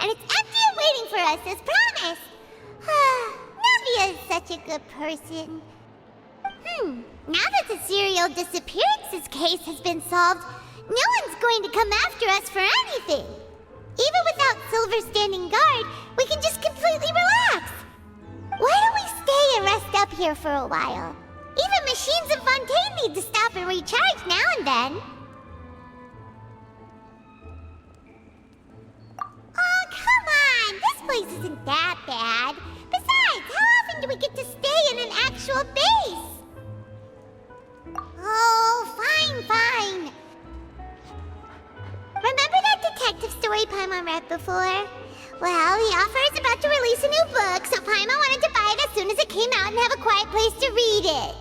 and it's empty and waiting for us as promised. Navia is such a good person. Now that the serial disappearances case has been solved, no one's going to come after us for anything. Even without Silver standing guard, we can just completely relax. Why don't we stay and rest up here for a while? Even machines in Fontaine need to stop and recharge now and then. Oh, come on! This place isn't that bad. Besides, how often do we get to stay in an actual base? Oh, fine. Remember that detective story Paimon read before? Well, the author is about to release a new book, so Paimon wanted to buy it as soon as it came out and have a quiet place to read it.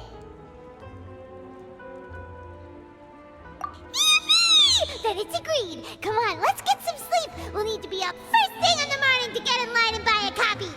Yippee! Then it's agreed. Come on, let's get some sleep. We'll need to be up first thing in the morning to get in line and buy a copy.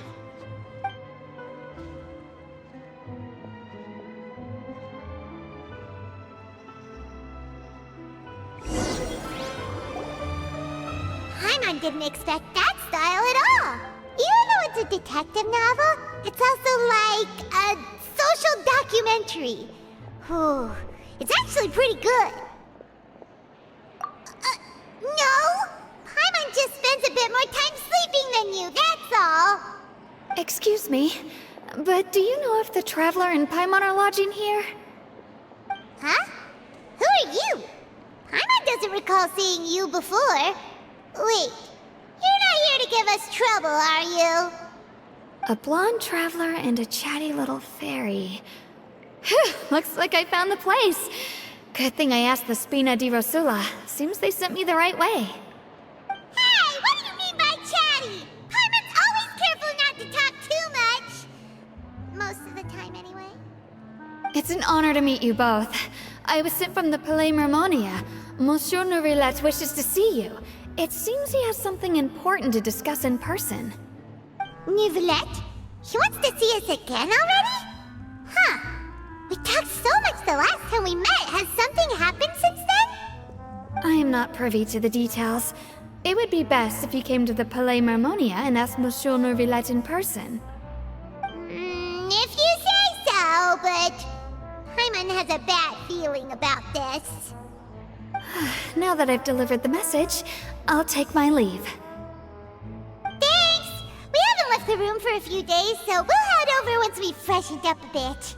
Paimon didn't expect that style at all. Even though it's a detective novel, it's also like a social documentary. It's actually pretty good. No! Paimon just spends a bit more time sleeping than you, that's all. Excuse me, but do you know if the Traveler and Paimon are lodging here? Huh? Who are you? Paimon doesn't recall seeing you before. Wait, you're not here to give us trouble, are you? A blonde traveler and a chatty little fairy. Phew, looks like I found the place. Good thing I asked the Spina di Rosula. Seems they sent me the right way. Hey, what do you mean by chatty? Paimon's always careful not to talk too much. Most of the time, anyway. It's an honor to meet you both. I was sent from the Palais Mermonia. Monsieur Nourilette wishes to see you. It seems he has something important to discuss in person. Nourilette? He wants to see us again already? Huh. We talked so much the last time we met. Has something happened since then? I am not privy to the details. It would be best if you came to the Palais Mermonia and asked Monsieur Nourilette in person. If you say so, but Paimon has a bad feeling about this. Now that I've delivered the message, I'll take my leave. Thanks! We haven't left the room for a few days, so we'll head over once we've freshened up a bit.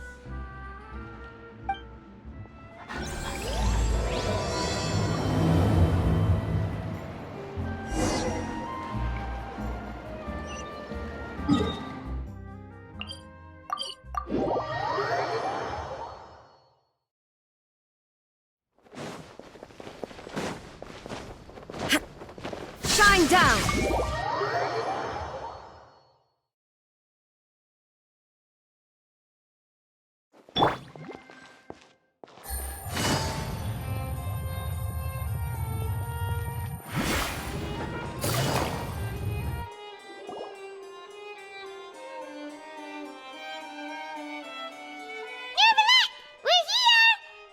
Shine down!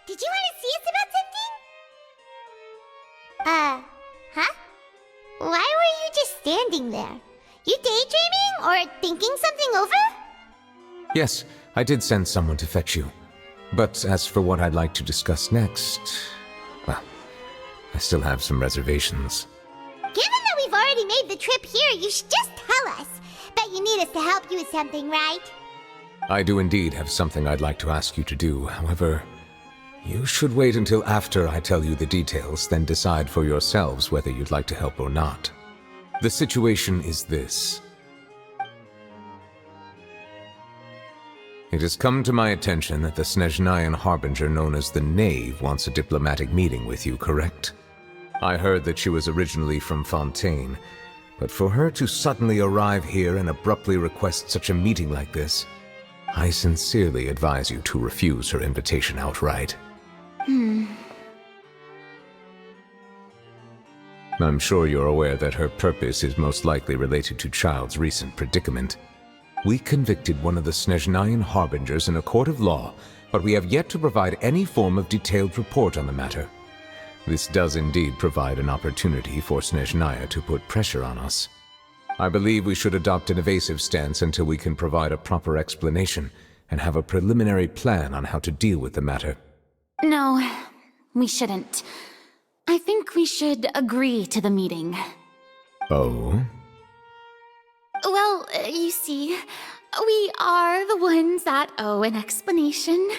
Did you want to see us about something? Huh? Why were you just standing there? You daydreaming or thinking something over? Yes, I did send someone to fetch you. But as for what I'd like to discuss next, well, I still have some reservations. Given that we've already made the trip here, you should just tell us. Bet you need us to help you with something, right? I do indeed have something I'd like to ask you to do. However, you should wait until after I tell you the details, then decide for yourselves whether you'd like to help or not. The situation is this. It has come to my attention that the Snezhnayan Harbinger known as the Knave wants a diplomatic meeting with you, correct? I heard that she was originally from Fontaine, but for her to suddenly arrive here and abruptly request such a meeting like this, I sincerely advise you to refuse her invitation outright. I'm sure you're aware that her purpose is most likely related to Child's recent predicament. We convicted one of the Snezhnayan Harbingers in a court of law, but we have yet to provide any form of detailed report on the matter. This does indeed provide an opportunity for Snezhnaya to put pressure on us. I believe we should adopt an evasive stance until we can provide a proper explanation and have a preliminary plan on how to deal with the matter. No, we shouldn't. I think we should agree to the meeting. Oh? Well, you see, we are the ones that owe an explanation.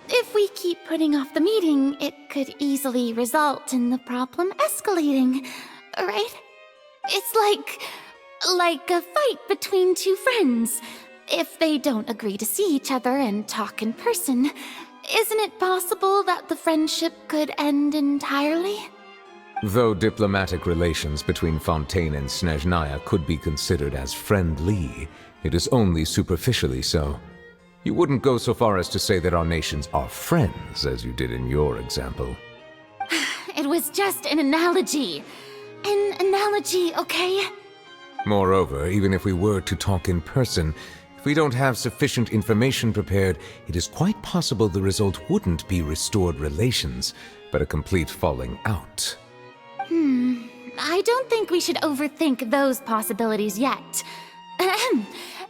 If we keep putting off the meeting, it could easily result in the problem escalating, right? It's like a fight between two friends. If they don't agree to see each other and talk in person, isn't it possible that the friendship could end entirely? Though diplomatic relations between Fontaine and Snezhnaya could be considered as friendly, it is only superficially so. You wouldn't go so far as to say that our nations are friends, as you did in your example. It was just an analogy. An analogy, okay? Moreover, even if we were to talk in person, if we don't have sufficient information prepared, it is quite possible the result wouldn't be restored relations, but a complete falling out. I don't think we should overthink those possibilities yet. Ahem.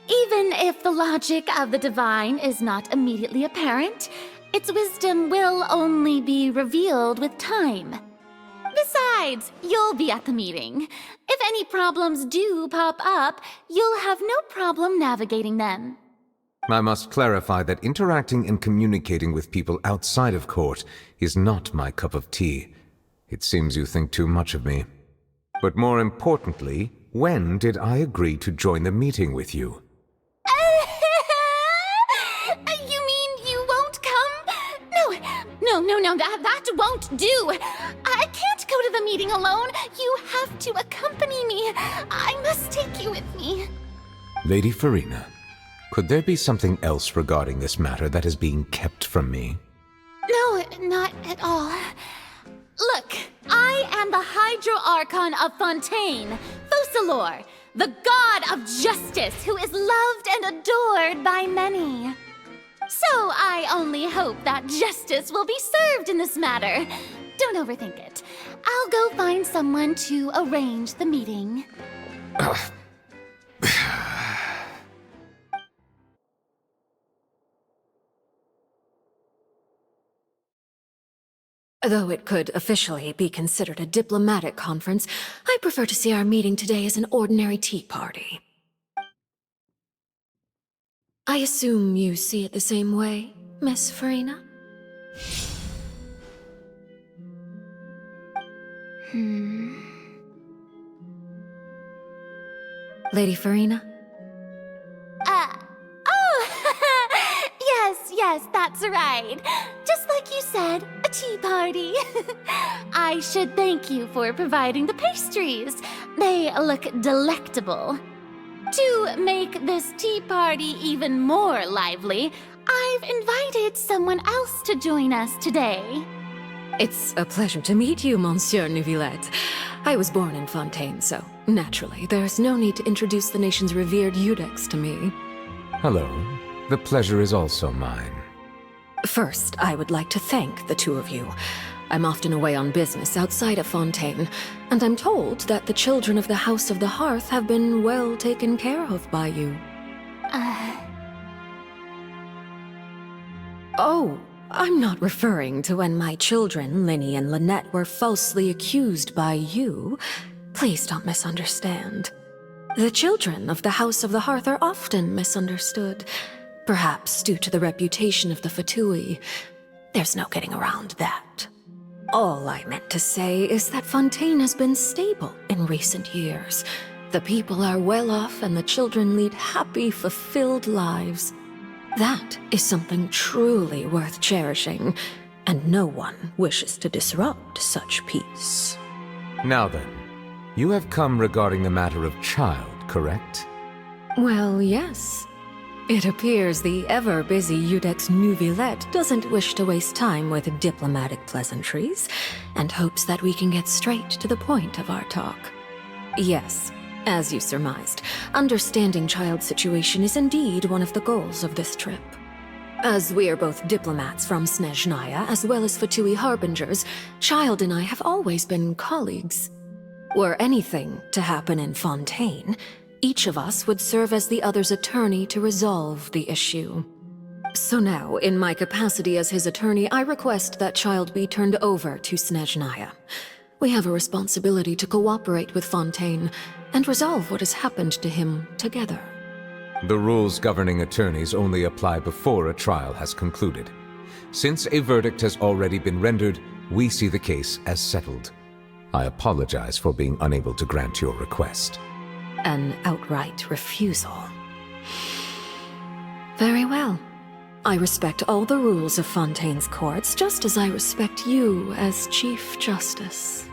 Even if the logic of the divine is not immediately apparent, its wisdom will only be revealed with time. Besides, you'll be at the meeting. If any problems do pop up, you'll have no problem navigating them. I must clarify that interacting and communicating with people outside of court is not my cup of tea. It seems you think too much of me. But more importantly, when did I agree to join the meeting with you? You mean you won't come? No, that won't do. I can't go to the meeting alone. You have to accompany me. I must take you with me. Lady Farina, could there be something else regarding this matter that is being kept from me? No, not at all. Look, I am the Hydro Archon of Fontaine, Focalor, the god of justice who is loved and adored by many. So I only hope that justice will be served in this matter. Don't overthink it. I'll go find someone to arrange the meeting. Though it could officially be considered a diplomatic conference, I prefer to see our meeting today as an ordinary tea party. I assume you see it the same way, Miss Farina? Lady Farina? Yes, that's right. Just like you said, a tea party. I should thank you for providing the pastries. They look delectable. To make this tea party even more lively, I've invited someone else to join us today. It's a pleasure to meet you, Monsieur Neuvillette. I was born in Fontaine, so naturally, there's no need to introduce the nation's revered Eudex to me. Hello. The pleasure is also mine. First, I would like to thank the two of you. I'm often away on business outside of Fontaine, and I'm told that the children of the House of the Hearth have been well taken care of by you. Oh, I'm not referring to when my children, Linny and Lynette, were falsely accused by you. Please don't misunderstand. The children of the House of the Hearth are often misunderstood, perhaps due to the reputation of the Fatui. There's no getting around that. All I meant to say is that Fontaine has been stable in recent years. The people are well off and the children lead happy, fulfilled lives. That is something truly worth cherishing, and no one wishes to disrupt such peace. Now then, you have come regarding the matter of child, correct? Well, yes. It appears the ever-busy Eudex Neuvillette doesn't wish to waste time with diplomatic pleasantries, and hopes that we can get straight to the point of our talk. Yes, as you surmised, understanding child's situation is indeed one of the goals of this trip. As we are both diplomats from Snezhnaya as well as Fatui harbingers, Child and I have always been colleagues. Were anything to happen in Fontaine, Each of us would serve as the other's attorney to resolve the issue. So now, in my capacity as his attorney, I request that child be turned over to Snezhnaya. We have a responsibility to cooperate with Fontaine and resolve what has happened to him together. The rules governing attorneys only apply before a trial has concluded. Since a verdict has already been rendered, we see the case as settled. I apologize for being unable to grant your request. An outright refusal. Very well. I respect all the rules of Fontaine's courts, just as I respect you as Chief Justice.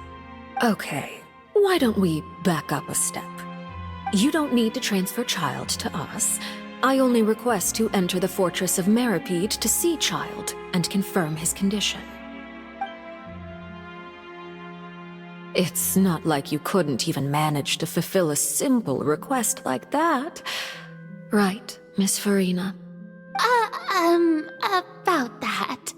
Okay, why don't we back up a step? You don't need to transfer Child to us. I only request to enter the Fortress of Meripede to see Child and confirm his condition. It's not like you couldn't even manage to fulfill a simple request like that. Right, Miss Farina? About that.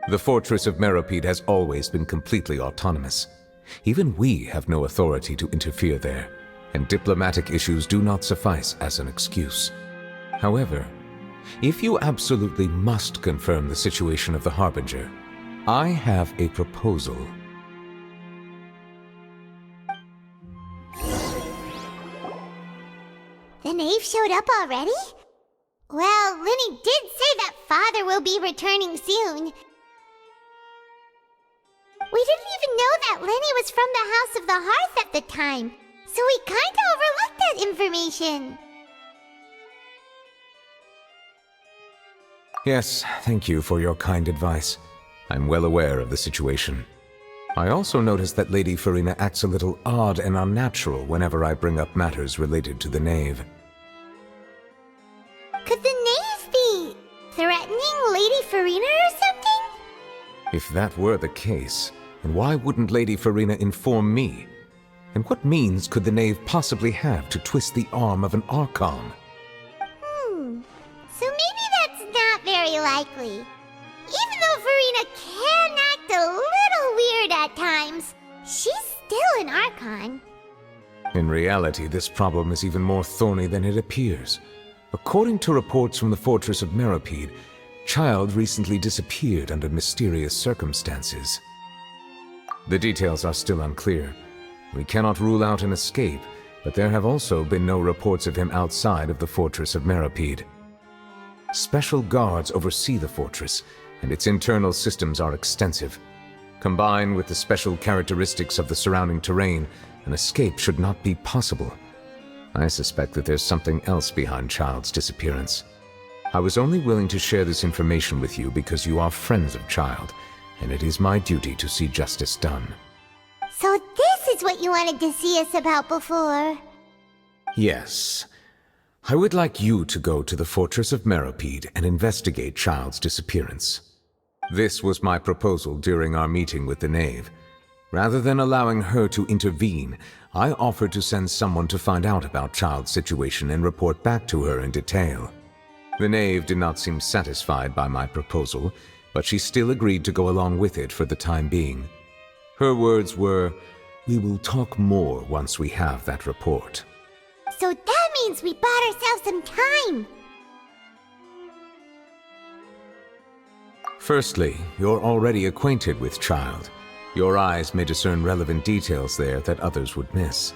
The Fortress of Meripede has always been completely autonomous. Even we have no authority to interfere there, and diplomatic issues do not suffice as an excuse. However, if you absolutely must confirm the situation of the Harbinger, I have a proposal. The knave showed up already? Well, Linny did say that Father will be returning soon. We didn't even know that Linny was from the House of the Hearth at the time, so we kinda overlooked that information. Yes, thank you for your kind advice. I'm well aware of the situation. I also noticed that Lady Farina acts a little odd and unnatural whenever I bring up matters related to the knave. Could the knave be threatening Lady Farina or something? If that were the case, then why wouldn't Lady Farina inform me? And what means could the knave possibly have to twist the arm of an Archon? So maybe that's not very likely. Even though Farina can act a little weird at times, she's still an Archon. In reality, this problem is even more thorny than it appears. According to reports from the Fortress of Meripede, Child recently disappeared under mysterious circumstances. The details are still unclear. We cannot rule out an escape, but there have also been no reports of him outside of the Fortress of Meripede. Special guards oversee the fortress, and its internal systems are extensive. Combined with the special characteristics of the surrounding terrain, an escape should not be possible. I suspect that there's something else behind Child's disappearance. I was only willing to share this information with you because you are friends of Child, and it is my duty to see justice done. So this is what you wanted to see us about before. Yes. I would like you to go to the Fortress of Meripede and investigate Child's disappearance. This was my proposal during our meeting with the knave. Rather than allowing her to intervene, I offered to send someone to find out about Child's situation and report back to her in detail. The knave did not seem satisfied by my proposal, but she still agreed to go along with it for the time being. Her words were, "We will talk more once we have that report." So that means we bought ourselves some time. Firstly, you're already acquainted with Child. Your eyes may discern relevant details there that others would miss.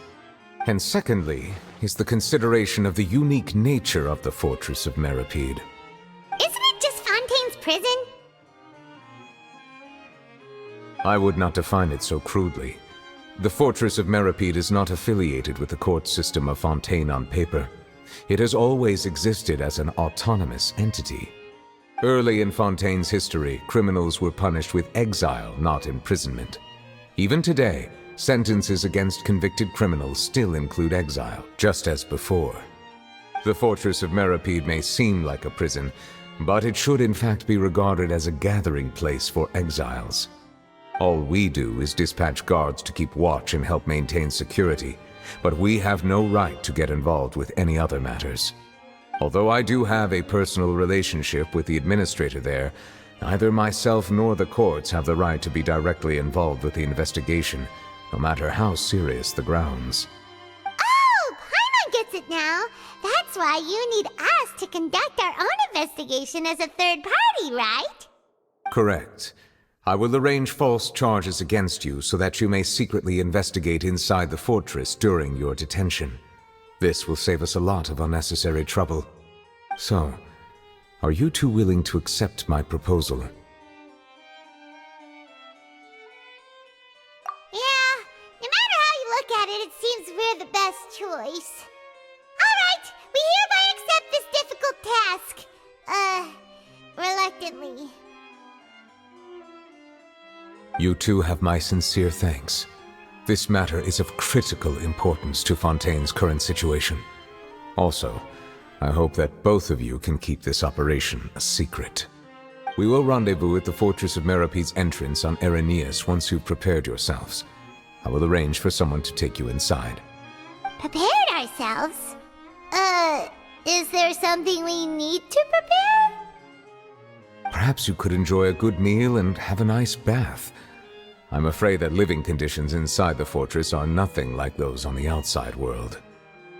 And secondly, is the consideration of the unique nature of the Fortress of Meripede. Isn't it just Fontaine's prison? I would not define it so crudely. The Fortress of Meripede is not affiliated with the court system of Fontaine on paper. It has always existed as an autonomous entity. Early in Fontaine's history, criminals were punished with exile, not imprisonment. Even today, sentences against convicted criminals still include exile, just as before. The Fortress of Meripede may seem like a prison, but it should in fact be regarded as a gathering place for exiles. All we do is dispatch guards to keep watch and help maintain security, but we have no right to get involved with any other matters. Although I do have a personal relationship with the administrator there, neither myself nor the courts have the right to be directly involved with the investigation, no matter how serious the grounds. Oh, Paimon gets it now. That's why you need us to conduct our own investigation as a third party, right? Correct. I will arrange false charges against you so that you may secretly investigate inside the fortress during your detention. This will save us a lot of unnecessary trouble. So, are you two willing to accept my proposal? Yeah, no matter how you look at it, it seems we're the best choice. Alright, we hereby accept this difficult task. Reluctantly. You two have my sincere thanks. This matter is of critical importance to Fontaine's current situation. Also, I hope that both of you can keep this operation a secret. We will rendezvous at the Fortress of Merope's entrance on Irenaeus once you've prepared yourselves. I will arrange for someone to take you inside. Prepared ourselves? Is there something we need to prepare? Perhaps you could enjoy a good meal and have a nice bath. I'm afraid that living conditions inside the fortress are nothing like those on the outside world.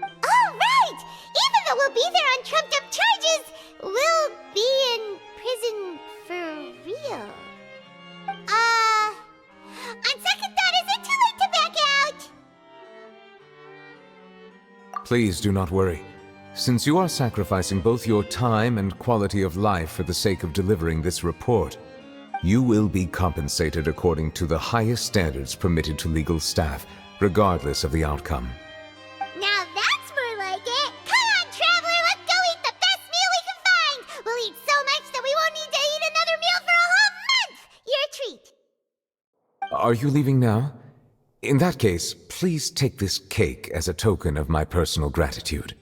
Oh, right! Even though we'll be there on trumped-up charges, we'll be in prison for real. On second thought, is it too late to back out? Please do not worry. Since you are sacrificing both your time and quality of life for the sake of delivering this report, you will be compensated according to the highest standards permitted to legal staff, regardless of the outcome. Now that's more like it! Come on, traveler, let's go eat the best meal we can find! We'll eat so much that we won't need to eat another meal for a whole month! You're a treat! Are you leaving now? In that case, please take this cake as a token of my personal gratitude.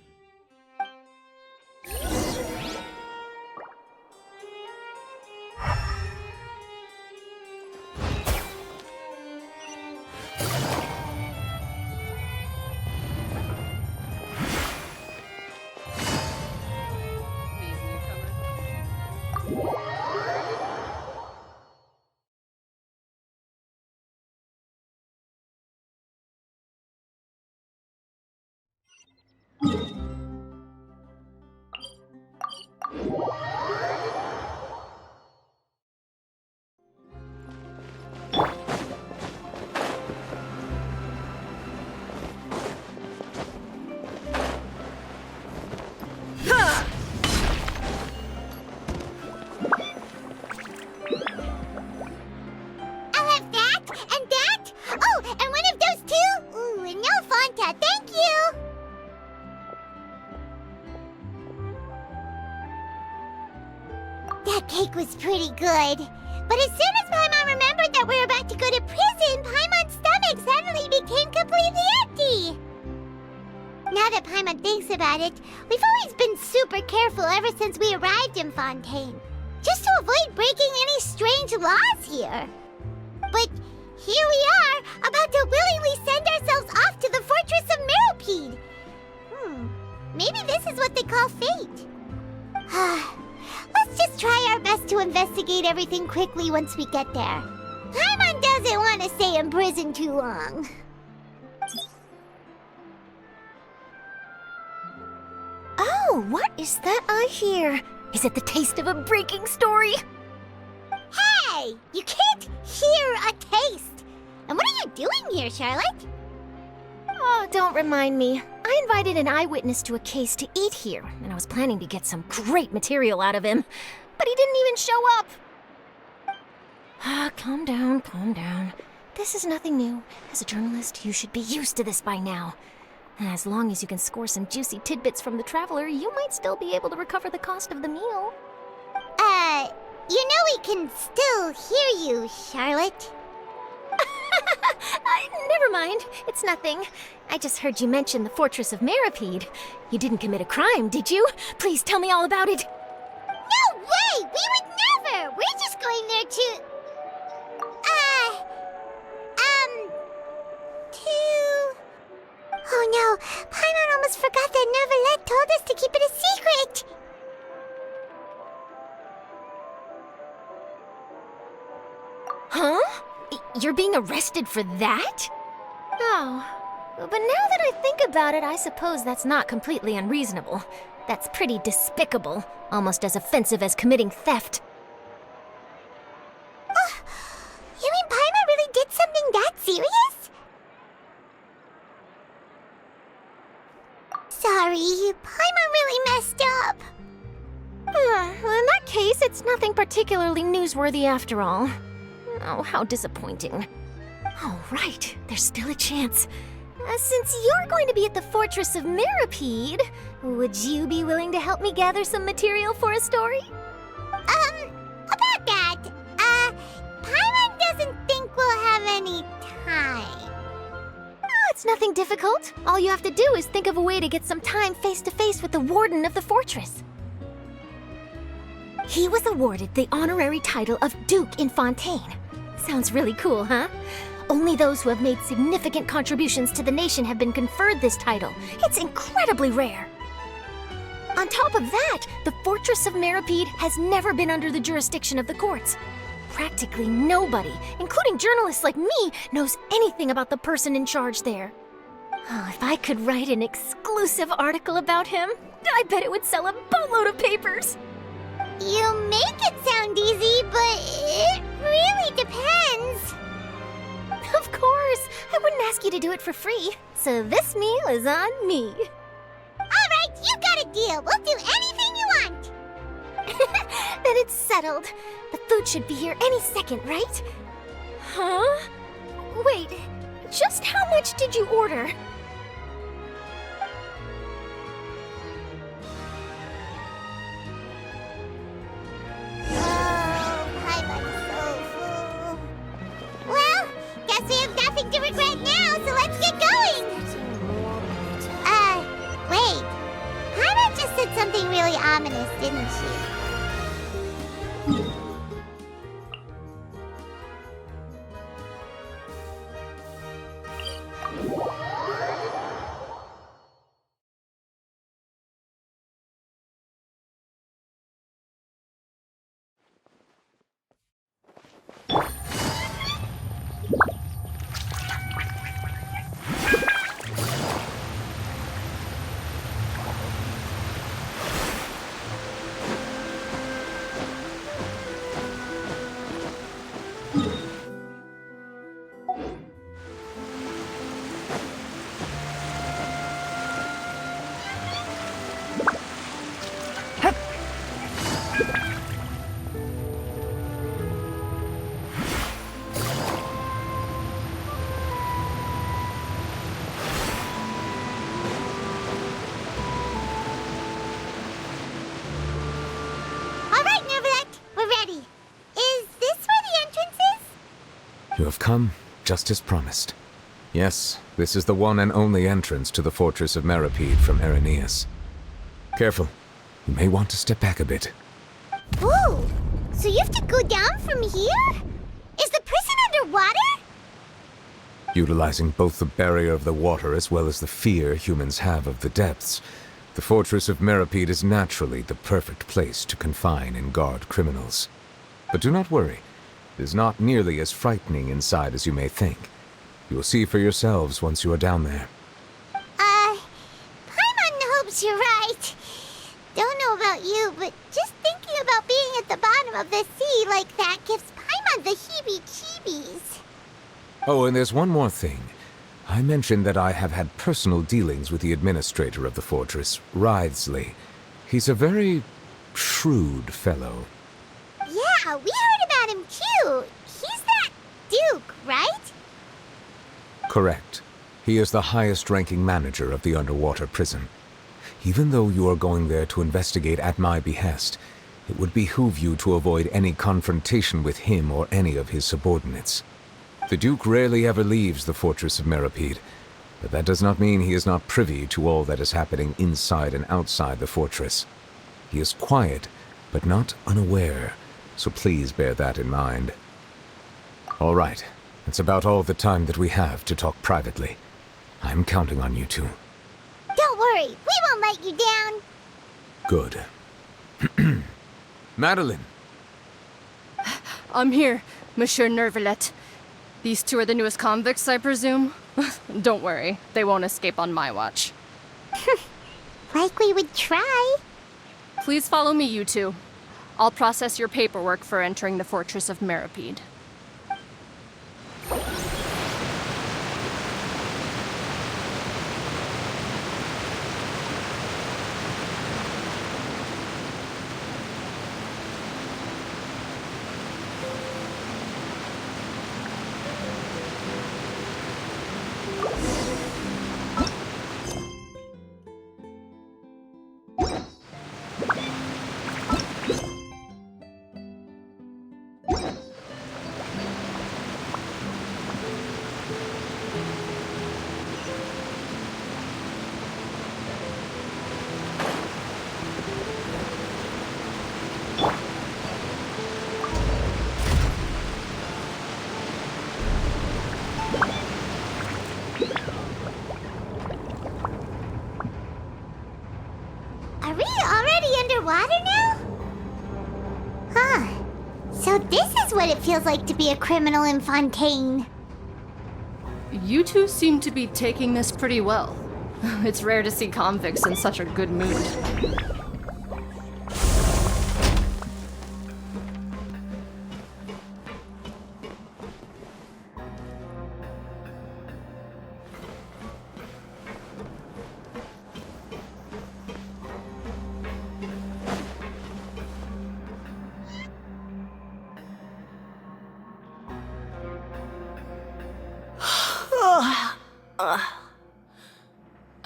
I'll have that, and that! Oh, and one of those two! Ooh, and no Fanta, thank you! That cake was pretty good. But as soon as Paimon remembered that we were about to go to prison, Paimon's stomach suddenly became completely empty. Now that Paimon thinks about it, we've always been super careful ever since we arrived in Fontaine, just to avoid breaking any strange laws here. But here we are, about to willingly send ourselves off to the Fortress of Meropide. Maybe this is what they call fate. Let's just try our best to investigate everything quickly once we get there. Paimon doesn't want to stay in prison too long. Oh, what is that I hear? Is it the taste of a breaking story? Hey! You can't hear a taste! And what are you doing here, Charlotte? Oh, don't remind me. I invited an eyewitness to a case to eat here, and I was planning to get some great material out of him. But he didn't even show up. Calm down, calm down. This is nothing new. As a journalist, you should be used to this by now. As long as you can score some juicy tidbits from the traveler, you might still be able to recover the cost of the meal. You know we can still hear you, Charlotte. Never mind. It's nothing. I just heard you mention the Fortress of Meropide. You didn't commit a crime, did you? Please tell me all about it. No way! We would never! We're just going there to... Oh no, Paimon almost forgot that Neuvillette told us to keep it a secret! Huh? You're being arrested for that? Oh, but now that I think about it, I suppose that's not completely unreasonable. That's pretty despicable, almost as offensive as committing theft. You mean Paimon really did something that serious? Sorry, Paimon really messed up. In that case, it's nothing particularly newsworthy after all. Oh, how disappointing. Oh, right, there's still a chance. Since you're going to be at the Fortress of Mirapede, would you be willing to help me gather some material for a story? About that, Paimon doesn't think we'll have any time. Oh, it's nothing difficult. All you have to do is think of a way to get some time face-to-face with the Warden of the Fortress. He was awarded the honorary title of Duke in Fontaine. Sounds really cool, huh? Only those who have made significant contributions to the nation have been conferred this title. It's incredibly rare. On top of that, the Fortress of Mirapede has never been under the jurisdiction of the courts. Practically nobody, including journalists like me, knows anything about the person in charge there. Oh, if I could write an exclusive article about him, I bet it would sell a boatload of papers. You make it sound easy, but it really depends. Of course, I wouldn't ask you to do it for free, so this meal is on me. All right, you got a deal. We'll do anything you want. Then it's settled. The food should be here any second, right? Huh? Wait, just how much did you order? Oh, Paimon's so full. Well, guess we have nothing to regret now, so let's get going. Wait. Paimon just said something really ominous, didn't she? You have come, just as promised. Yes, this is the one and only entrance to the Fortress of Mirapede from Irenaeus. Careful. You may want to step back a bit. Ooh, so you have to go down from here? Is the prison underwater? Utilizing both the barrier of the water as well as the fear humans have of the depths, the Fortress of Mirapede is naturally the perfect place to confine and guard criminals. But do not worry. It is not nearly as frightening inside as you may think. You will see for yourselves once you are down there. Paimon hopes you're right. Don't know about you, but just thinking about being at the bottom of the sea like that gives Paimon the heebie-jeebies. Oh, and there's one more thing. I mentioned that I have had personal dealings with the administrator of the fortress, Writhsley. He's a very shrewd fellow. Yeah, we heard about him too. He's that Duke, right? Correct. He is the highest-ranking manager of the underwater prison. Even though you are going there to investigate at my behest, it would behoove you to avoid any confrontation with him or any of his subordinates. The Duke rarely ever leaves the Fortress of Mirapede, but that does not mean he is not privy to all that is happening inside and outside the fortress. He is quiet, but not unaware, so please bear that in mind. All right, that's about all the time that we have to talk privately. I'm counting on you two. Don't worry, we won't let you down. Good. Madeline! I'm here, Monsieur Nervalet. These two are the newest convicts, I presume? Don't worry, they won't escape on my watch. Like we would try. Please follow me, you two. I'll process your paperwork for entering the Fortress of Meripede. Are we already underwater now? Huh. So this is what it feels like to be a criminal in Fontaine. You two seem to be taking this pretty well. It's rare to see convicts in such a good mood.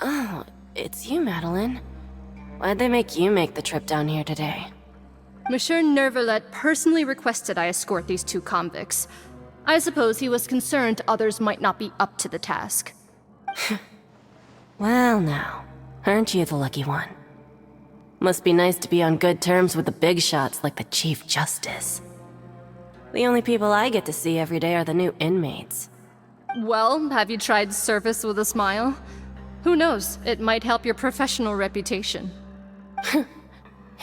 Oh, it's you, Madeline. Why'd they make you make the trip down here today? Monsieur Nervalet personally requested I escort these two convicts. I suppose he was concerned others might not be up to the task. Well now, aren't you the lucky one? Must be nice to be on good terms with the big shots like the Chief Justice. The only people I get to see every day are the new inmates. Well, have you tried service with a smile? Who knows, it might help your professional reputation.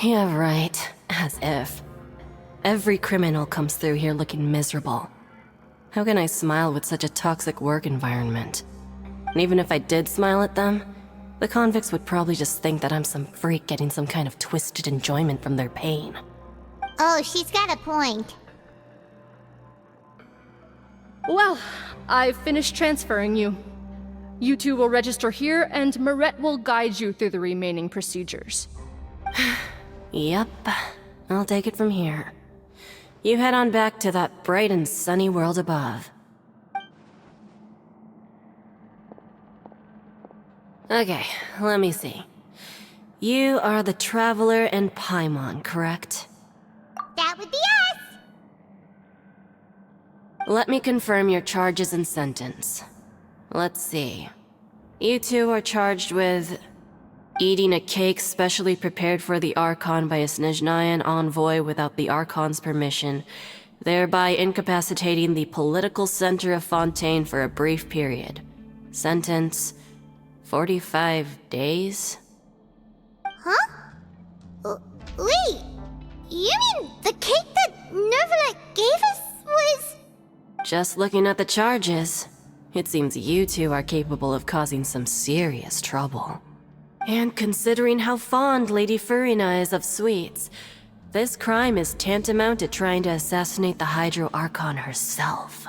Yeah, right. As if. Every criminal comes through here looking miserable. How can I smile with such a toxic work environment? And even if I did smile at them, the convicts would probably just think that I'm some freak getting some kind of twisted enjoyment from their pain. Oh, she's got a point. Well, I've finished transferring you. You two will register here, and Marette will guide you through the remaining procedures. Yep, I'll take it from here. You head on back to that bright and sunny world above. Okay, let me see. You are the Traveler and Paimon, correct? That would be us. Let me confirm your charges and sentence. Let's see. You two are charged with eating a cake specially prepared for the Archon by a Snezhnayan envoy without the Archon's permission, thereby incapacitating the political center of Fontaine for a brief period. Sentence: 45 days? Huh? Wait, you mean the cake that Nervalet gave us was... Just looking at the charges, it seems you two are capable of causing some serious trouble. And considering how fond Lady Furina is of sweets, this crime is tantamount to trying to assassinate the Hydro Archon herself.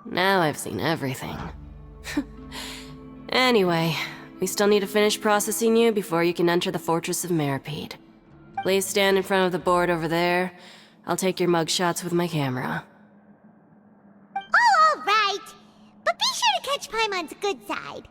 Now I've seen everything. Anyway, we still need to finish processing you before you can enter the Fortress of Meripede. Please stand in front of the board over there. I'll take your mugshots with my camera. Oh, all right. But be sure to catch Paimon's good side.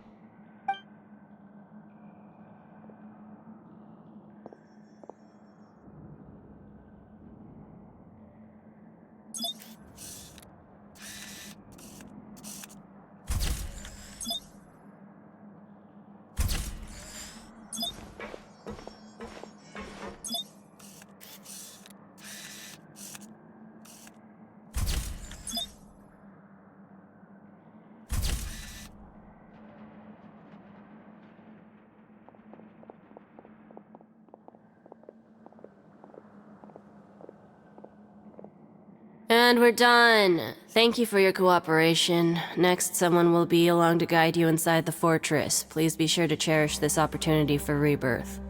And we're done. Thank you for your cooperation. Next, someone will be along to guide you inside the fortress. Please be sure to cherish this opportunity for rebirth.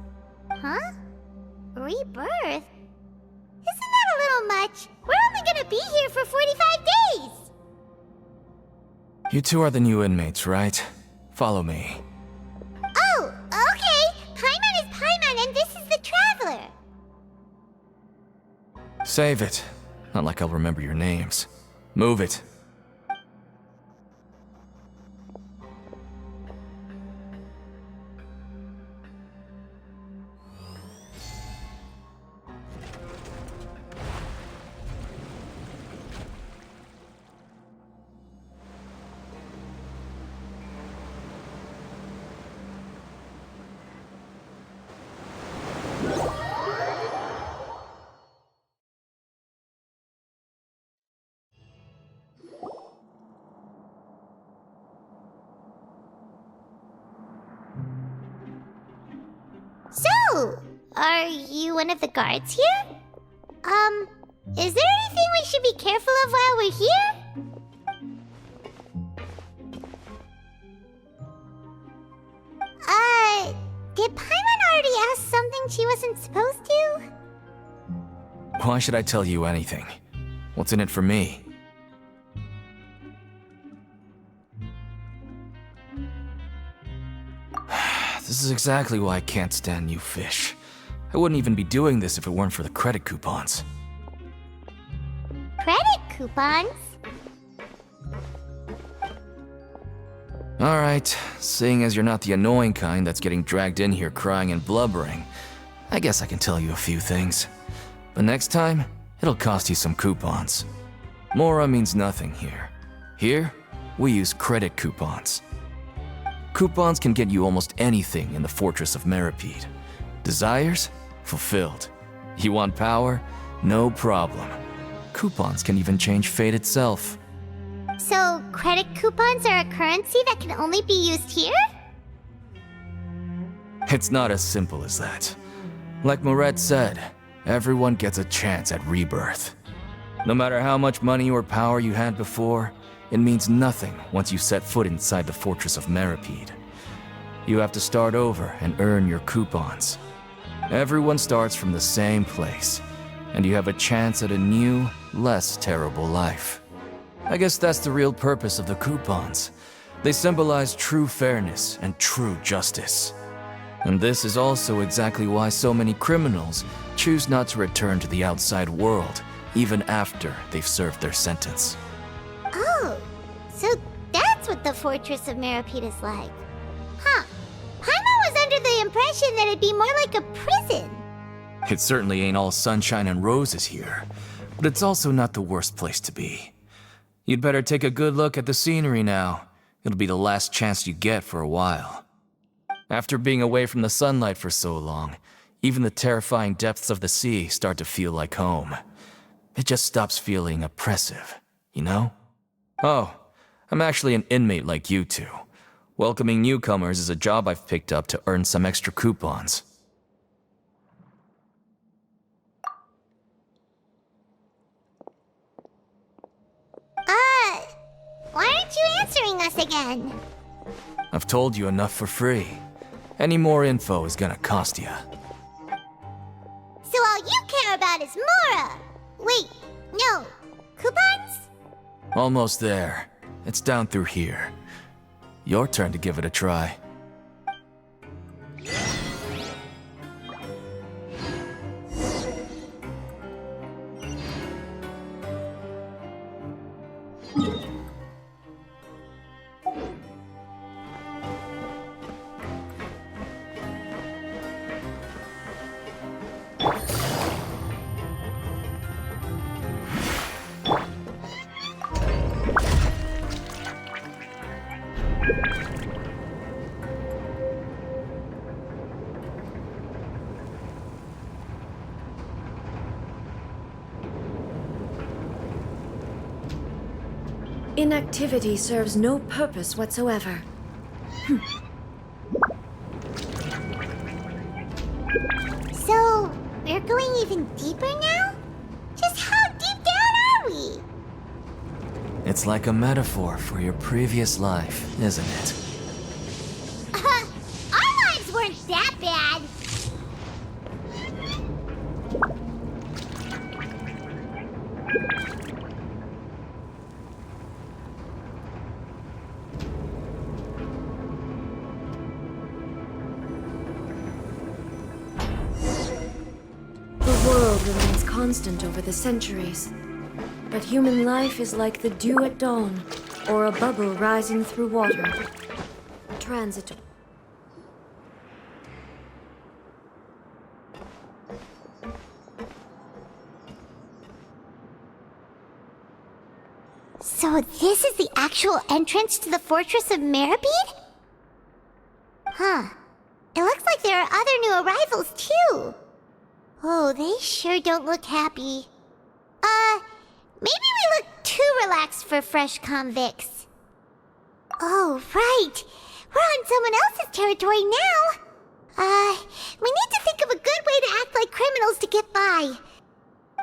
Huh? Rebirth? Isn't that a little much? We're only gonna be here for 45 days! You two are the new inmates, right? Follow me. Oh, okay! Paimon is Paimon and this is the Traveler! Save it. Not like I'll remember your names. Move it. So, are you one of the guards here? Is there anything we should be careful of while we're here? Did Paimon already ask something she wasn't supposed to? Why should I tell you anything? What's in it for me? This is exactly why I can't stand you fish. I wouldn't even be doing this if it weren't for the credit coupons. Credit coupons? Alright, seeing as you're not the annoying kind that's getting dragged in here crying and blubbering, I guess I can tell you a few things. But next time, it'll cost you some coupons. Mora means nothing here. Here, we use credit coupons. Coupons can get you almost anything in the Fortress of Meripede. Desires? Fulfilled. You want power? No problem. Coupons can even change fate itself. So, credit coupons are a currency that can only be used here? It's not as simple as that. Like Moret said, everyone gets a chance at rebirth. No matter how much money or power you had before, it means nothing once you set foot inside the Fortress of Meripede. You have to start over and earn your coupons. Everyone starts from the same place, and you have a chance at a new, less terrible life. I guess that's the real purpose of the coupons. They symbolize true fairness and true justice. And this is also exactly why so many criminals choose not to return to the outside world, even after they've served their sentence. Oh, so that's what the Fortress of Meripede is like. Huh. Paimon was under the impression that it'd be more like a prison. It certainly ain't all sunshine and roses here, but it's also not the worst place to be. You'd better take a good look at the scenery now. It'll be the last chance you get for a while. After being away from the sunlight for so long, even the terrifying depths of the sea start to feel like home. It just stops feeling oppressive, you know? Oh, I'm actually an inmate like you two. Welcoming newcomers is a job I've picked up to earn some extra coupons. Why aren't you answering us again? I've told you enough for free. Any more info is gonna cost you. So all you care about is Mora! Wait, no. Coupons? Almost there. It's down through here. Your turn to give it a try. Inactivity serves no purpose whatsoever. So, we're going even deeper now? Just how deep down are we? It's like a metaphor for your previous life, isn't it? Our lives weren't that bad. The world remains constant over the centuries. But human life is like the dew at dawn, or a bubble rising through water. Transitory. So this is the actual entrance to the Fortress of Meribed? Huh. It looks like there are other new arrivals, too. Oh, they sure don't look happy. Maybe we look too relaxed for fresh convicts. Oh, right. We're on someone else's territory now. We need to think of a good way to act like criminals to get by.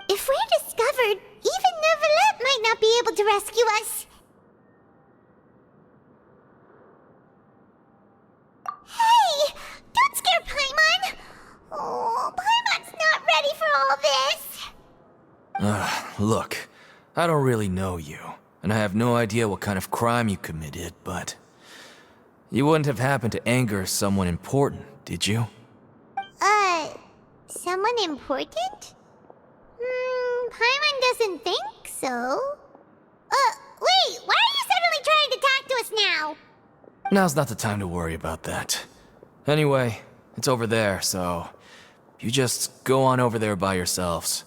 If we're discovered, even Nervalet might not be able to rescue us. Hey! Don't scare Paimon! Oh, Paimon's not ready for all this! Look, I don't really know you, and I have no idea what kind of crime you committed, but... You wouldn't have happened to anger someone important, did you? Someone important? Paimon doesn't think so. Wait, why are you suddenly trying to talk to us now? Now's not the time to worry about that. Anyway, it's over there, so... You just go on over there by yourselves.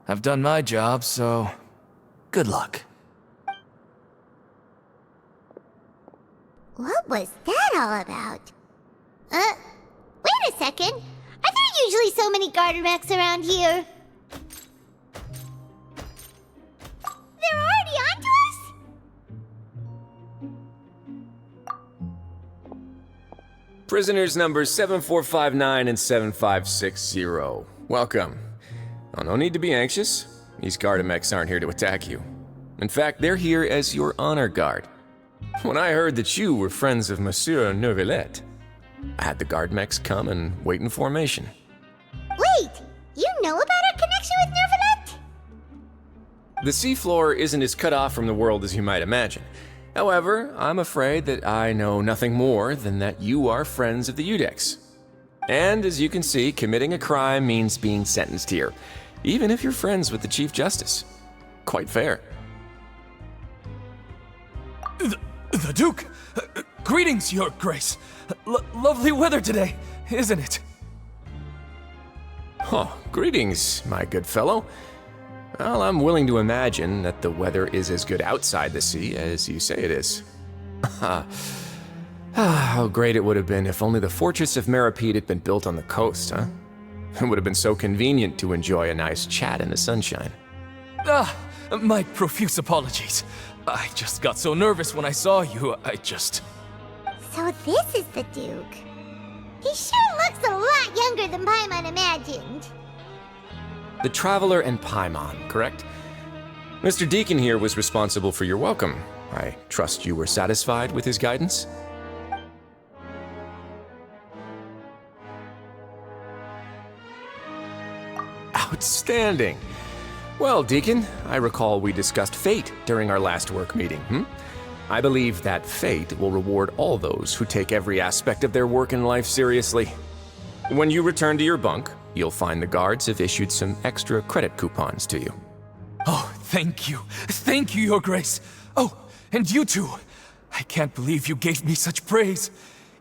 I've done my job, so... Good luck. What was that all about? Wait a second. Are there usually so many Gardermechs around here? They're already onto us? Prisoners numbers 7459 and 7560. Welcome. Oh, no need to be anxious. These Gardermechs aren't here to attack you. In fact, they're here as your honor guard. When I heard that you were friends of Monsieur Nervalet, I had the Gardermechs come and wait in formation. Wait, you know about our connection with Nervalet? The seafloor isn't as cut off from the world as you might imagine. However, I'm afraid that I know nothing more than that you are friends of the Udex. And as you can see, committing a crime means being sentenced here, even if you're friends with the Chief Justice. Quite fair. The Duke! Greetings, Your Grace! Lovely weather today, isn't it? Oh, greetings, my good fellow. Well, I'm willing to imagine that the weather is as good outside the sea as you say it is. How great it would have been if only the Fortress of Meribed had been built on the coast, huh? It would have been so convenient to enjoy a nice chat in the sunshine. My profuse apologies. I just got so nervous when I saw you, So this is the Duke. He sure looks a lot younger than Paimon imagined. The Traveler and Paimon, correct? Mr. Deacon here was responsible for your welcome. I trust you were satisfied with his guidance? Outstanding! Well, Deacon, I recall we discussed fate during our last work meeting, I believe that fate will reward all those who take every aspect of their work in life seriously. When you return to your bunk, you'll find the guards have issued some extra credit coupons to you. Oh, thank you. Thank you, Your Grace. Oh, and you too. I can't believe you gave me such praise.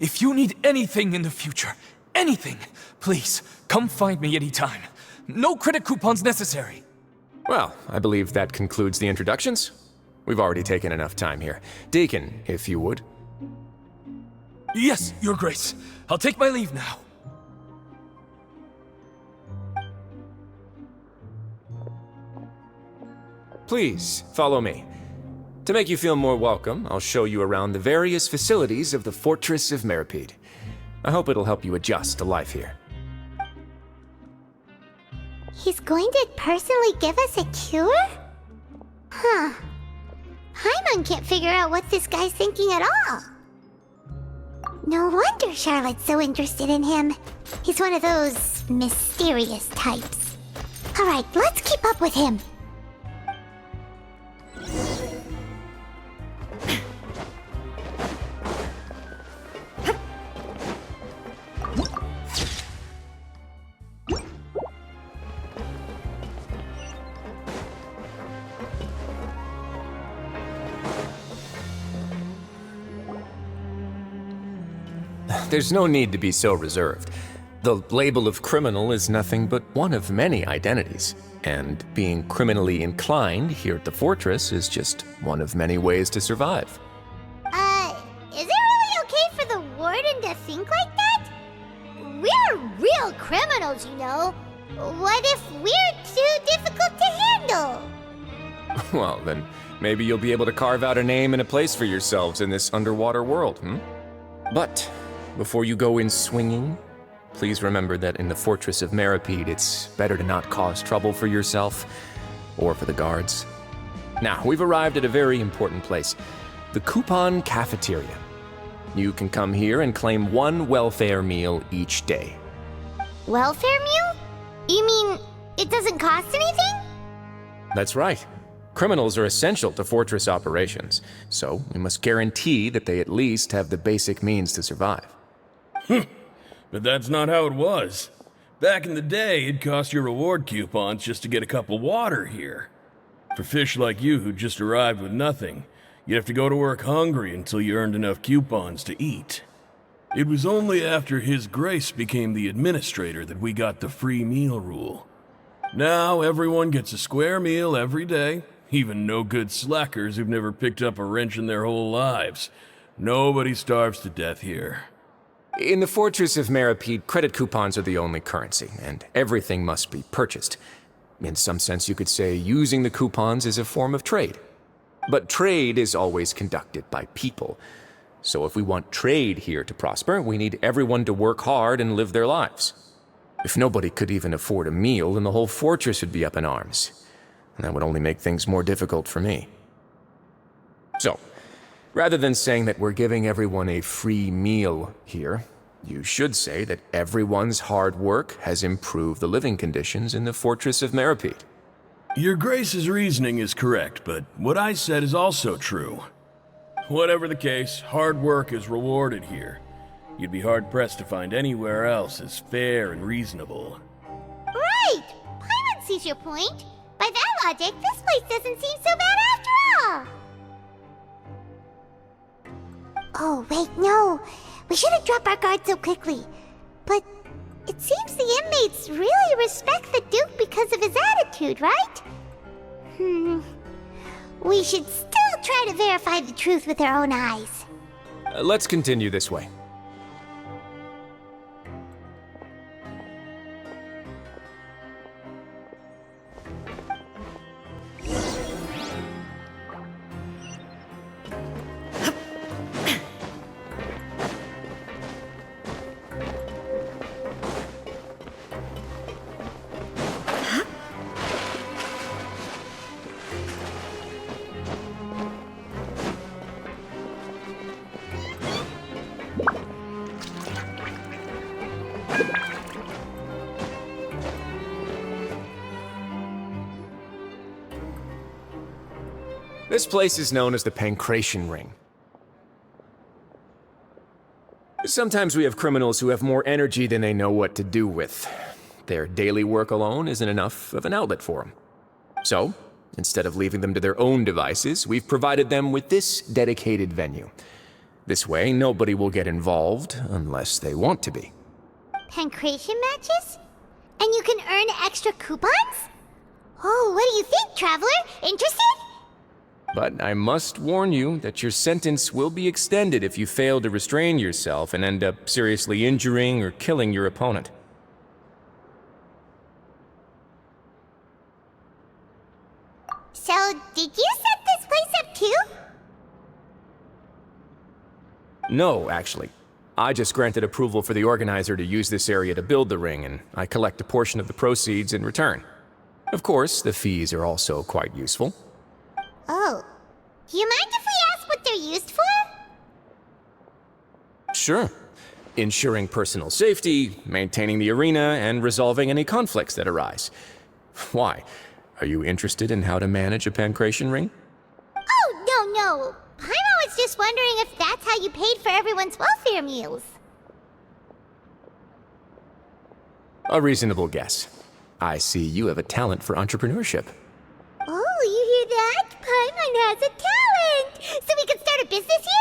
If you need anything in the future, anything, please, come find me anytime. No credit coupons necessary. Well, I believe that concludes the introductions. We've already taken enough time here. Deacon, if you would. Yes, Your Grace. I'll take my leave now. Please, follow me. To make you feel more welcome, I'll show you around the various facilities of the Fortress of Meribed. I hope it'll help you adjust to life here. He's going to personally give us a cure? Huh. Paimon can't figure out what this guy's thinking at all. No wonder Charlotte's so interested in him. He's one of those mysterious types. Alright, let's keep up with him. There's no need to be so reserved. The label of criminal is nothing but one of many identities, and being criminally inclined here at the fortress is just one of many ways to survive. Is it really okay for the warden to think like that? We're real criminals, you know. What if we're too difficult to handle? Well, then maybe you'll be able to carve out a name and a place for yourselves in this underwater world, But before you go in swinging, please remember that in the Fortress of Meripede, it's better to not cause trouble for yourself or for the guards. Now, we've arrived at a very important place, the Coupon Cafeteria. You can come here and claim one welfare meal each day. Welfare meal? You mean it doesn't cost anything? That's right. Criminals are essential to fortress operations, so we must guarantee that they at least have the basic means to survive. But that's not how it was. Back in the day, it cost you reward coupons just to get a cup of water here. For fish like you who just arrived with nothing, you'd have to go to work hungry until you earned enough coupons to eat. It was only after His Grace became the administrator that we got the free meal rule. Now everyone gets a square meal every day, even no-good slackers who've never picked up a wrench in their whole lives. Nobody starves to death here. In the Fortress of Meripede, credit coupons are the only currency, and everything must be purchased. In some sense, you could say using the coupons is a form of trade. But trade is always conducted by people. So if we want trade here to prosper, we need everyone to work hard and live their lives. If nobody could even afford a meal, then the whole fortress would be up in arms. And that would only make things more difficult for me. So, rather than saying that we're giving everyone a free meal here, you should say that everyone's hard work has improved the living conditions in the Fortress of Meripede. Your Grace's reasoning is correct, but what I said is also true. Whatever the case, hard work is rewarded here. You'd be hard-pressed to find anywhere else as fair and reasonable. Right! Paimon sees your point. By that logic, this place doesn't seem so bad after all. Oh, wait, no. We shouldn't drop our guard so quickly. But it seems the inmates really respect the Duke because of his attitude, right? We should still try to verify the truth with our own eyes. Let's continue this way. This place is known as the Pancration Ring. Sometimes we have criminals who have more energy than they know what to do with. Their daily work alone isn't enough of an outlet for them. So, instead of leaving them to their own devices, we've provided them with this dedicated venue. This way, nobody will get involved unless they want to be. Pancration matches? And you can earn extra coupons? Oh, what do you think, Traveler? Interested? But I must warn you that your sentence will be extended if you fail to restrain yourself and end up seriously injuring or killing your opponent. So, did you set this place up too? No, actually. I just granted approval for the organizer to use this area to build the ring, and I collect a portion of the proceeds in return. Of course, the fees are also quite useful. Oh. Do you mind Sure. Ensuring personal safety, maintaining the arena, and resolving any conflicts that arise. Why? Are you interested in how to manage a pancration ring? Oh, no. Paimon was just wondering if that's how you paid for everyone's welfare meals. A reasonable guess. I see you have a talent for entrepreneurship. Oh, you hear that? Paimon has a talent! So we can start a business here?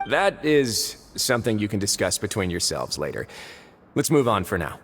That is something you can discuss between yourselves later. Let's move on for now.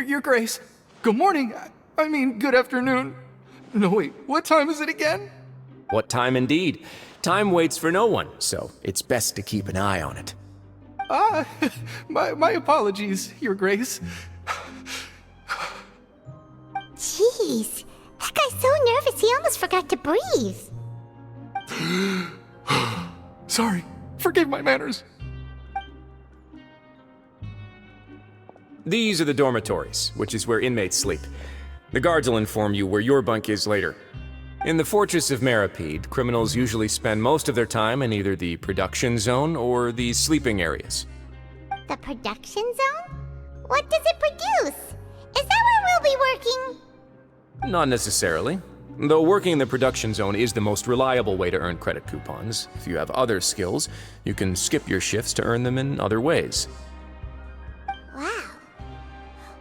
Your Grace. Good morning. I mean, good afternoon. No, wait, what time is it again? What time indeed? Time waits for no one, so it's best to keep an eye on it. My apologies, Your Grace. Jeez, that guy's so nervous he almost forgot to breathe. Sorry, forgive my manners. These are the dormitories, which is where inmates sleep. The guards will inform you where your bunk is later. In the Fortress of Meripede, criminals usually spend most of their time in either the production zone or the sleeping areas. The production zone? What does it produce? Is that where we'll be working? Not necessarily. Though working in the production zone is the most reliable way to earn credit coupons. If you have other skills, you can skip your shifts to earn them in other ways. Wow.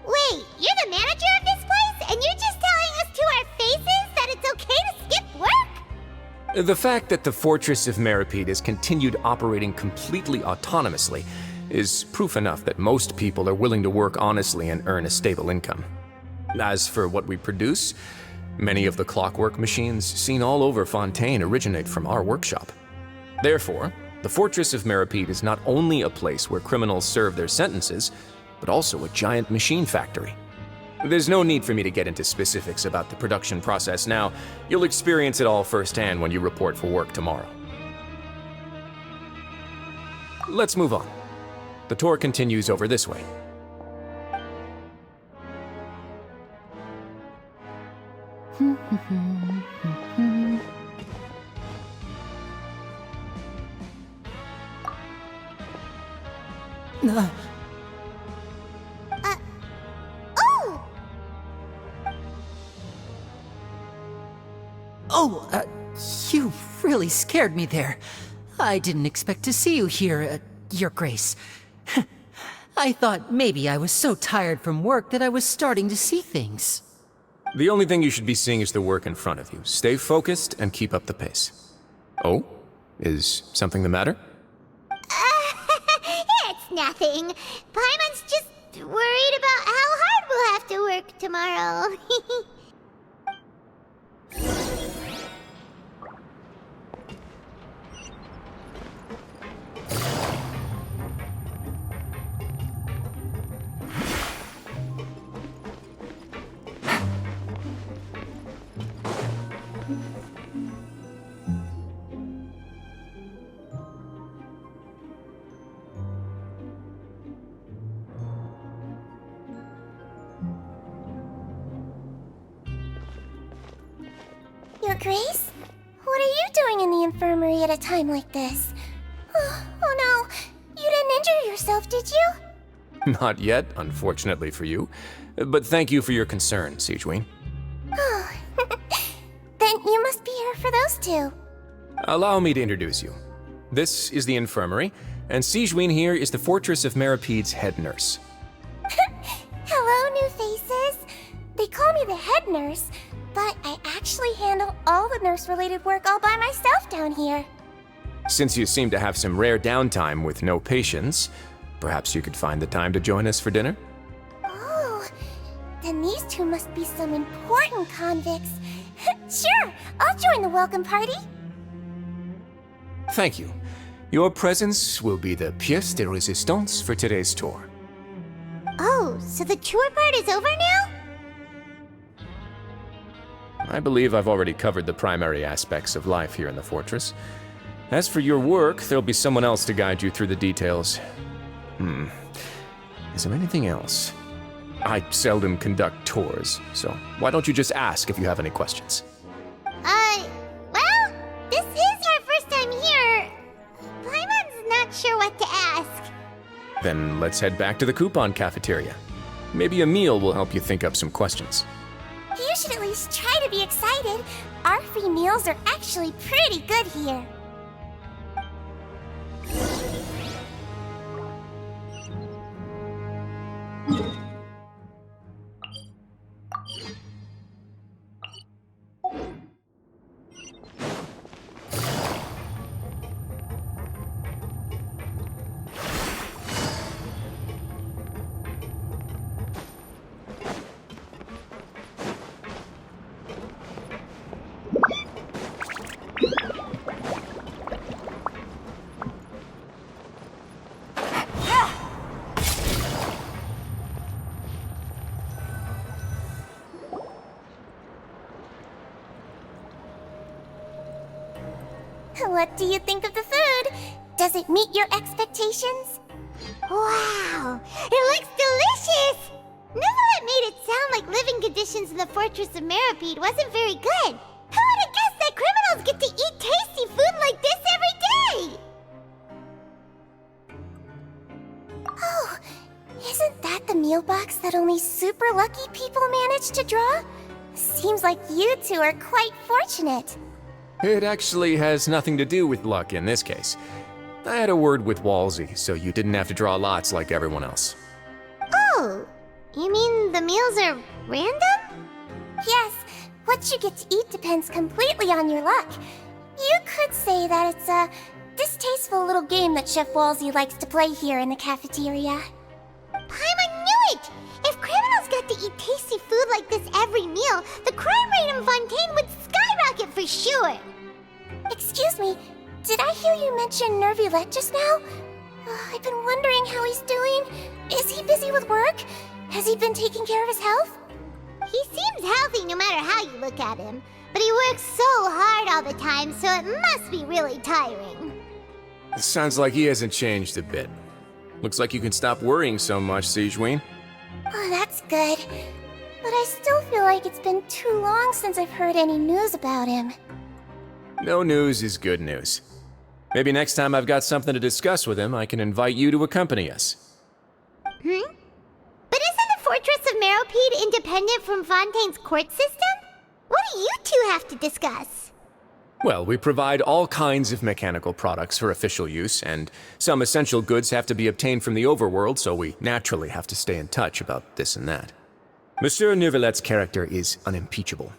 Wait, you're the manager of this place, and you're just telling us to our faces that it's okay to skip work? The fact that the Fortress of Meripede has continued operating completely autonomously is proof enough that most people are willing to work honestly and earn a stable income. As for what we produce, many of the clockwork machines seen all over Fontaine originate from our workshop. Therefore, the Fortress of Meripede is not only a place where criminals serve their sentences, but also a giant machine factory. There's no need for me to get into specifics about the production process now. You'll experience it all firsthand when you report for work tomorrow. Let's move on. The tour continues over this way. You really scared me there. I didn't expect to see you here, Your Grace. I thought maybe I was so tired from work that I was starting to see things. The only thing you should be seeing is the work in front of you. Stay focused and keep up the pace. Oh? Is something the matter? It's nothing. Paimon's just worried about how hard we'll have to work tomorrow. Your Grace? What are you doing in the infirmary at a time like this? Oh no, you didn't injure yourself, did you? Not yet, unfortunately for you. But thank you for your concern, Sigewin. Oh, then you must be here for those two. Allow me to introduce you. This is the infirmary, and Sigewin here is the Fortress of Meripede's head nurse. Hello, new faces. They call me be the head nurse, but I actually handle all the nurse-related work all by myself down here. Since you seem to have some rare downtime with no patients, perhaps you could find the time to join us for dinner? Oh, then these two must be some important convicts. Sure, I'll join the welcome party. Thank you. Your presence will be the pièce de résistance for today's tour. Oh, so the tour part is over now? I believe I've already covered the primary aspects of life here in the fortress. As for your work, there'll be someone else to guide you through the details. Is there anything else? I seldom conduct tours, so why don't you just ask if you have any questions? Well, this is our first time here. Paimon's not sure what to ask. Then let's head back to the coupon cafeteria. Maybe a meal will help you think up some questions. You should at least try to be excited. Our free meals are actually pretty good here. What do you think of the food? Does it meet your expectations? Wow, it looks delicious! Neverlet made it sound like living conditions in the Fortress of Meripede wasn't very good. Who would have guessed that criminals get to eat tasty food like this every day? Oh, isn't that the meal box that only super lucky people manage to draw? Seems like you two are quite fortunate. It actually has nothing to do with luck in this case. I had a word with Walsey, so you didn't have to draw lots like everyone else. Oh, you mean the meals are random? Yes, what you get to eat depends completely on your luck. You could say that it's a distasteful little game that Chef Walsey likes to play here in the cafeteria. Paimon knew it! If criminals got to eat tasty food like this every meal, the crime rate in Fontaine would skyrocket for sure! Excuse me, did I hear you mention Nervulette just now? I've been wondering how he's doing. Is he busy with work? Has he been taking care of his health? He seems healthy no matter how you look at him, but he works so hard all the time, so it must be really tiring. It sounds like he hasn't changed a bit. Looks like you can stop worrying so much, Sigewinne. Oh, that's good. But I still feel like it's been too long since I've heard any news about him. No news is good news. Maybe next time I've got something to discuss with him, I can invite you to accompany us. But isn't the Fortress of Meripede independent from Fontaine's court system? What do you two have to discuss? Well, we provide all kinds of mechanical products for official use, and some essential goods have to be obtained from the overworld, so we naturally have to stay in touch about this and that. Monsieur Nervulet's character is unimpeachable.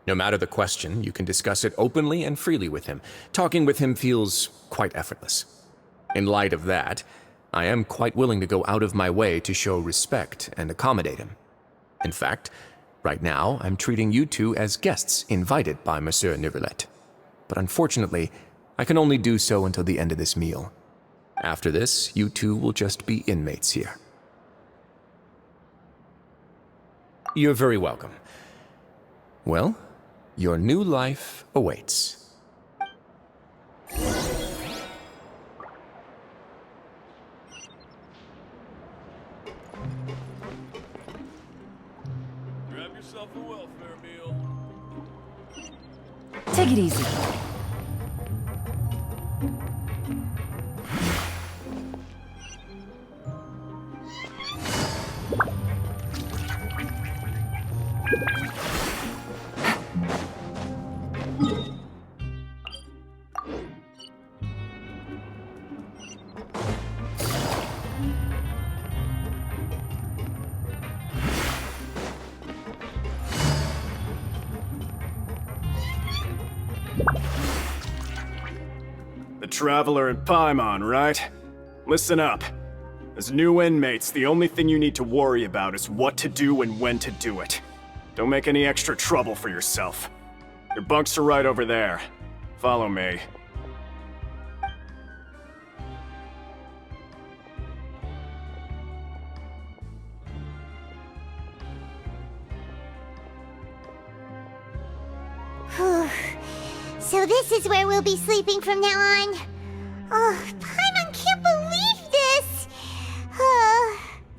No matter the question, you can discuss it openly and freely with him. Talking with him feels quite effortless. In light of that, I am quite willing to go out of my way to show respect and accommodate him. In fact, right now, I'm treating you two as guests invited by Monsieur Nervulet. But unfortunately, I can only do so until the end of this meal. After this, you two will just be inmates here. You're very welcome. Well, your new life awaits. Grab yourself a welfare meal. Take it easy. Traveler and Paimon, right? Listen up. As new inmates, the only thing you need to worry about is what to do and when to do it. Don't make any extra trouble for yourself. Your bunks are right over there. Follow me. So this is where we'll be sleeping from now on. Oh, Paimon can't believe this!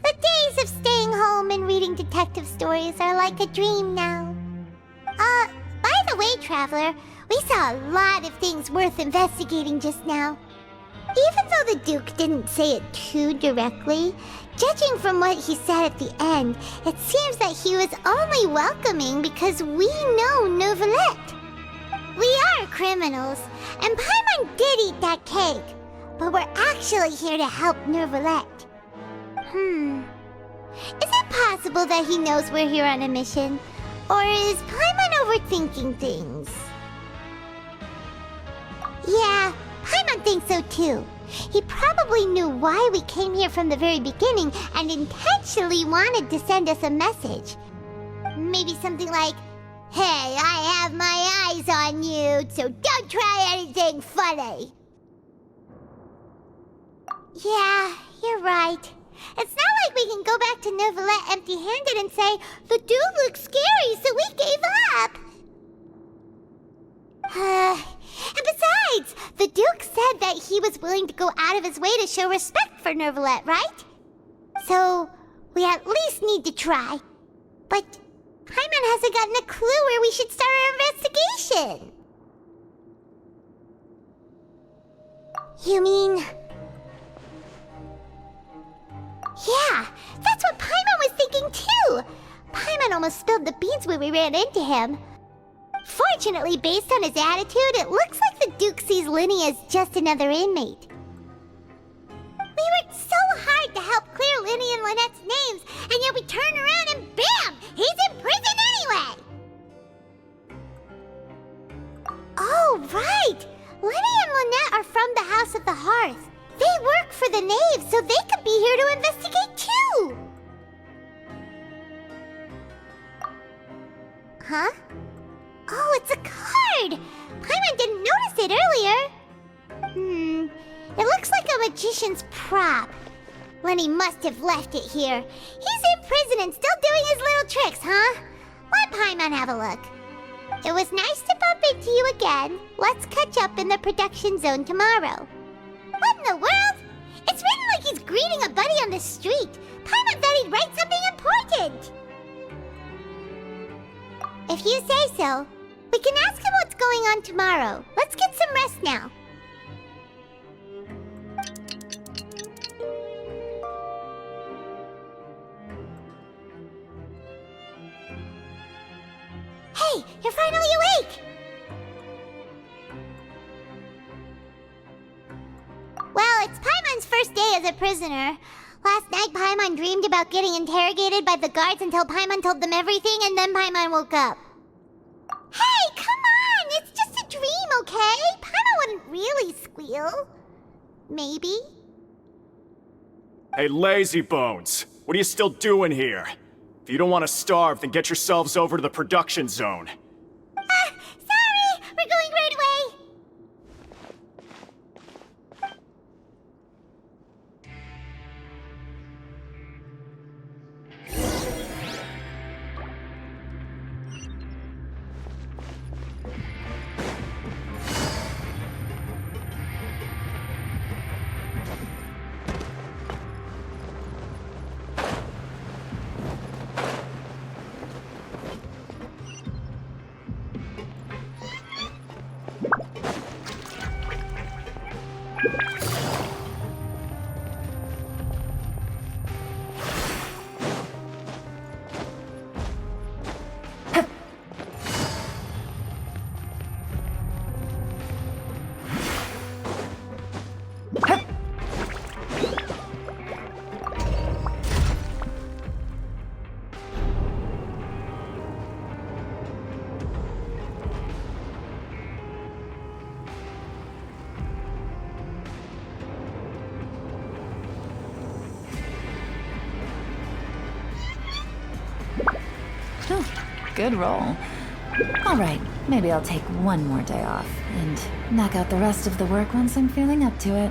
The days of staying home and reading detective stories are like a dream now. By the way, Traveler, we saw a lot of things worth investigating just now. Even though the Duke didn't say it too directly, judging from what he said at the end, it seems that he was only welcoming because we know Neuvillette. We are criminals, and Paimon did eat that cake, but we're actually here to help Neuvillette. Is it possible that he knows we're here on a mission? Or is Paimon overthinking things? Yeah, Paimon thinks so too. He probably knew why we came here from the very beginning and intentionally wanted to send us a message. Maybe something like, "Hey, I have my eyes on you, so don't try anything funny." Yeah, you're right. It's not like we can go back to Neuvillette empty-handed and say, "The dude looks scary, so we gave up." And besides, the Duke said that he was willing to go out of his way to show respect for Neuvillette, right? So, we at least need to try. But Paimon hasn't gotten a clue where we should start our investigation. You mean... Yeah, that's what Paimon was thinking too! Paimon almost spilled the beans when we ran into him. Fortunately, based on his attitude, it looks like the Duke sees Linny as just another inmate. We worked so hard to help clear Linny and Lynette's names, and yet we turn around and BAM! He's in prison anyway! Oh, right! Linny and Lynette are from the House of the Hearth. They work for the Knave, so they could be here to investigate too! Huh? Oh, it's a card! Paimon didn't notice it earlier. It looks like a magician's prop. Lenny must have left it here. He's in prison and still doing his little tricks, huh? Let Paimon have a look. It was nice to bump into you again. Let's catch up in the production zone tomorrow. What in the world? It's written like he's greeting a buddy on the street. Paimon thought he'd write something important. If you say so. We can ask him what's going on tomorrow. Let's get some rest now. Hey, you're finally awake! Well, it's Paimon's first day as a prisoner. Last night, Paimon dreamed about getting interrogated by the guards until Paimon told them everything, and then Paimon woke up. Hey, come on! It's just a dream, okay? Paimon wouldn't really squeal. Maybe? Hey, lazy bones! What are you still doing here? If you don't want to starve, then get yourselves over to the production zone. Sorry! We're going right away! Whew, good roll. Alright, maybe I'll take one more day off, and knock out the rest of the work once I'm feeling up to it.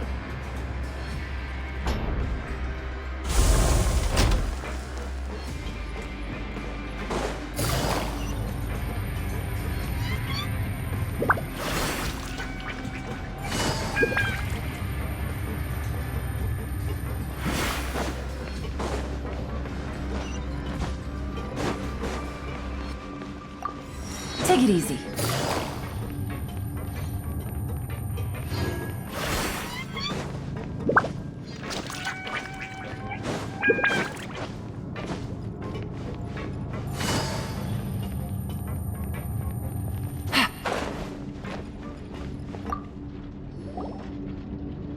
Take it easy.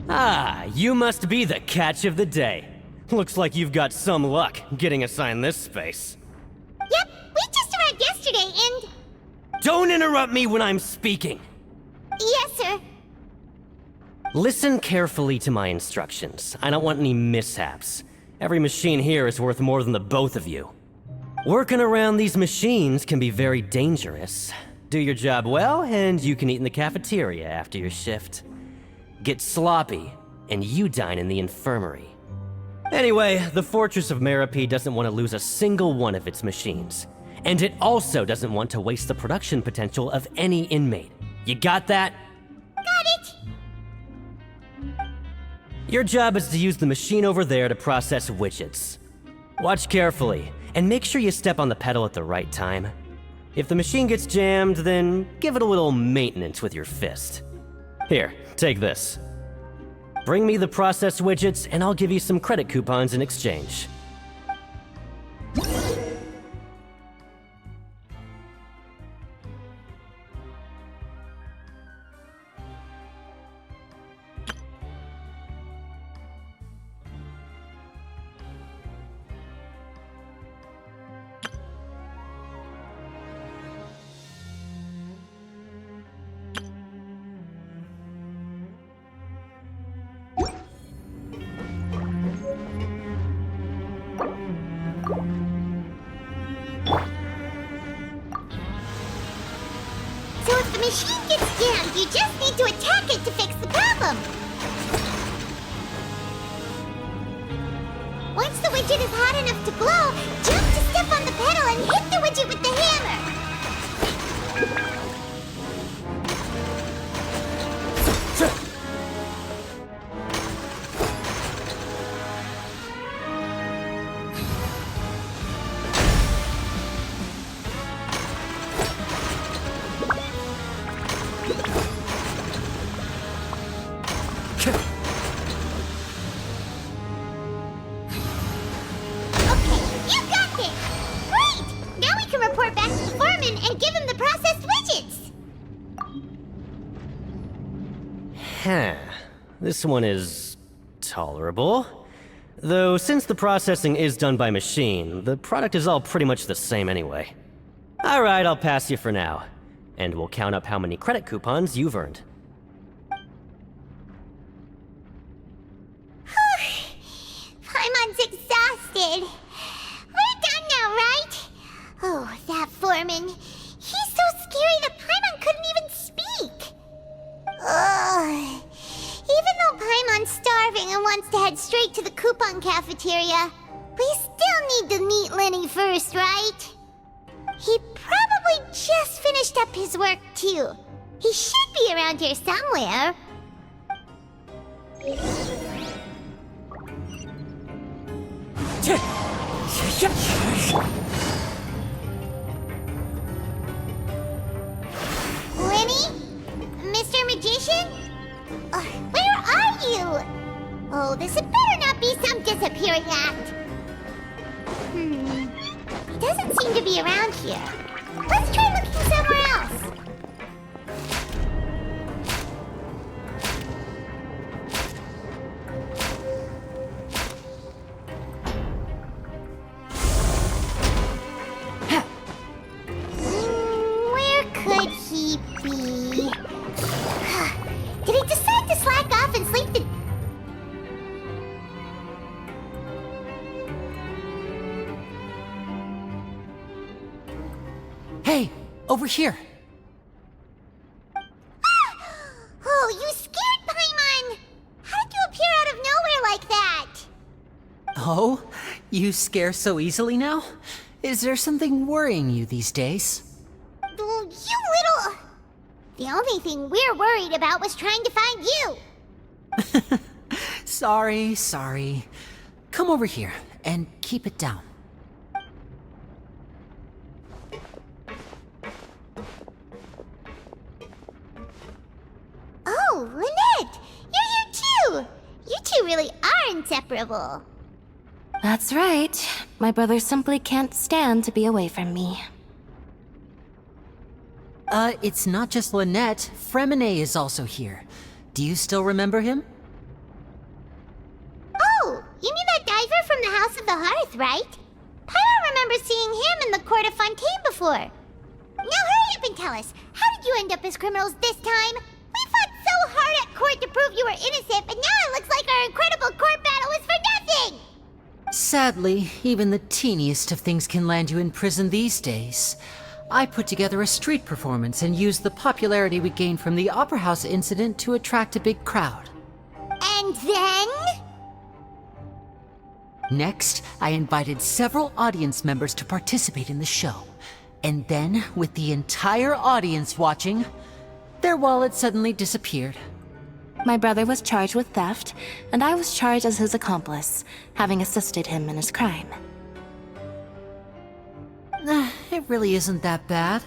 Ah, you must be the catch of the day. Looks like you've got some luck getting assigned this space. Yep, we just arrived yesterday and... Don't interrupt me when I'm speaking! Yes, sir. Listen carefully to my instructions. I don't want any mishaps. Every machine here is worth more than the both of you. Working around these machines can be very dangerous. Do your job well, and you can eat in the cafeteria after your shift. Get sloppy, and you dine in the infirmary. Anyway, the Fortress of Merope doesn't want to lose a single one of its machines. And it also doesn't want to waste the production potential of any inmate. You got that? Got it! Your job is to use the machine over there to process widgets. Watch carefully, and make sure you step on the pedal at the right time. If the machine gets jammed, then give it a little maintenance with your fist. Here, take this. Bring me the processed widgets, and I'll give you some credit coupons in exchange. So if the machine gets jammed, you just need to attack it to fix the problem. Once the widget is hot enough to glow, jump to step on the pedal and hit the widget with the hammer. This one is tolerable. Though since the processing is done by machine, the product is all pretty much the same anyway. Alright, I'll pass you for now. And we'll count up how many credit coupons you've earned. Paimon's exhausted. We're done now, right? Oh, that foreman. He's so scary that Paimon couldn't even speak. Ugh. Even though Paimon's starving and wants to head straight to the coupon cafeteria, we still need to meet Lenny first, right? He probably just finished up his work, too. He should be around here somewhere. Lenny? Mr. Magician? Where are you? Oh, this had better not be some disappearing act. He doesn't seem to be around here. Let's try looking somewhere else. Where could he be? Did he decide to slack off and sleep the... Hey, over here. Oh, you scared Paimon! How did you appear out of nowhere like that? Oh, you scare so easily now? Is there something worrying you these days? You little... The only thing we're worried about was trying to find you. Sorry. Come over here and keep it down. Oh, Lynette! You're here too! You two really are inseparable. That's right. My brother simply can't stand to be away from me. It's not just Lynette. Fremine is also here. Do you still remember him? Oh, you mean that diver from the House of the Hearth, right? Pyro remembers seeing him in the court of Fontaine before. Now hurry up and tell us, how did you end up as criminals this time? We fought so hard at court to prove you were innocent, but now it looks like our incredible court battle was for nothing! Sadly, even the teeniest of things can land you in prison these days. I put together a street performance and used the popularity we gained from the Opera House incident to attract a big crowd. And then? Next, I invited several audience members to participate in the show. And then, with the entire audience watching, their wallet suddenly disappeared. My brother was charged with theft, and I was charged as his accomplice, having assisted him in his crime. It really isn't that bad.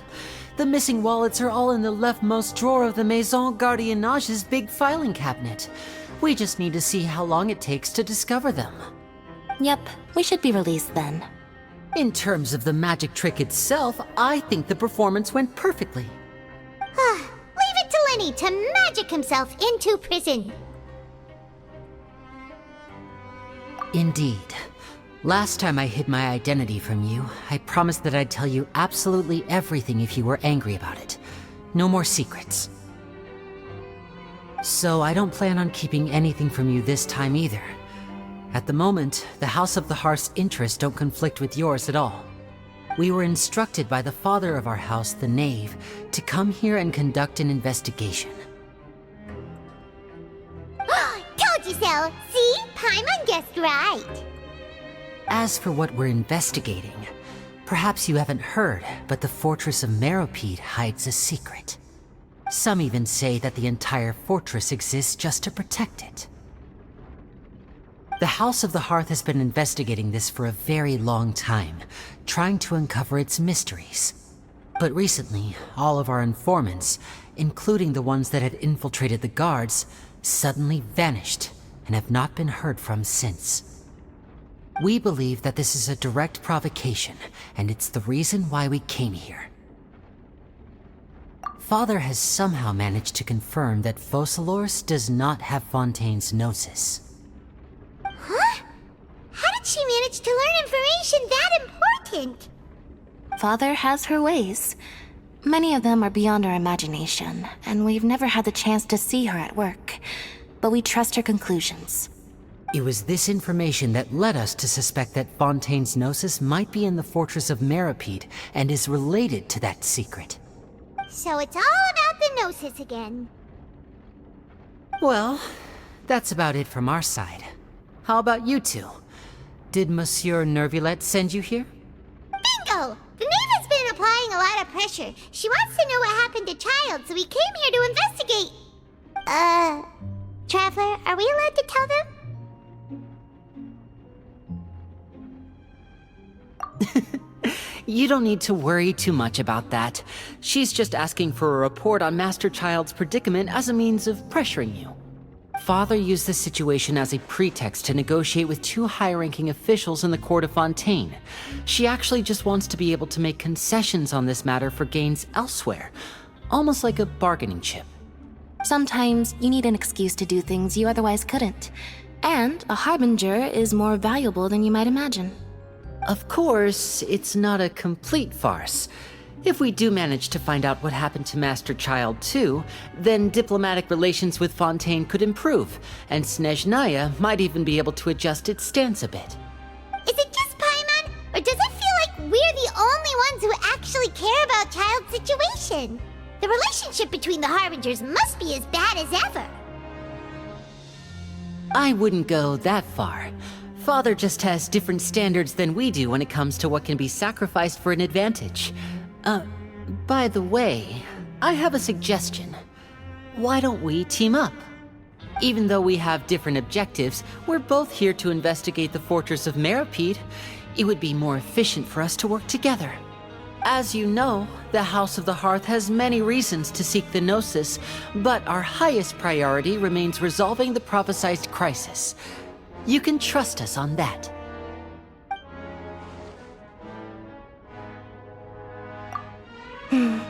The missing wallets are all in the leftmost drawer of the Maison Gardiennage's big filing cabinet. We just need to see how long it takes to discover them. Yep, we should be released then. In terms of the magic trick itself, I think the performance went perfectly. Leave it to Lenny to magic himself into prison. Indeed. Last time I hid my identity from you, I promised that I'd tell you absolutely everything if you were angry about it. No more secrets. So I don't plan on keeping anything from you this time either. At the moment, the House of the Hearth's interests don't conflict with yours at all. We were instructed by the father of our house, the Knave, to come here and conduct an investigation. Told you so! See? Paimon guessed right. As for what we're investigating, perhaps you haven't heard, but the fortress of Meropide hides a secret. Some even say that the entire fortress exists just to protect it. The House of the Hearth has been investigating this for a very long time, trying to uncover its mysteries. But recently, all of our informants, including the ones that had infiltrated the guards, suddenly vanished and have not been heard from since. We believe that this is a direct provocation, and it's the reason why we came here. Father has somehow managed to confirm that Focalors does not have Fontaine's gnosis. Huh? How did she manage to learn information that important? Father has her ways. Many of them are beyond our imagination, and we've never had the chance to see her at work. But we trust her conclusions. It was this information that led us to suspect that Fontaine's gnosis might be in the fortress of Meropide and is related to that secret. So it's all about the gnosis again. Well, that's about it from our side. How about you two? Did Monsieur Nervulette send you here? Bingo! The Knave has been applying a lot of pressure. She wants to know what happened to Child, so we came here to investigate. Traveler, are we allowed to tell them? You don't need to worry too much about that. She's just asking for a report on Master Child's predicament as a means of pressuring you. Father used this situation as a pretext to negotiate with two high-ranking officials in the court of Fontaine. She actually just wants to be able to make concessions on this matter for gains elsewhere, almost like a bargaining chip. Sometimes you need an excuse to do things you otherwise couldn't. And a harbinger is more valuable than you might imagine. Of course, it's not a complete farce. If we do manage to find out what happened to Master Child too, then diplomatic relations with Fontaine could improve, and Snezhnaya might even be able to adjust its stance a bit. Is it just Paimon, or does it feel like we're the only ones who actually care about situation. The relationship between the Harbingers must be as bad as ever. I wouldn't go that far. Father just has different standards than we do when it comes to what can be sacrificed for an advantage. By the way, I have a suggestion. Why don't we team up? Even though we have different objectives, we're both here to investigate the Fortress of Meripede. It would be more efficient for us to work together. As you know, the House of the Hearth has many reasons to seek the Gnosis, but our highest priority remains resolving the prophesized crisis. You can trust us on that.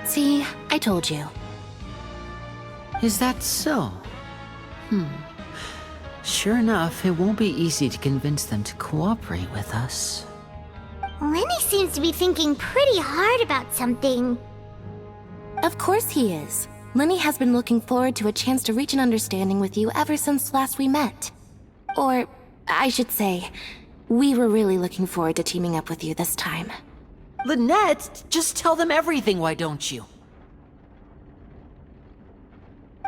See, I told you. Is that so? Sure enough, it won't be easy to convince them to cooperate with us. Lenny seems to be thinking pretty hard about something. Of course he is. Lenny has been looking forward to a chance to reach an understanding with you ever since last we met. Or, I should say, we were really looking forward to teaming up with you this time. Lynette, just tell them everything, why don't you?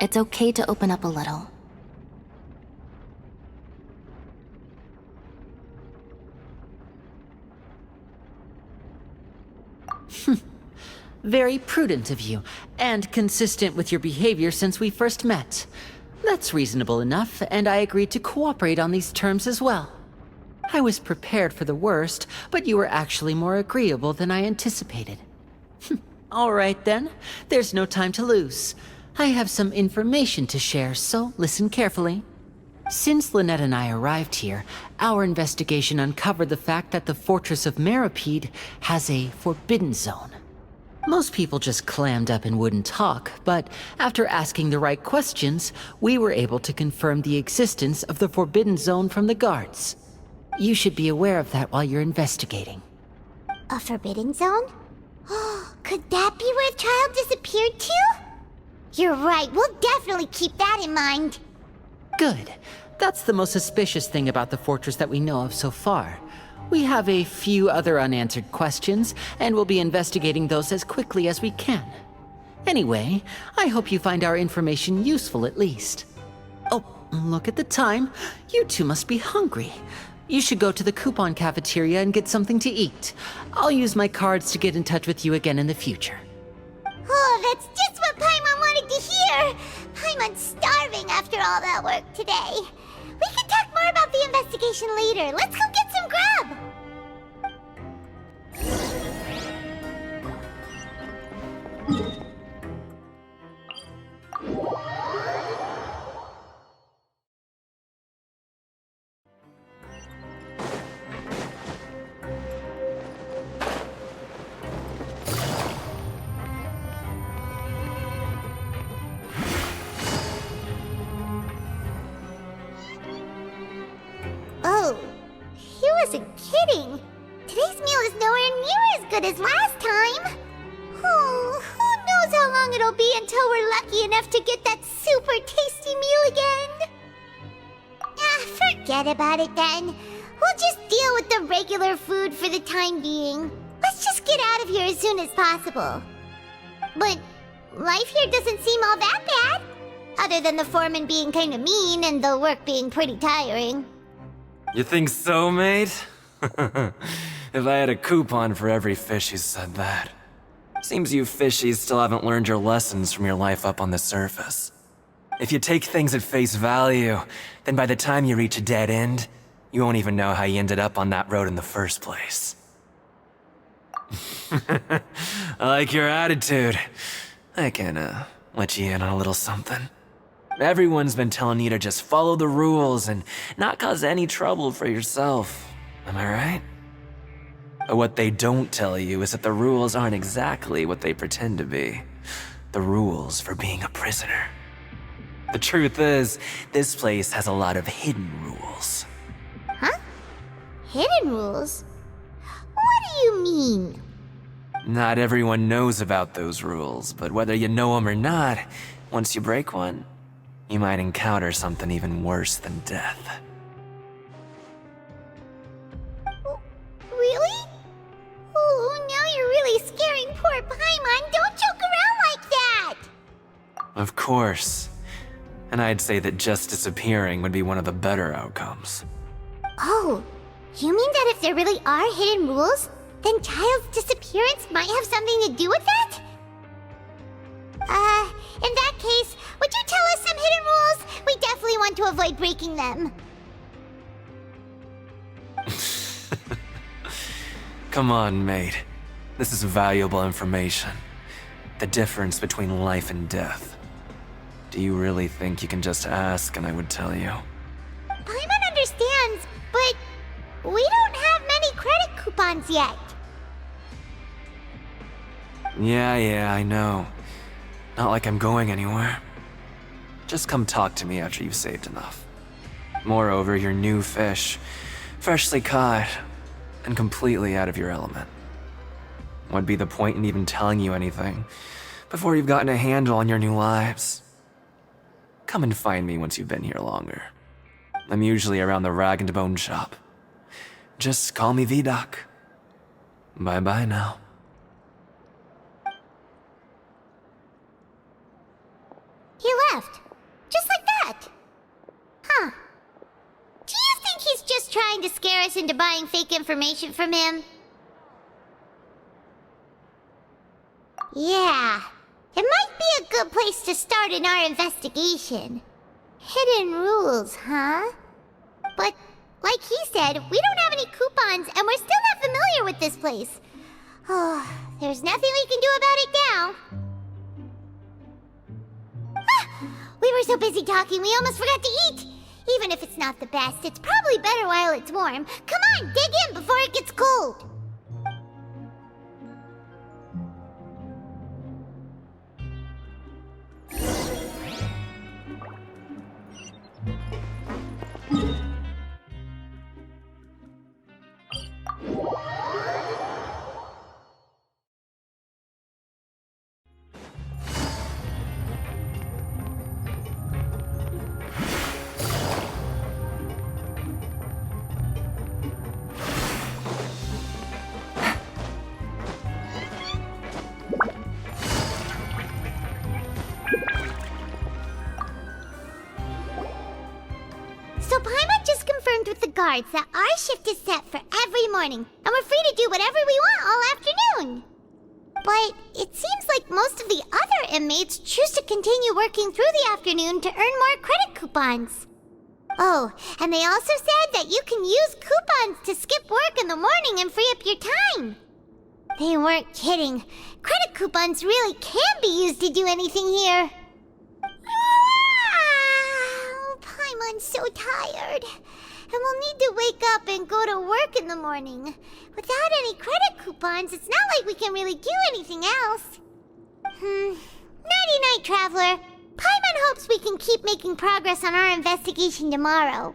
It's okay to open up a little. Very prudent of you, and consistent with your behavior since we first met. That's reasonable enough, and I agreed to cooperate on these terms as well. I was prepared for the worst, but you were actually more agreeable than I anticipated. All right then, there's no time to lose. I have some information to share, so listen carefully. Since Lynette and I arrived here, our investigation uncovered the fact that the Fortress of Meripede has a forbidden zone. Most people just clammed up and wouldn't talk, but after asking the right questions, we were able to confirm the existence of the forbidden zone from the guards. You should be aware of that while you're investigating. A forbidden zone? Could that be where the child disappeared to? You're right, we'll definitely keep that in mind. Good. That's the most suspicious thing about the fortress that we know of so far. We have a few other unanswered questions, and we'll be investigating those as quickly as we can. Anyway, I hope you find our information useful at least. Oh, look at the time. You two must be hungry. You should go to the coupon cafeteria and get something to eat. I'll use my cards to get in touch with you again in the future. Oh, that's just what Paimon wanted to hear! Paimon's starving after all that work today. We can talk more about the investigation later. Let's go get some grub! Oh, he wasn't kidding. Today's meal is nowhere near as good as last time. Oh, who knows how long it'll be until we're lucky enough to get that super tasty meal again? Forget about it then. We'll just deal with the regular food for the time being. Let's just get out of here as soon as possible. But life here doesn't seem all that bad. Other than the foreman being kind of mean and the work being pretty tiring. You think so, mate? If I had a coupon for every fish who said that. Seems you fishies still haven't learned your lessons from your life up on the surface. If you take things at face value, then by the time you reach a dead end, you won't even know how you ended up on that road in the first place. I like your attitude. I can, let you in on a little something. Everyone's been telling you to just follow the rules and not cause any trouble for yourself. Am I right? But what they don't tell you is that the rules aren't exactly what they pretend to be. The rules for being a prisoner. The truth is, this place has a lot of hidden rules. Huh? Hidden rules? What do you mean? Not everyone knows about those rules, but whether you know them or not, once you break one, you might encounter something even worse than death. Really? Oh, now you're really scaring poor Paimon. Don't you Of course. And I'd say that just disappearing would be one of the better outcomes. Oh, you mean that if there really are hidden rules, then Child's disappearance might have something to do with that? In that case, would you tell us some hidden rules? We definitely want to avoid breaking them. Come on, mate. This is valuable information. The difference between life and death. Do you really think you can just ask and I would tell you? Paimon understands, but we don't have many credit coupons yet. Yeah, I know. Not like I'm going anywhere. Just come talk to me after you've saved enough. Moreover, you're new fish, freshly caught, and completely out of your element. What'd be the point in even telling you anything before you've gotten a handle on your new lives? Come and find me once you've been here longer. I'm usually around the rag and bone shop. Just call me V-Doc. Bye-bye now. He left. Just like that. Huh. Do you think he's just trying to scare us into buying fake information from him? Yeah. It might be a good place to start in our investigation. Hidden rules, huh? But, like he said, we don't have any coupons and we're still not familiar with this place. Oh, there's nothing we can do about it now. We were so busy talking, we almost forgot to eat. Even if it's not the best, it's probably better while it's warm. Come on, dig in before it gets cold. So Paimon just confirmed with the guards that our shift is set for every morning, and we're free to do whatever we want all afternoon. But it seems like most of the other inmates choose to continue working through the afternoon to earn more credit coupons. Oh, and they also said that you can use coupons to skip work in the morning and free up your time. They weren't kidding. Credit coupons really can be used to do anything here. Paimon's so tired. And we'll need to wake up and go to work in the morning. Without any credit coupons, it's not like we can really do anything else. Nighty-night, Traveler. Paimon hopes we can keep making progress on our investigation tomorrow.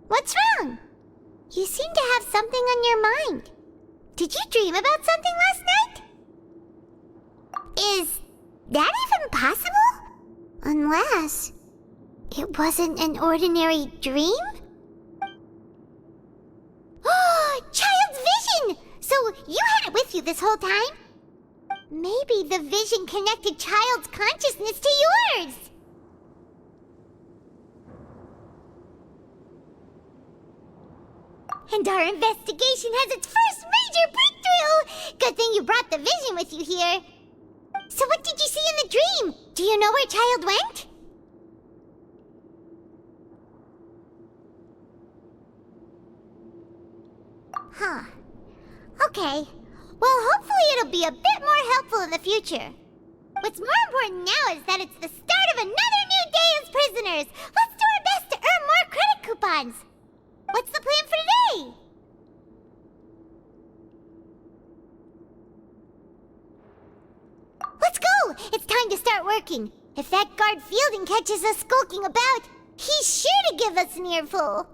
What's wrong? You seem to have something on your mind. Did you dream about something last night? Is that even possible? Unless it wasn't an ordinary dream? this whole time? Maybe the vision connected child's consciousness to yours! And our investigation has its first major breakthrough! Good thing you brought the vision with you here. So what did you see in the dream? Do you know where child went? Huh. Okay. Well, hopefully it'll be a bit more helpful in the future. What's more important now is that it's the start of another new day as prisoners! Let's do our best to earn more credit coupons! What's the plan for today? Let's go! It's time to start working. If that guard Fielding catches us skulking about, he's sure to give us an earful.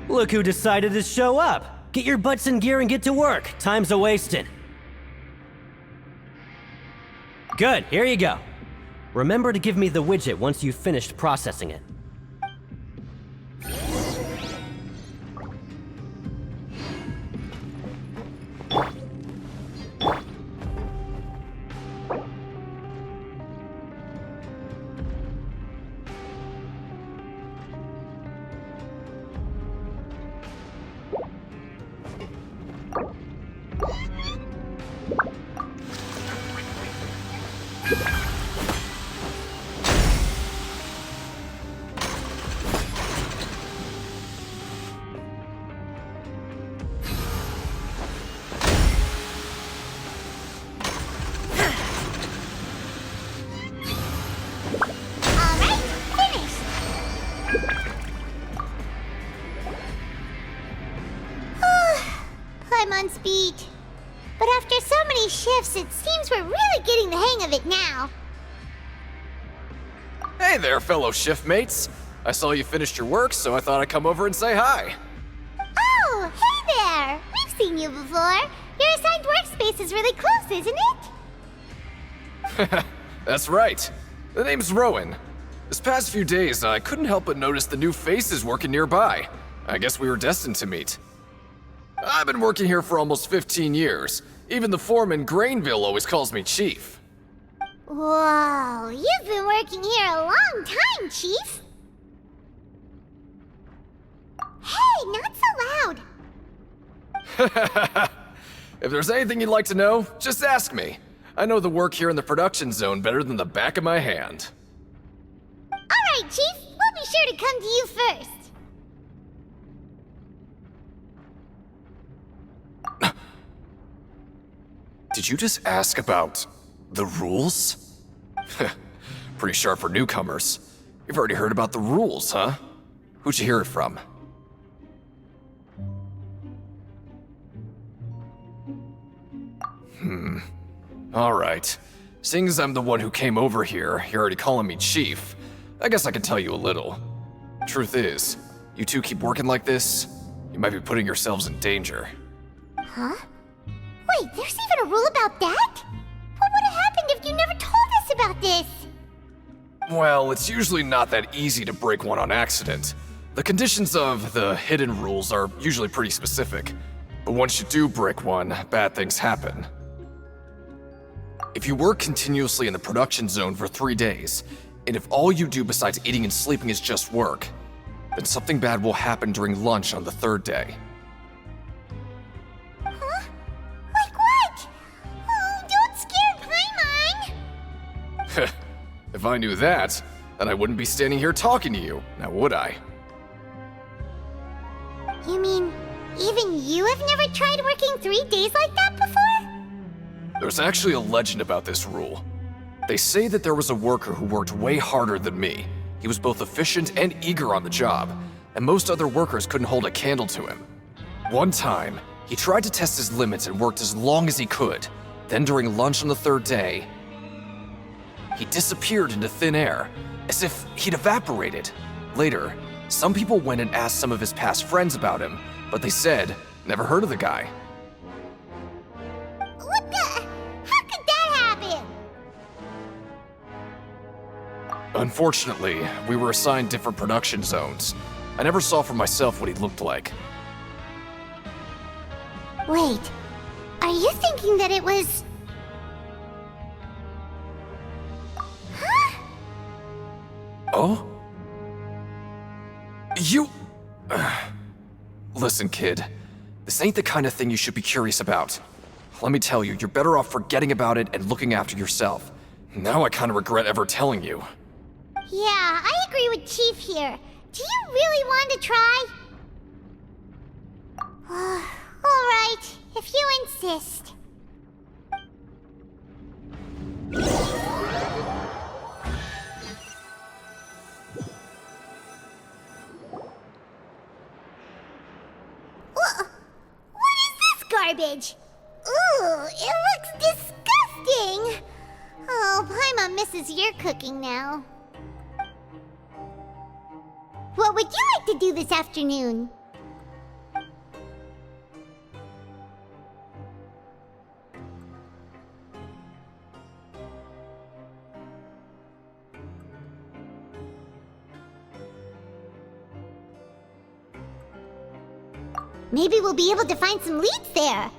Look who decided to show up! Get your butts in gear and get to work. Time's a-wasting. Good, here you go. Remember to give me the widget once you've finished processing it. I'm on speed. But after so many shifts, it seems we're really getting the hang of it now. Hey there, fellow shift mates. I saw you finished your work, so I thought I'd come over and say hi. Oh, hey there! We've seen you before. Your assigned workspace is really close, isn't it? That's right. The name's Rowan. This past few days, I couldn't help but notice the new faces working nearby. I guess we were destined to meet. I've been working here for almost 15 years. Even the foreman, Grainville, always calls me Chief. Whoa, you've been working here a long time, Chief. Hey, not so loud. If there's anything you'd like to know, just ask me. I know the work here in the production zone better than the back of my hand. All right, Chief. We'll be sure to come to you first. Did you just ask about the rules? Pretty sharp for newcomers. You've already heard about the rules, huh? Who'd you hear it from? Alright. Seeing as I'm the one who came over here, you're already calling me Chief. I guess I can tell you a little. Truth is, you two keep working like this, you might be putting yourselves in danger. Huh? Wait, there's even a rule about that? What would have happened if you never told us about this? Well, it's usually not that easy to break one on accident. The conditions of the hidden rules are usually pretty specific. But once you do break one, bad things happen. If you work continuously in the production zone for 3 days, and if all you do besides eating and sleeping is just work, then something bad will happen during lunch on the 3rd day. Huh? Like what? Oh, don't scare Paimon! If I knew that, then I wouldn't be standing here talking to you, now would I? You mean, even you have never tried working 3 days like that before? There's actually a legend about this rule. They say that there was a worker who worked way harder than me. He was both efficient and eager on the job, and most other workers couldn't hold a candle to him. One time, he tried to test his limits and worked as long as he could. Then during lunch on the 3rd day, he disappeared into thin air, as if he'd evaporated. Later, some people went and asked some of his past friends about him, but they said, never heard of the guy. What the? How could that happen? Unfortunately, we were assigned different production zones. I never saw for myself what he looked like. Wait, are you thinking that it was... Huh? Oh? You... Listen, kid. This ain't the kind of thing you should be curious about. Let me tell you, you're better off forgetting about it and looking after yourself. Now I kind of regret ever telling you. Yeah, I agree with Chief here. Do you really want to try? Alright, if you insist. What is this garbage? Ooh, it looks disgusting! Oh, Paimon misses your cooking now. What would you like to do this afternoon? Maybe we'll be able to find some leads there.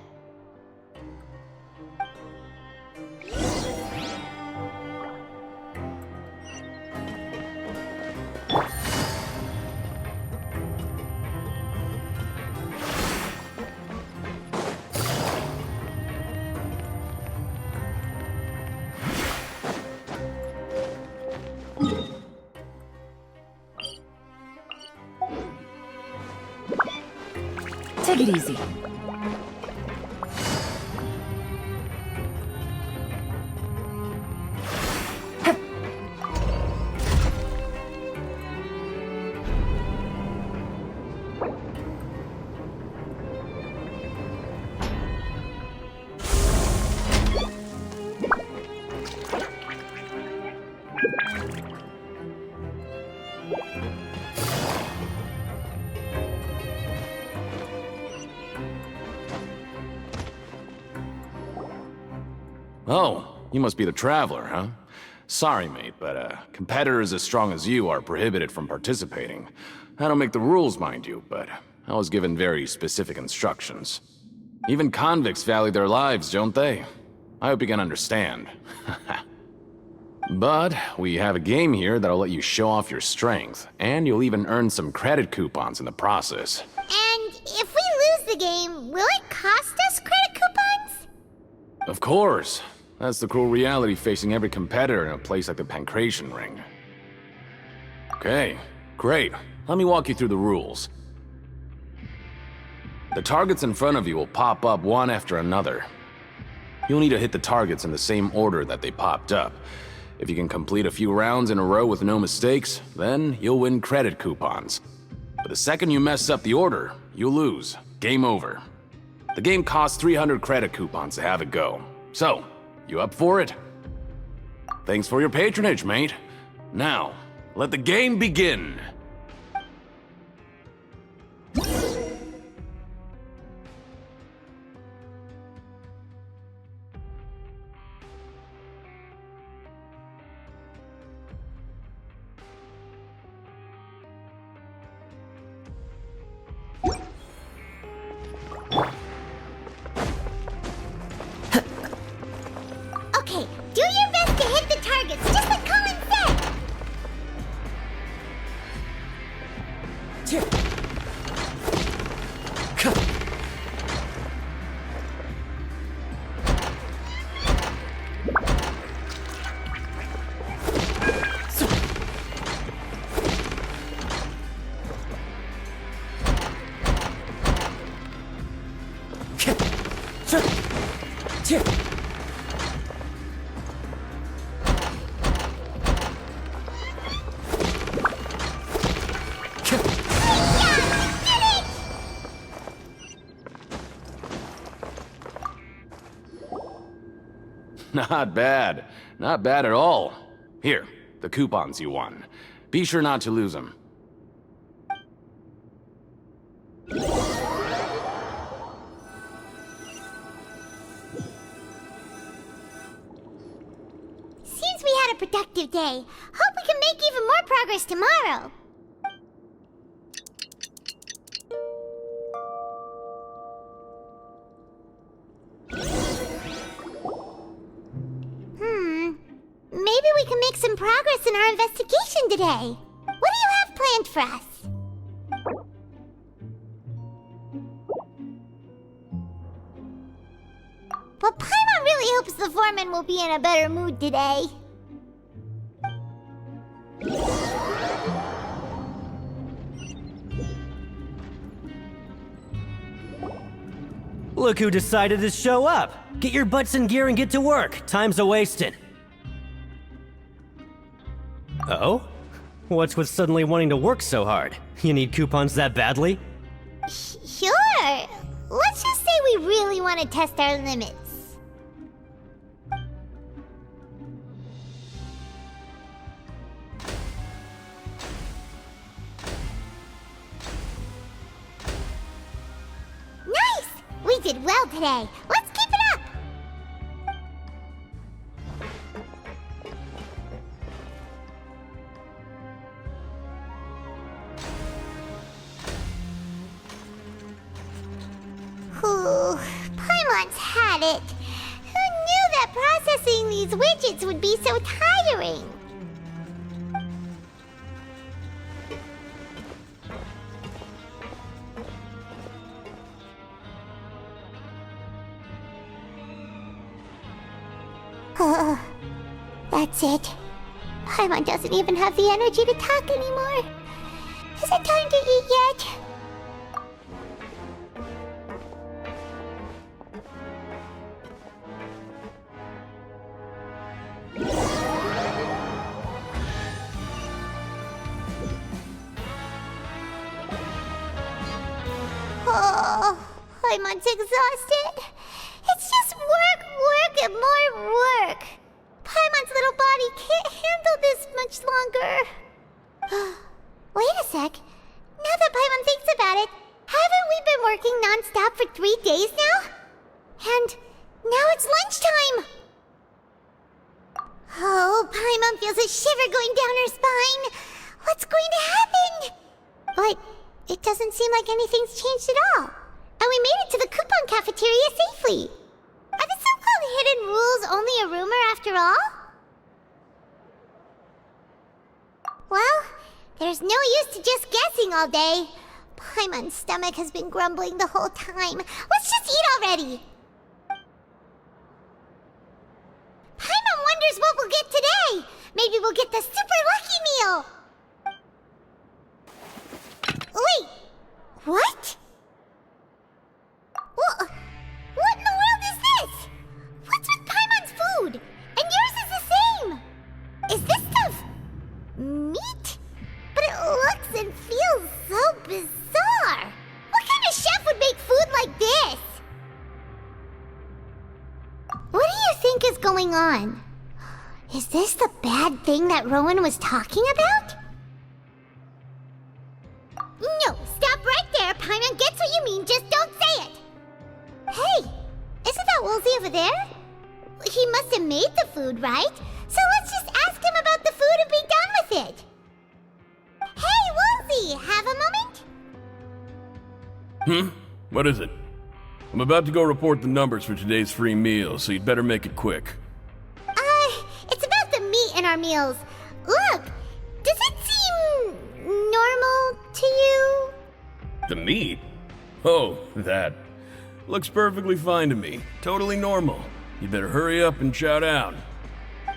Take it easy. Oh, you must be the Traveler, huh? Sorry, mate, but competitors as strong as you are prohibited from participating. I don't make the rules, mind you, but I was given very specific instructions. Even convicts value their lives, don't they? I hope you can understand. But we have a game here that'll let you show off your strength, and you'll even earn some credit coupons in the process. And if we lose the game, will it cost us credit coupons? Of course. That's the cruel reality facing every competitor in a place like the Pancration Ring. Okay, great. Let me walk you through the rules. The targets in front of you will pop up one after another. You'll need to hit the targets in the same order that they popped up. If you can complete a few rounds in a row with no mistakes, then you'll win credit coupons. But the second you mess up the order, you'll lose. Game over. The game costs 300 credit coupons to have it go. So, you up for it? Thanks for your patronage, mate. Now, let the game begin. Okay, do your best to hit the targets, just like Colin said! Not bad. Not bad at all. Here, the coupons you won. Be sure not to lose them. Seems we had a productive day. Hope we can make even more progress tomorrow. Maybe we can make some progress in our investigation today. What do you have planned for us? Well, Paimon really hopes the foreman will be in a better mood today. Look who decided to show up! Get your butts in gear and get to work. Time's a-wasting. Oh? What's with suddenly wanting to work so hard? You need coupons that badly? Sure. Let's just say we really want to test our limits. Nice! We did well today. Let's keep it up! Ooh, Paimon's had it. Who knew that processing these widgets would be so tiring? That's it. Paimon doesn't even have the energy to talk anymore. Is it time to eat yet? Oh, Paimon's exhausted. It's just work, and more work. Paimon's little body can't handle this much longer. Wait a sec. Now that Paimon thinks about it, haven't we been working non-stop for 3 days now? And now it's lunchtime. Oh, Paimon feels a shiver going down her spine. What's going to happen? But it doesn't seem like anything's changed at all. And we made it to the coupon cafeteria safely. Are the so-called hidden rules only a rumor after all? Well, there's no use to just guessing all day. Paimon's stomach has been grumbling the whole time. Let's just eat already. Paimon wonders what we'll get today. Maybe we'll get the super lucky meal. Wait, what? What in the world is this? What's with Paimon's food? And yours is the same. Is this stuff meat? But it looks and feels so bizarre. What kind of chef would make food like this? What do you think is going on? Is this the bad thing that Rowan was talking about? No, stop right there. Paimon gets what you mean, just don't say it. Hey, isn't that Woolsey over there? He must have made the food, right? So let's just ask him about the food and be done with it. Hey, Woolsey, have a moment? What is it? I'm about to go report the numbers for today's free meal, so you'd better make it quick. It's about the meat in our meals. Look, does it seem normal to you? The meat? Oh, that. Looks perfectly fine to me. Totally normal. You better hurry up and shout out.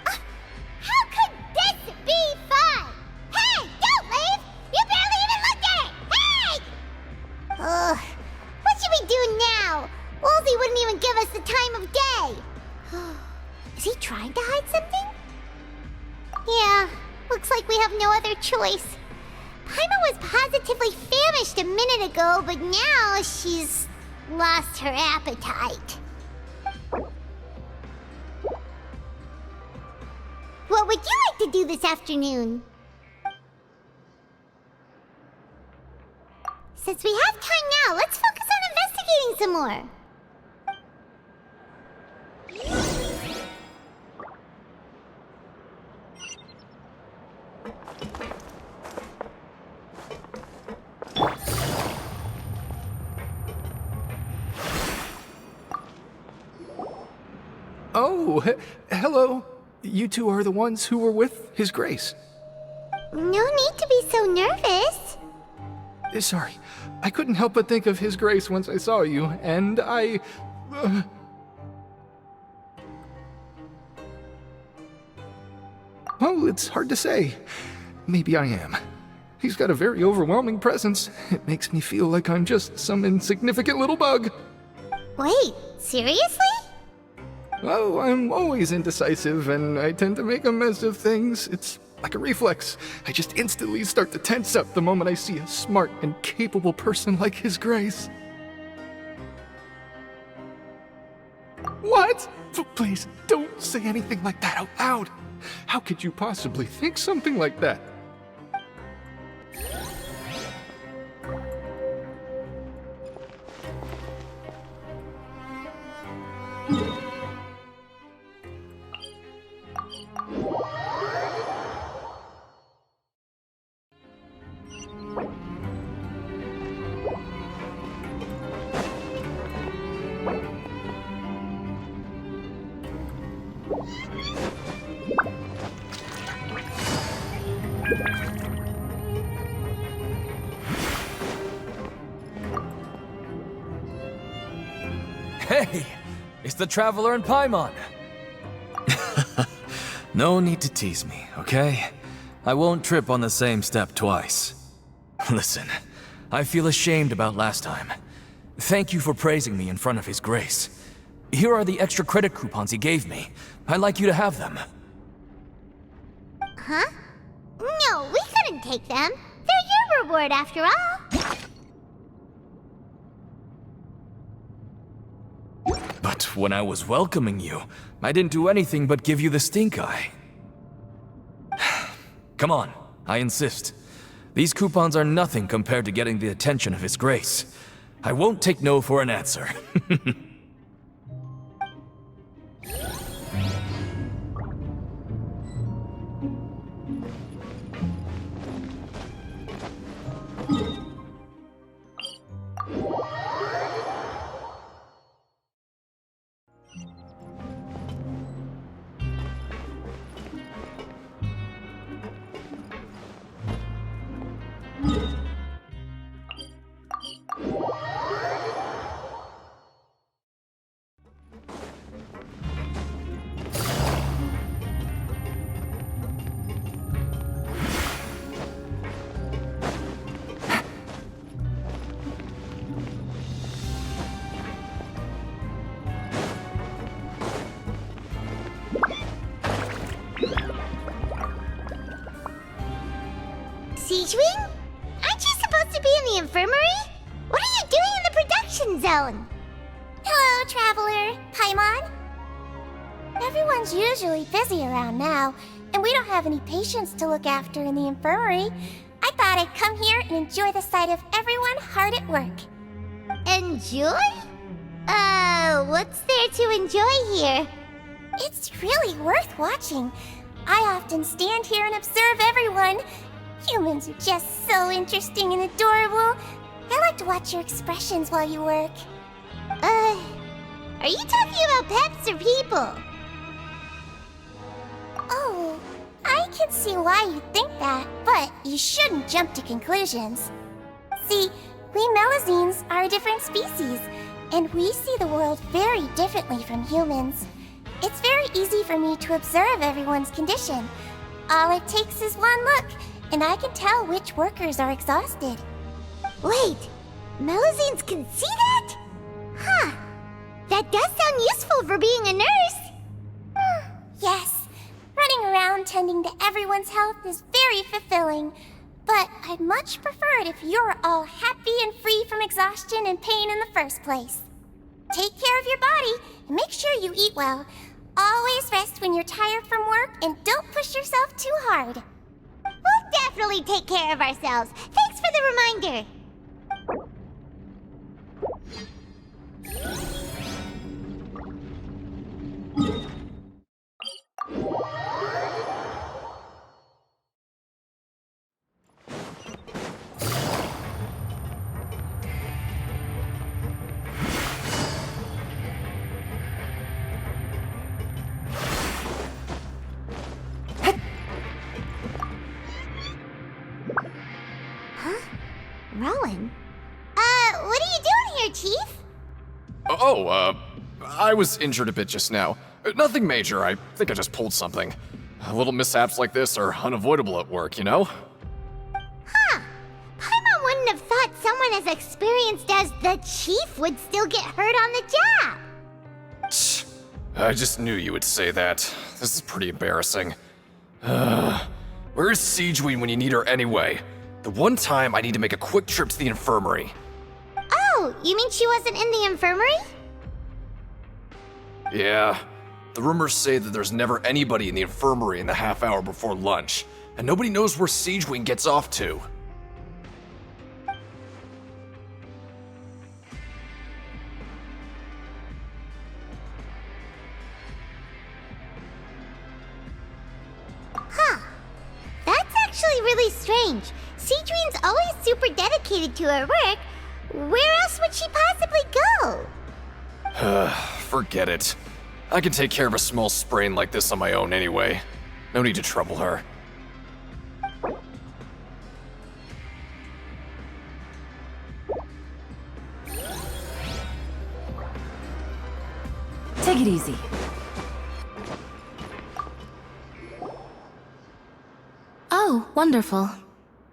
How could this be fun? Hey, don't leave! You barely even looked at it! Hey! What should we do now? Woolsey wouldn't even give us the time of day. Is he trying to hide something? Yeah, looks like we have no other choice. Paimon was positively famished a minute ago, but now she's lost her appetite. What would you like to do this afternoon? Since we have time now, let's focus on investigating some more. Oh, hello. You two are the ones who were with His Grace. No need to be so nervous. Sorry, I couldn't help but think of His Grace once I saw you, and I... Well, it's hard to say. Maybe I am. He's got a very overwhelming presence. It makes me feel like I'm just some insignificant little bug. Wait, seriously? Oh, I'm always indecisive, and I tend to make a mess of things. It's like a reflex. I just instantly start to tense up the moment I see a smart and capable person like His Grace. What? Please, don't say anything like that out loud. How could you possibly think something like that? Hey! It's the Traveler and Paimon! No need to tease me, okay? I won't trip on the same step twice. Listen, I feel ashamed about last time. Thank you for praising me in front of His Grace. Here are the extra credit coupons he gave me. I'd like you to have them. Huh? No, we couldn't take them. They're your reward after all. But when I was welcoming you, I didn't do anything but give you the stink eye. Come on, I insist. These coupons are nothing compared to getting the attention of His Grace. I won't take no for an answer. Siegewing? Aren't you supposed to be in the infirmary? What are you doing in the production zone? Hello, Traveler. Paimon? Everyone's usually busy around now, and we don't have any patients to look after in the infirmary. I thought I'd come here and enjoy the sight of everyone hard at work. Enjoy? What's there to enjoy here? It's really worth watching. I often stand here and observe everyone. Humans are just so interesting and adorable. I like to watch your expressions while you work. Are you talking about pets or people? Oh, I can see why you think that, but you shouldn't jump to conclusions. See, we Melazines are a different species, and we see the world very differently from humans. It's very easy for me to observe everyone's condition. All it takes is one look, and I can tell which workers are exhausted. Wait, Melazines can see that? Huh. That does sound useful for being a nurse. Yes, running around tending to everyone's health is very fulfilling. But I'd much prefer it if you're all happy and free from exhaustion and pain in the first place. Take care of your body and make sure you eat well. Always rest when you're tired from work and don't push yourself too hard. We'll definitely take care of ourselves. Thanks for the reminder. I was injured a bit just now. Nothing major, I think I just pulled something. Little mishaps like this are unavoidable at work, you know? Paimon wouldn't have thought someone as experienced as the Chief would still get hurt on the job. I just knew you would say that. This is pretty embarrassing. Where's Siegewein when you need her anyway? The one time I need to make a quick trip to the infirmary. Oh, you mean she wasn't in the infirmary? Yeah. The rumors say that there's never anybody in the infirmary in the half hour before lunch, and nobody knows where Siegewein gets off to. That's actually really strange. Siegewein's always super dedicated to her work. Where else would she possibly go? Forget it. I can take care of a small sprain like this on my own anyway. No need to trouble her. Take it easy. Oh, wonderful.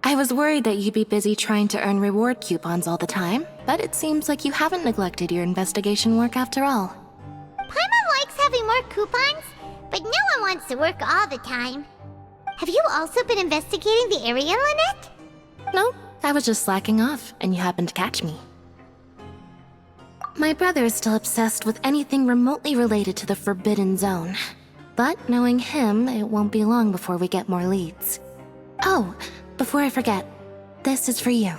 I was worried that you'd be busy trying to earn reward coupons all the time, but it seems like you haven't neglected your investigation work after all. Paimon likes having more coupons, but no one wants to work all the time. Have you also been investigating the area, Lynette? No, I was just slacking off, and you happened to catch me. My brother is still obsessed with anything remotely related to the Forbidden Zone. But knowing him, it won't be long before we get more leads. Oh, before I forget, this is for you.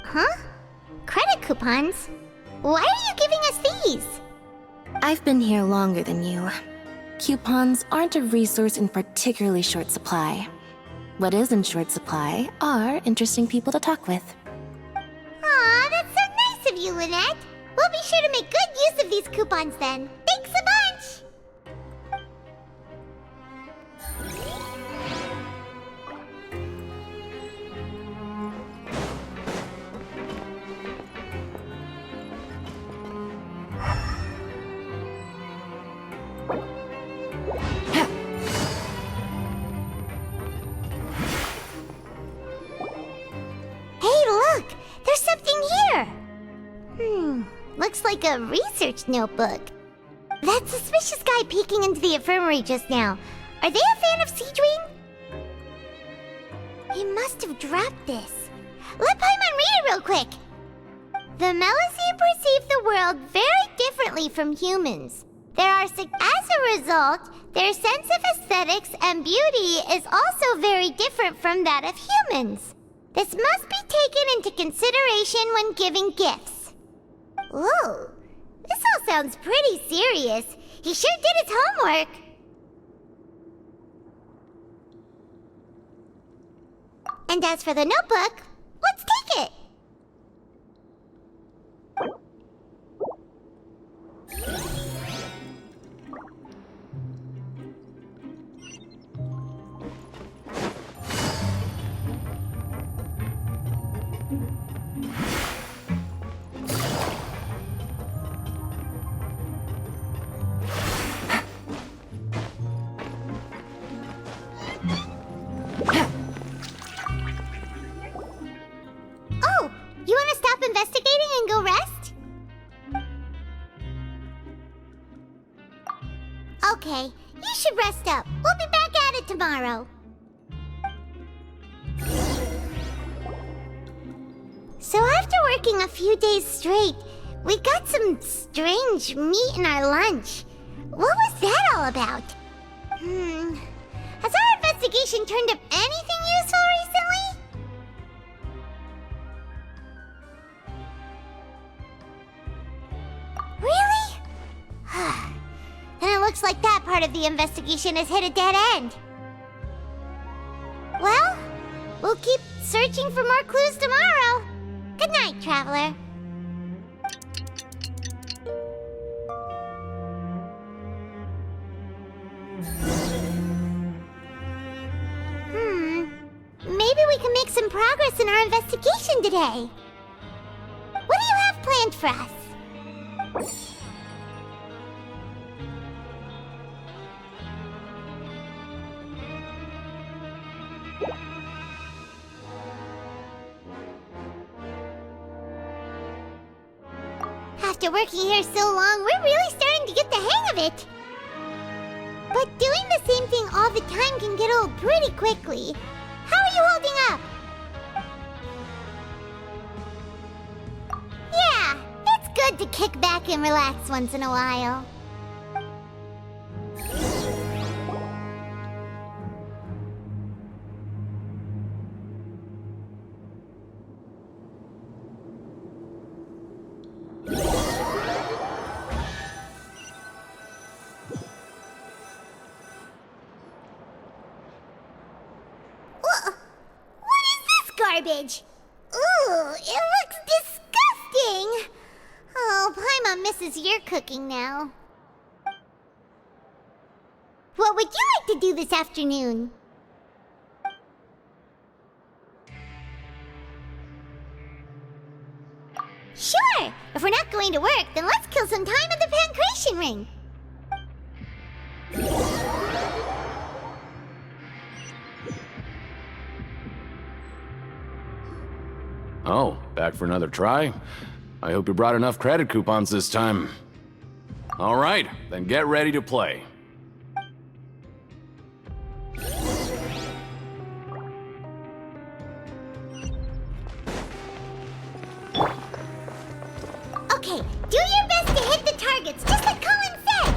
Huh? Credit coupons? Why are you giving us these? I've been here longer than you. Coupons aren't a resource in particularly short supply. What is in short supply are interesting people to talk with. Aw, that's so nice of you, Lynette. We'll be sure to make good use of these coupons then. Thanks a bunch! Hey, look! There's something here! Looks like a research notebook. That suspicious guy peeking into the infirmary just now. Are they a fan of Siegewein? He must have dropped this. Let Paimon read it real quick! The Melusine perceive the world very differently from humans. As a result, their sense of aesthetics and beauty is also very different from that of humans. This must be taken into consideration when giving gifts. Whoa, this all sounds pretty serious. He sure did his homework. And as for the notebook, let's take it. Oh, you want to stop investigating and go rest? Okay, you should rest up. We'll be back at it tomorrow. So after working a few days straight, we got some strange meat in our lunch. What was that all about? Has our investigation turned up anything useful recently? Really? Then it looks like that part of the investigation has hit a dead end. Well, we'll keep searching for more clues tomorrow. Good night, Traveler. Maybe we can make some progress in our investigation today. What do you have planned for us? After working here so long, we're really starting to get the hang of it. But doing the same thing all the time can get old pretty quickly. How are you holding up? Yeah, it's good to kick back and relax once in a while. Garbage. Ooh, it looks disgusting. Oh, Paimon misses your cooking now. What would you like to do this afternoon? Sure! If we're not going to work, then let's kill some time at the Pancration Ring. Oh, back for another try? I hope you brought enough credit coupons this time. All right, then get ready to play. Okay, do your best to hit the targets, just like Colin said!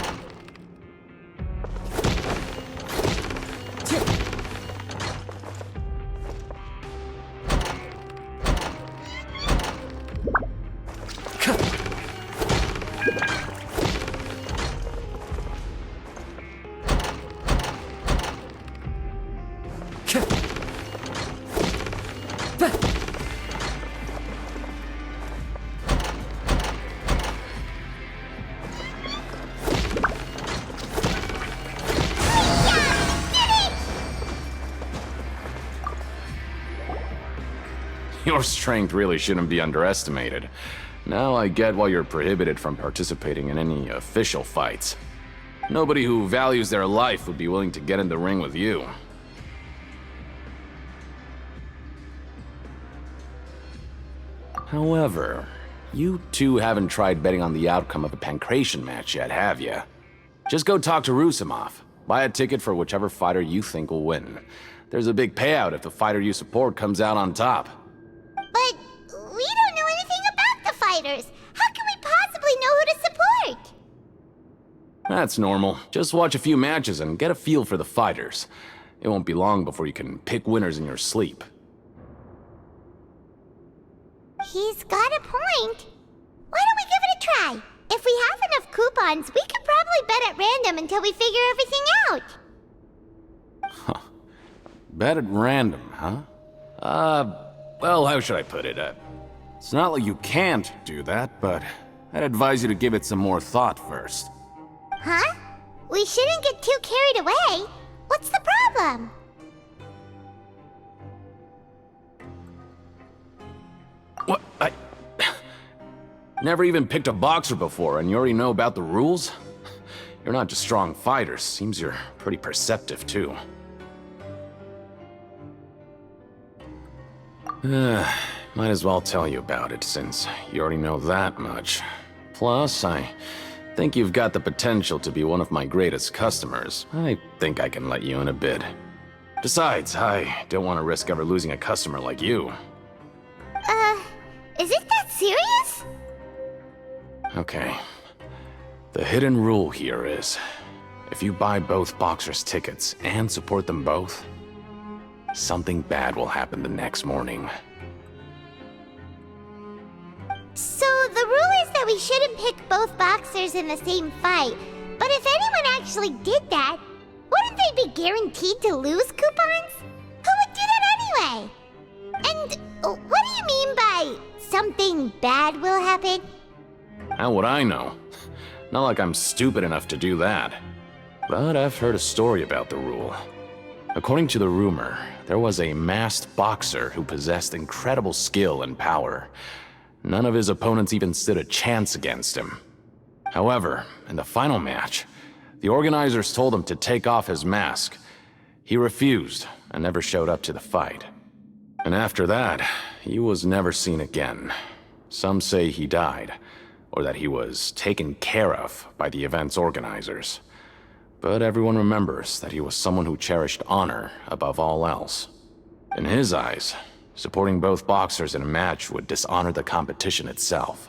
Your strength really shouldn't be underestimated. Now I get why you're prohibited from participating in any official fights. Nobody who values their life would be willing to get in the ring with you. However, you two haven't tried betting on the outcome of a Pancration match yet, have you? Just go talk to Rusimov. Buy a ticket for whichever fighter you think will win. There's a big payout if the fighter you support comes out on top. But we don't know anything about the fighters. How can we possibly know who to support? That's normal. Just watch a few matches and get a feel for the fighters. It won't be long before you can pick winners in your sleep. He's got a point. Why don't we give it a try? If we have enough coupons, we could probably bet at random until we figure everything out. Huh. Bet at random, huh? Well, how should I put it? It's not like you can't do that, but I'd advise you to give it some more thought first. Huh? We shouldn't get too carried away. What's the problem? What? I never even picked a boxer before, and you already know about the rules? You're not just strong fighters. Seems you're pretty perceptive, too. Might as well tell you about it, since you already know that much. Plus, I think you've got the potential to be one of my greatest customers. I think I can let you in a bid. Besides, I don't want to risk ever losing a customer like you. Is it that serious? Okay. The hidden rule here is, if you buy both boxers' tickets and support them both, something bad will happen the next morning. So the rule is that we shouldn't pick both boxers in the same fight. But if anyone actually did that, wouldn't they be guaranteed to lose coupons? Who would do that anyway? And what do you mean by something bad will happen? How would I know? Not like I'm stupid enough to do that. But I've heard a story about the rule. According to the rumor, there was a masked boxer who possessed incredible skill and power. None of his opponents even stood a chance against him. However, in the final match, the organizers told him to take off his mask. He refused and never showed up to the fight. And after that, he was never seen again. Some say he died, or that he was taken care of by the event's organizers. But everyone remembers that he was someone who cherished honor above all else. In his eyes, supporting both boxers in a match would dishonor the competition itself.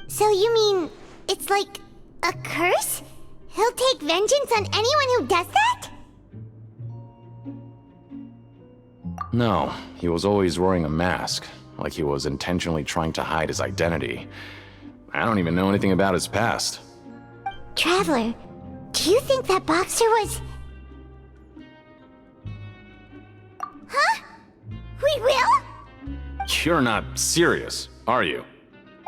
So you mean it's like a curse? He'll take vengeance on anyone who does that? No, he was always wearing a mask, like he was intentionally trying to hide his identity. I don't even know anything about his past. Traveler, do you think that boxer was... Huh? We will? You're not serious, are you?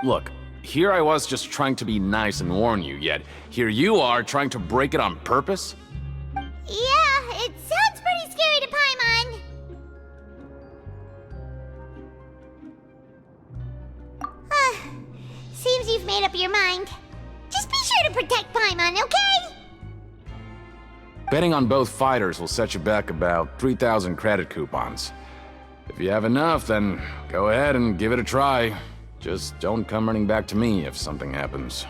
Look, here I was just trying to be nice and warn you, yet here you are trying to break it on purpose? Yeah, it sounds pretty scary to Paimon. Seems you've made up your mind. Just be sure to protect Paimon, okay? Betting on both fighters will set you back about 3,000 credit coupons. If you have enough, then go ahead and give it a try. Just don't come running back to me if something happens.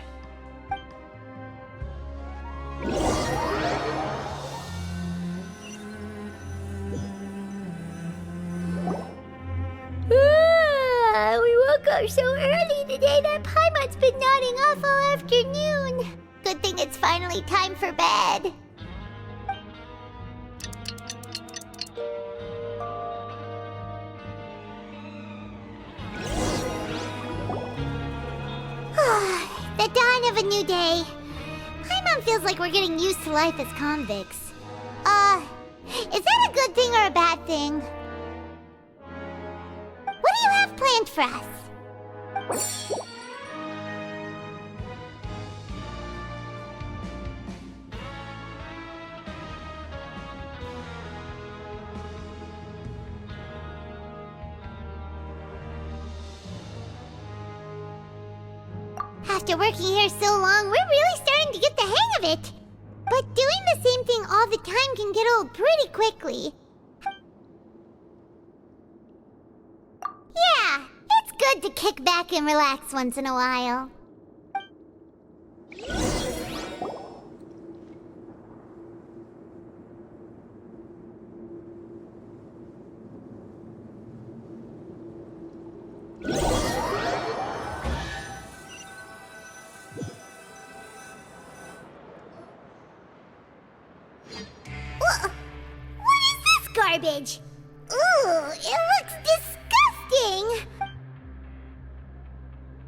We woke up so early today that Paimon's been nodding off all afternoon. Good thing it's finally time for bed. The dawn of a new day. Paimon feels like we're getting used to life as convicts. Is that a good thing or a bad thing? What do you have planned for us? After working here so long, we're really starting to get the hang of it. But doing the same thing all the time can get old pretty quickly. Yeah, it's good to kick back and relax once in a while. What is this garbage? Ooh, it looks disgusting!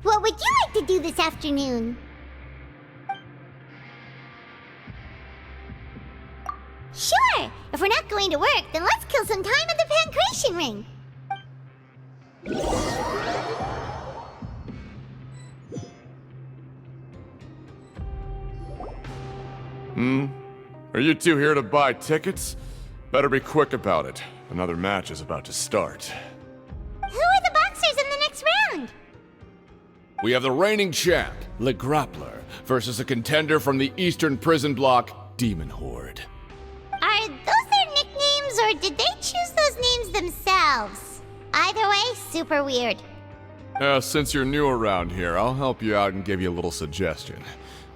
What would you like to do this afternoon? Sure! If we're not going to work, then let's kill some time at the Pancration Ring! Are you two here to buy tickets? Better be quick about it. Another match is about to start. Who are the boxers in the next round? We have the reigning champ, Le Grappler, versus a contender from the Eastern Prison Block, Demon Horde. Are those their nicknames, or did they choose those names themselves? Either way, super weird. Since you're new around here, I'll help you out and give you a little suggestion.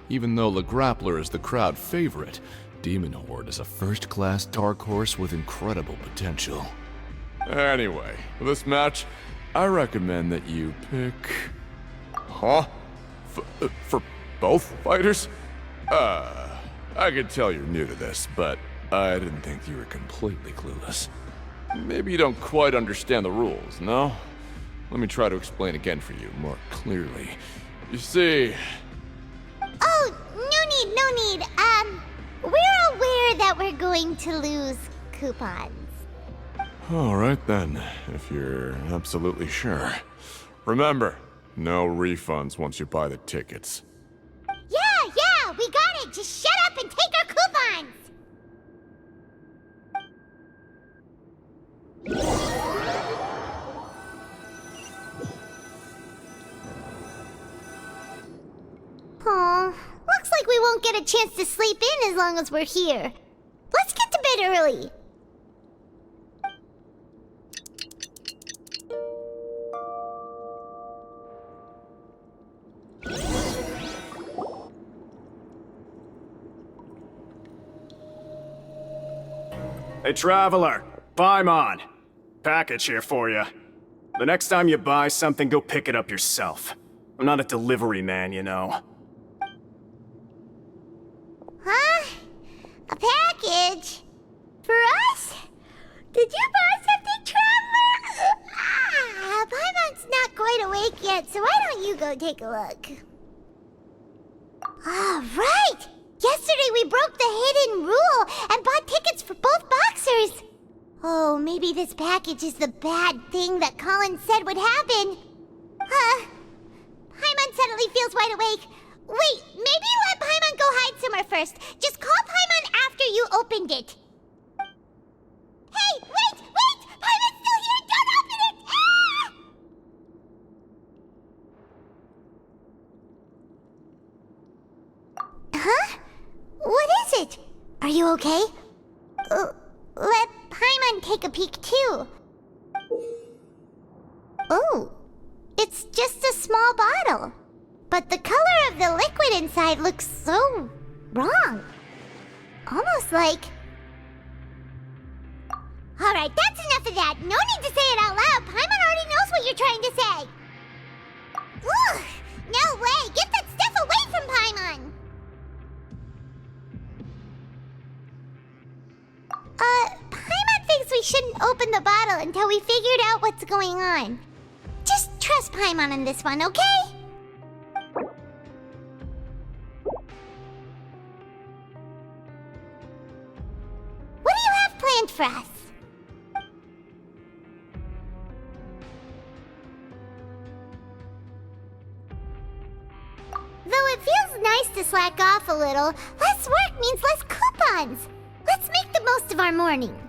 Even though Le Grappler is the crowd favorite, Demon Horde is a first-class dark horse with incredible potential. Anyway, for this match, I recommend that you pick... Huh? For both fighters? I can tell you're new to this, but I didn't think you were completely clueless. Maybe you don't quite understand the rules, no? Let me try to explain again for you more clearly. You see... Oh, no need. We're aware that we're going to lose coupons. Alright then, if you're absolutely sure. Remember, no refunds once you buy the tickets. Yeah, we got it! Just shut up and take our coupons! Aw, looks like we won't get a chance to sleep in as long as we're here. Let's get to bed early. Hey, Traveler, Paimon. Package here for you. The next time you buy something, go pick it up yourself. I'm not a delivery man, you know. Huh? A package? For us? Did you buy something, Traveler? Paimon's not quite awake yet, so why don't you go take a look? Right! Yesterday we broke the hidden rule and bought tickets for both boxers. Oh, maybe this package is the bad thing that Colin said would happen. Paimon suddenly feels wide awake. Wait, maybe let Paimon go hide somewhere first. Just call Paimon after you opened it. Hey, wait! Paimon's still here! Don't open it! Huh? What is it? Are you okay? Let Paimon take a peek too. Oh, it's just a small bottle. But the color of the liquid inside looks so wrong. Almost like... Alright, that's enough of that. No need to say it out loud. Paimon already knows what you're trying to say. Ugh, no way. Get that stuff away from Paimon. Paimon thinks we shouldn't open the bottle until we figured out what's going on. Just trust Paimon on this one, okay? What do you have planned for us? Though it feels nice to slack off a little, less work means less coupons. Let's make the most of our morning.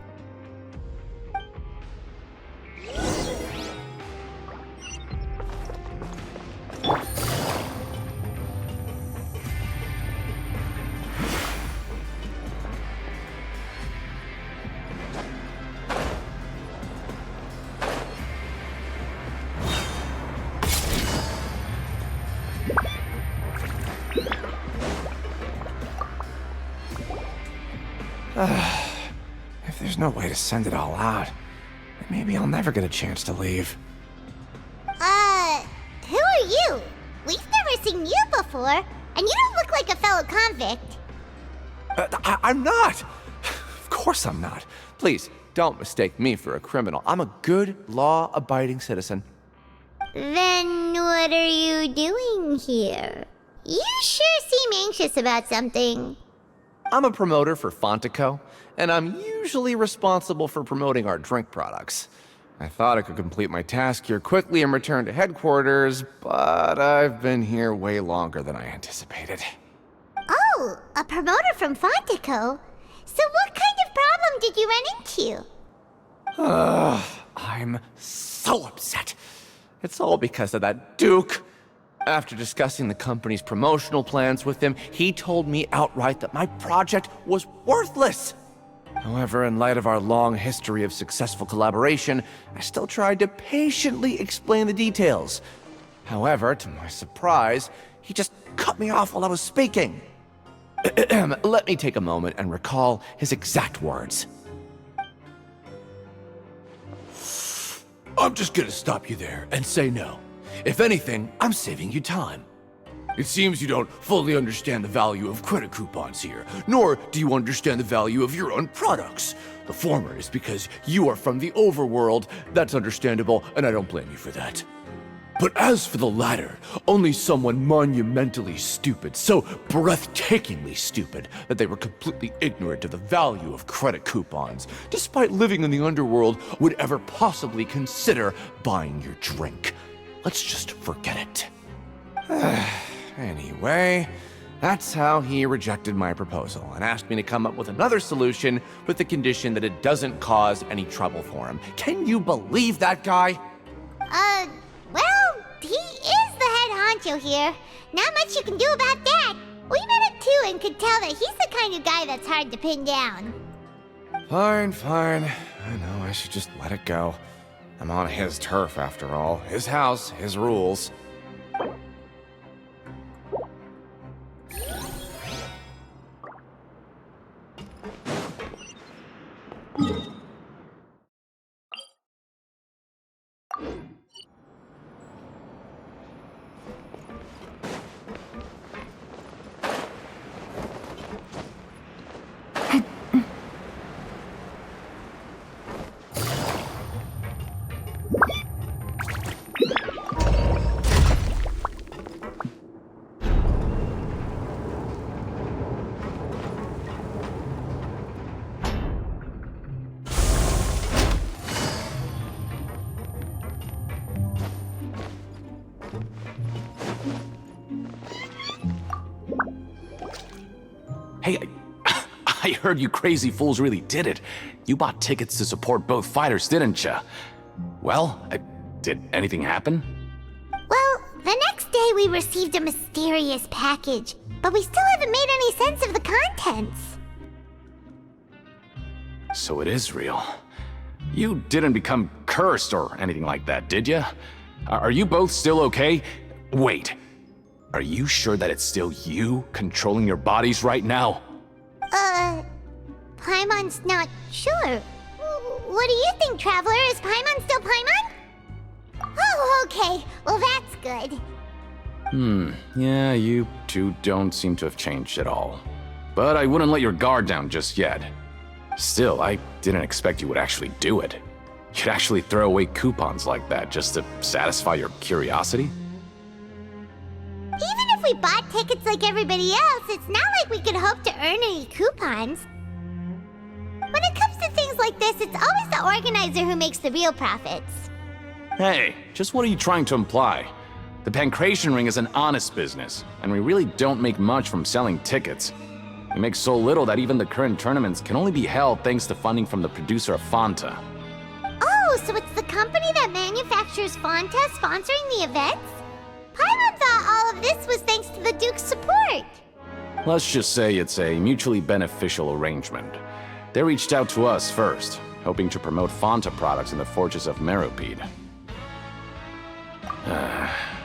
If there's no way to send it all out, then maybe I'll never get a chance to leave. Who are you? We've never seen you before, and you don't look like a fellow convict. I'm not! Of course I'm not. Please, don't mistake me for a criminal. I'm a good, law-abiding citizen. Then what are you doing here? You sure seem anxious about something. I'm a promoter for Fontico, and I'm usually responsible for promoting our drink products. I thought I could complete my task here quickly and return to headquarters, but I've been here way longer than I anticipated. Oh, a promoter from Fontico? So what kind of problem did you run into? I'm so upset. It's all because of that Duke. After discussing the company's promotional plans with him, he told me outright that my project was worthless. However, in light of our long history of successful collaboration, I still tried to patiently explain the details. However, to my surprise, he just cut me off while I was speaking. Let me take a moment and recall his exact words. I'm just gonna stop you there and say no. If anything, I'm saving you time. It seems you don't fully understand the value of credit coupons here, nor do you understand the value of your own products. The former is because you are from the overworld. That's understandable, and I don't blame you for that. But as for the latter, only someone monumentally stupid, so breathtakingly stupid that they were completely ignorant of the value of credit coupons, despite living in the underworld, would ever possibly consider buying your drink. Let's just forget it. Anyway, that's how he rejected my proposal and asked me to come up with another solution with the condition that it doesn't cause any trouble for him. Can you believe that guy? Well, he is the head macho here. Not much you can do about that. We met him too and could tell that he's the kind of guy that's hard to pin down. Fine. I know I should just let it go. I'm on his turf after all. His house, his rules. Hey, I heard you crazy fools really did it. You bought tickets to support both fighters, didn't ya? Well, did anything happen? Well, the next day we received a mysterious package, but we still haven't made any sense of the contents. So it is real. You didn't become cursed or anything like that, did ya? Are you both still okay? Wait. Are you sure that it's still you controlling your bodies right now? Paimon's not sure. What do you think, Traveler? Is Paimon still Paimon? Oh, okay. Well, that's good. Yeah, you two don't seem to have changed at all. But I wouldn't let your guard down just yet. Still, I didn't expect you would actually do it. You'd actually throw away coupons like that just to satisfy your curiosity? Even if we bought tickets like everybody else, it's not like we could hope to earn any coupons. When it comes to things like this, it's always the organizer who makes the real profits. Hey, just what are you trying to imply? The Pancration Ring is an honest business, and we really don't make much from selling tickets. We make so little that even the current tournaments can only be held thanks to funding from the producer of Fanta. Oh, so it's the company that manufactures Fanta sponsoring the events? Paimon thought all of this was thanks to the Duke's support. Let's just say it's a mutually beneficial arrangement. They reached out to us first, hoping to promote Fanta products in the Fortress of Meropide.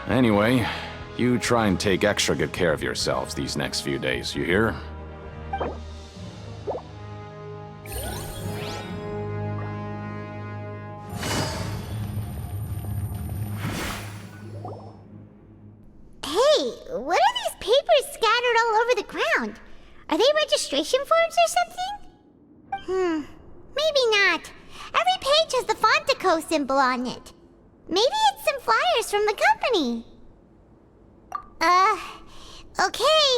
Anyway, you try and take extra good care of yourselves these next few days, you hear? Hey, what are these papers scattered all over the ground? Are they registration forms or something? Maybe not. Every page has the Fontaco symbol on it. Maybe it's some flyers from the company. Okay.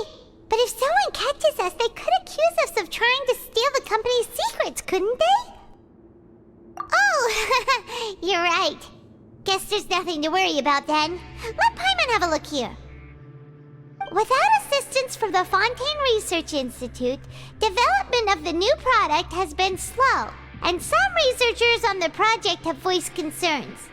But if someone catches us, they could accuse us of trying to steal the company's secrets, couldn't they? Oh, you're right. Guess there's nothing to worry about then. Let Paimon have a look here. Without assistance from the Fontaine Research Institute, development of the new product has been slow, and some researchers on the project have voiced concerns.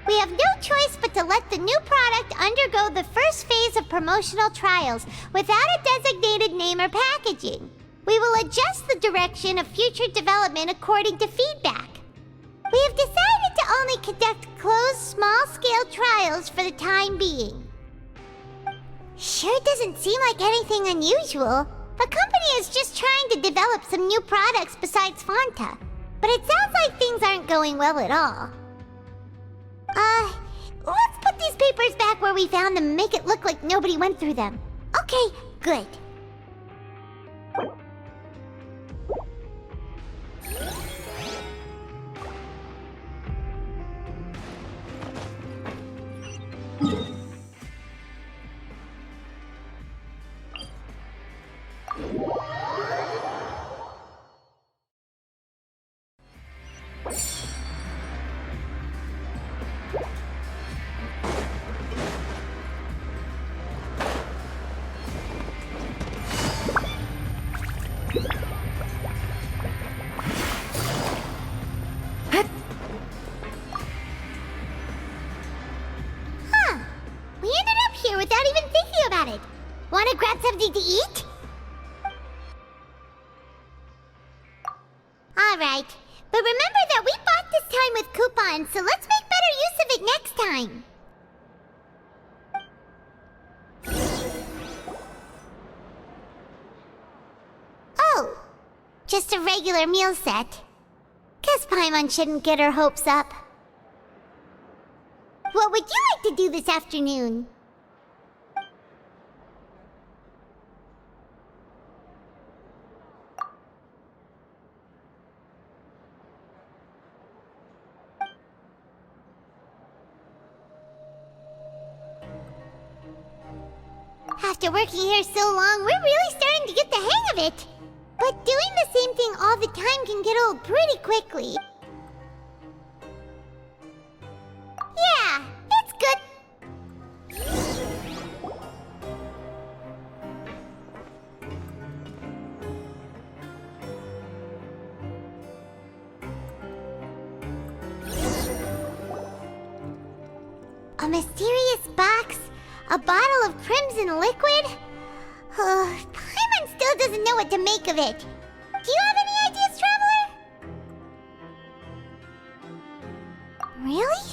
We have no choice but to let the new product undergo the first phase of promotional trials without a designated name or packaging. We will adjust the direction of future development according to feedback. We have decided to only conduct closed, small-scale trials for the time being. Sure doesn't seem like anything unusual. The company is just trying to develop some new products besides Fanta. But it sounds like things aren't going well at all. Let's put these papers back where we found them and make it look like nobody went through them. Okay, good. Wanna grab something to eat? Alright, but remember that we bought this time with coupons, so let's make better use of it next time. Oh, just a regular meal set. Guess Paimon shouldn't get her hopes up. What would you like to do this afternoon? After working here so long, we're really starting to get the hang of it. But doing the same thing all the time can get old pretty quickly. Yeah, it's good. A mysterious box? A bottle of crimson liquid? Paimon still doesn't know what to make of it. Do you have any ideas, Traveler? Really?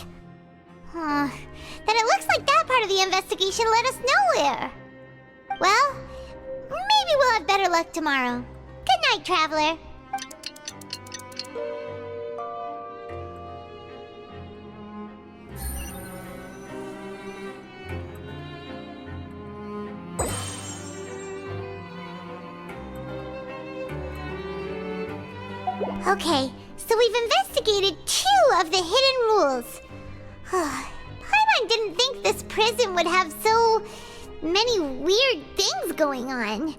Then it looks like that part of the investigation led us nowhere. Well, maybe we'll have better luck tomorrow. Good night, Traveler. Okay, so we've investigated 2 of the hidden rules. Paimon didn't think this prison would have so many weird things going on. We'd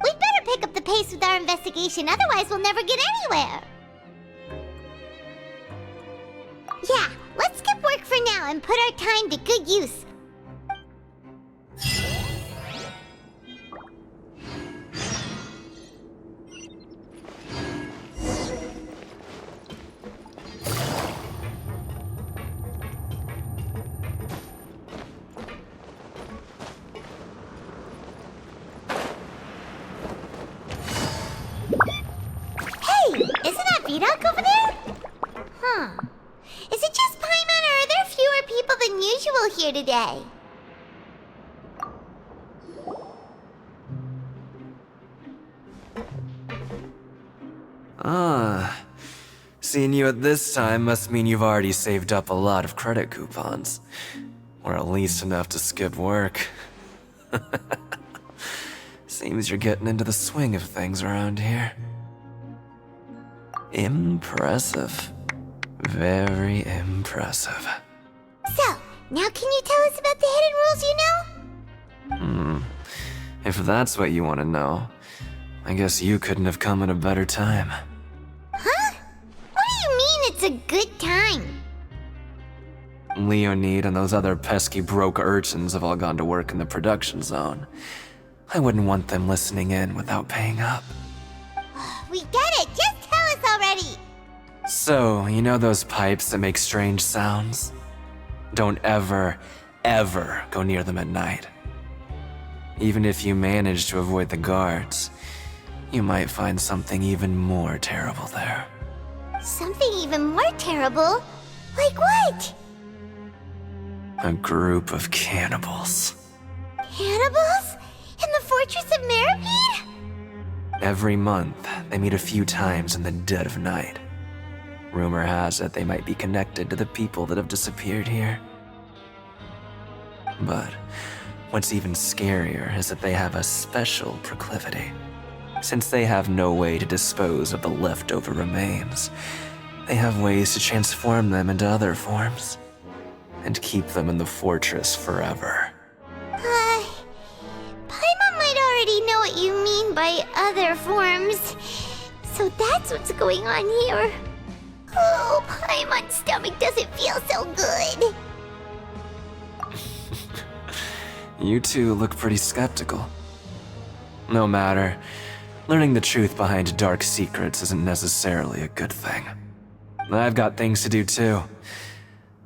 better pick up the pace with our investigation, otherwise we'll never get anywhere. Yeah, let's skip work for now and put our time to good use. Vidoc over there? Is it just Paimon, or are there fewer people than usual here today? Seeing you at this time must mean you've already saved up a lot of credit coupons. Or at least enough to skip work. Seems you're getting into the swing of things around here. Impressive. Very impressive. So, now can you tell us about the hidden rules you know? If that's what you want to know, I guess you couldn't have come at a better time. Huh? What do you mean it's a good time? Leonid and those other pesky broke urchins have all gone to work in the production zone. I wouldn't want them listening in without paying up. We get it! Just tell us already! So, you know those pipes that make strange sounds? Don't ever, ever go near them at night. Even if you manage to avoid the guards, you might find something even more terrible there. Something even more terrible? Like what? A group of cannibals. Cannibals? In the Fortress of Meripede? Every month, they meet a few times in the dead of night. Rumor has it they might be connected to the people that have disappeared here. But what's even scarier is that they have a special proclivity. Since they have no way to dispose of the leftover remains, they have ways to transform them into other forms and keep them in the fortress forever. Paimon might already know what you mean by other forms. So that's what's going on here. Oh, Paimon's stomach doesn't feel so good. You two look pretty skeptical. No matter, learning the truth behind dark secrets isn't necessarily a good thing. I've got things to do too.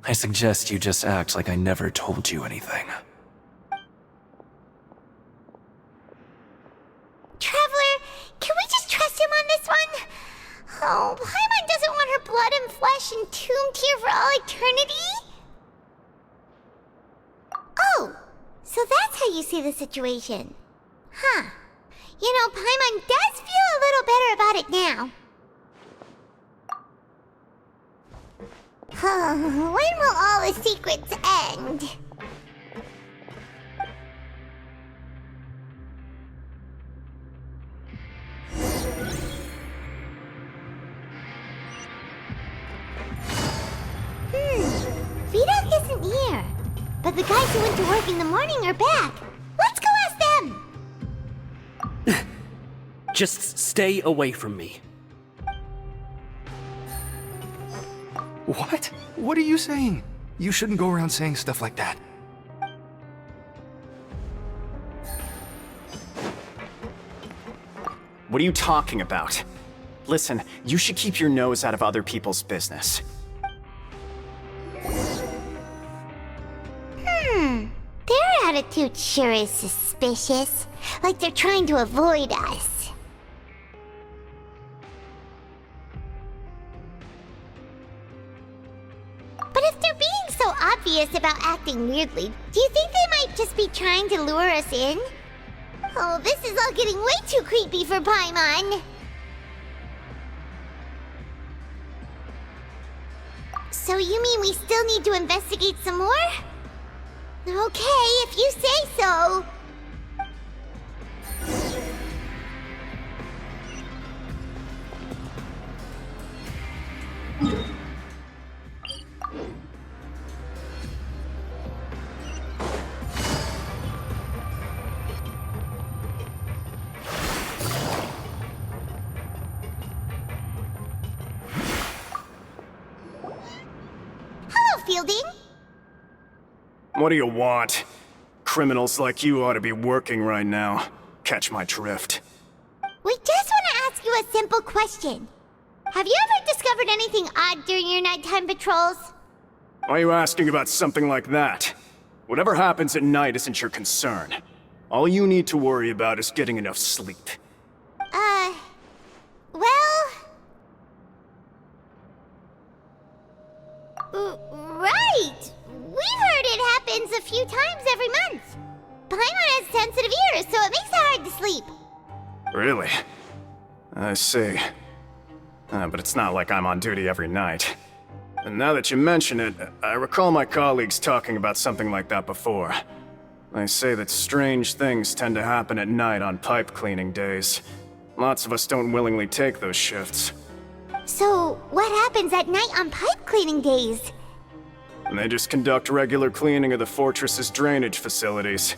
I suggest you just act like I never told you anything. Oh, Paimon doesn't want her blood and flesh entombed here for all eternity? Oh, so that's how you see the situation. Huh. You know, Paimon does feel a little better about it now. When will all the secrets end? Vidal isn't here. But the guys who went to work in the morning are back. Let's go ask them! Just stay away from me. What? What are you saying? You shouldn't go around saying stuff like that. What are you talking about? Listen, you should keep your nose out of other people's business. Their attitude sure is suspicious. Like they're trying to avoid us. But if they're being so obvious about acting weirdly, do you think they might just be trying to lure us in? Oh, this is all getting way too creepy for Paimon. So you mean we still need to investigate some more? Okay, if you say so. Hello, Fielding. What do you want? Criminals like you ought to be working right now. Catch my drift. We just want to ask you a simple question. Have you ever discovered anything odd during your nighttime patrols? Why are you asking about something like that? Whatever happens at night isn't your concern. All you need to worry about is getting enough sleep. Right! We've heard it happens a few times every month. Paimon has sensitive ears, so it makes it hard to sleep. Really? I see. But it's not like I'm on duty every night. And now that you mention it, I recall my colleagues talking about something like that before. They say that strange things tend to happen at night on pipe cleaning days. Lots of us don't willingly take those shifts. So, what happens at night on pipe cleaning days? And they just conduct regular cleaning of the fortress's drainage facilities.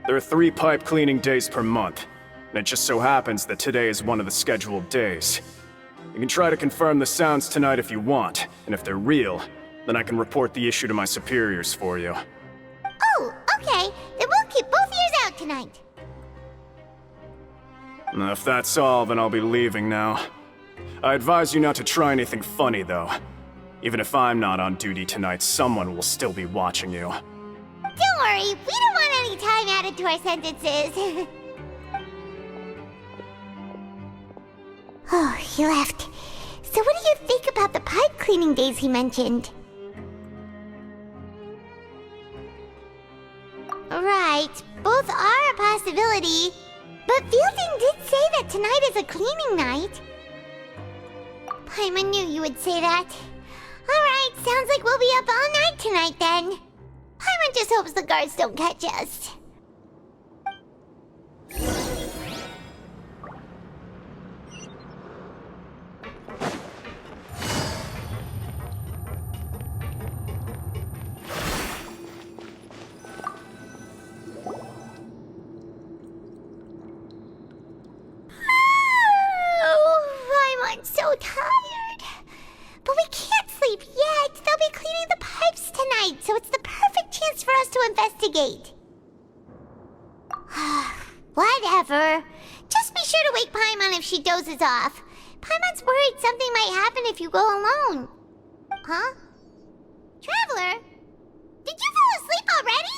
There are 3 pipe cleaning days per month, and it just so happens that today is one of the scheduled days. You can try to confirm the sounds tonight if you want, and if they're real, then I can report the issue to my superiors for you. Oh, okay. Then we'll keep both ears out tonight. If that's all, then I'll be leaving now. I advise you not to try anything funny, though. Even if I'm not on duty tonight, someone will still be watching you. Don't worry, we don't want any time added to our sentences. Oh, he left. So what do you think about the pipe cleaning days he mentioned? Right, both are a possibility. But Fielding did say that tonight is a cleaning night. Paimon knew you would say that. Alright, sounds like we'll be up all night tonight then. Paimon just hopes the guards don't catch us. Paimon's so tired. But we can't sleep yet. They'll be cleaning the pipes tonight, so it's the perfect chance for us to investigate. Whatever. Just be sure to wake Paimon if she dozes off. Paimon's worried something might happen if you go alone. Huh? Traveler? Did you fall asleep already?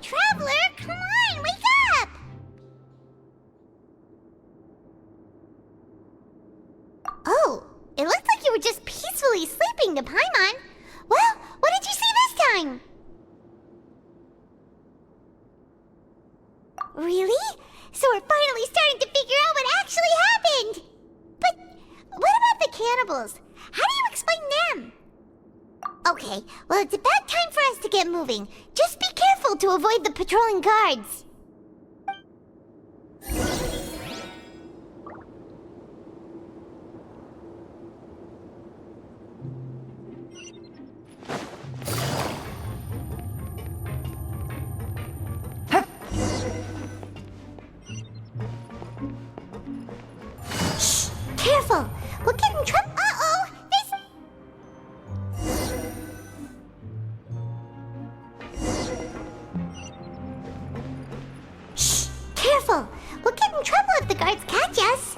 Traveler, come on, wake up! Oh, it looked like you were just peacefully sleeping to Paimon. Well, what did you see this time? Really? So we're finally starting to figure out what actually happened! But what about the cannibals? How do you explain them? Okay, well, it's about time for us to get moving. Just be careful to avoid the patrolling guards. Shh! Careful! We'll get in trouble. Uh-oh! Shh! Careful! We'll get in trouble if the guards catch us.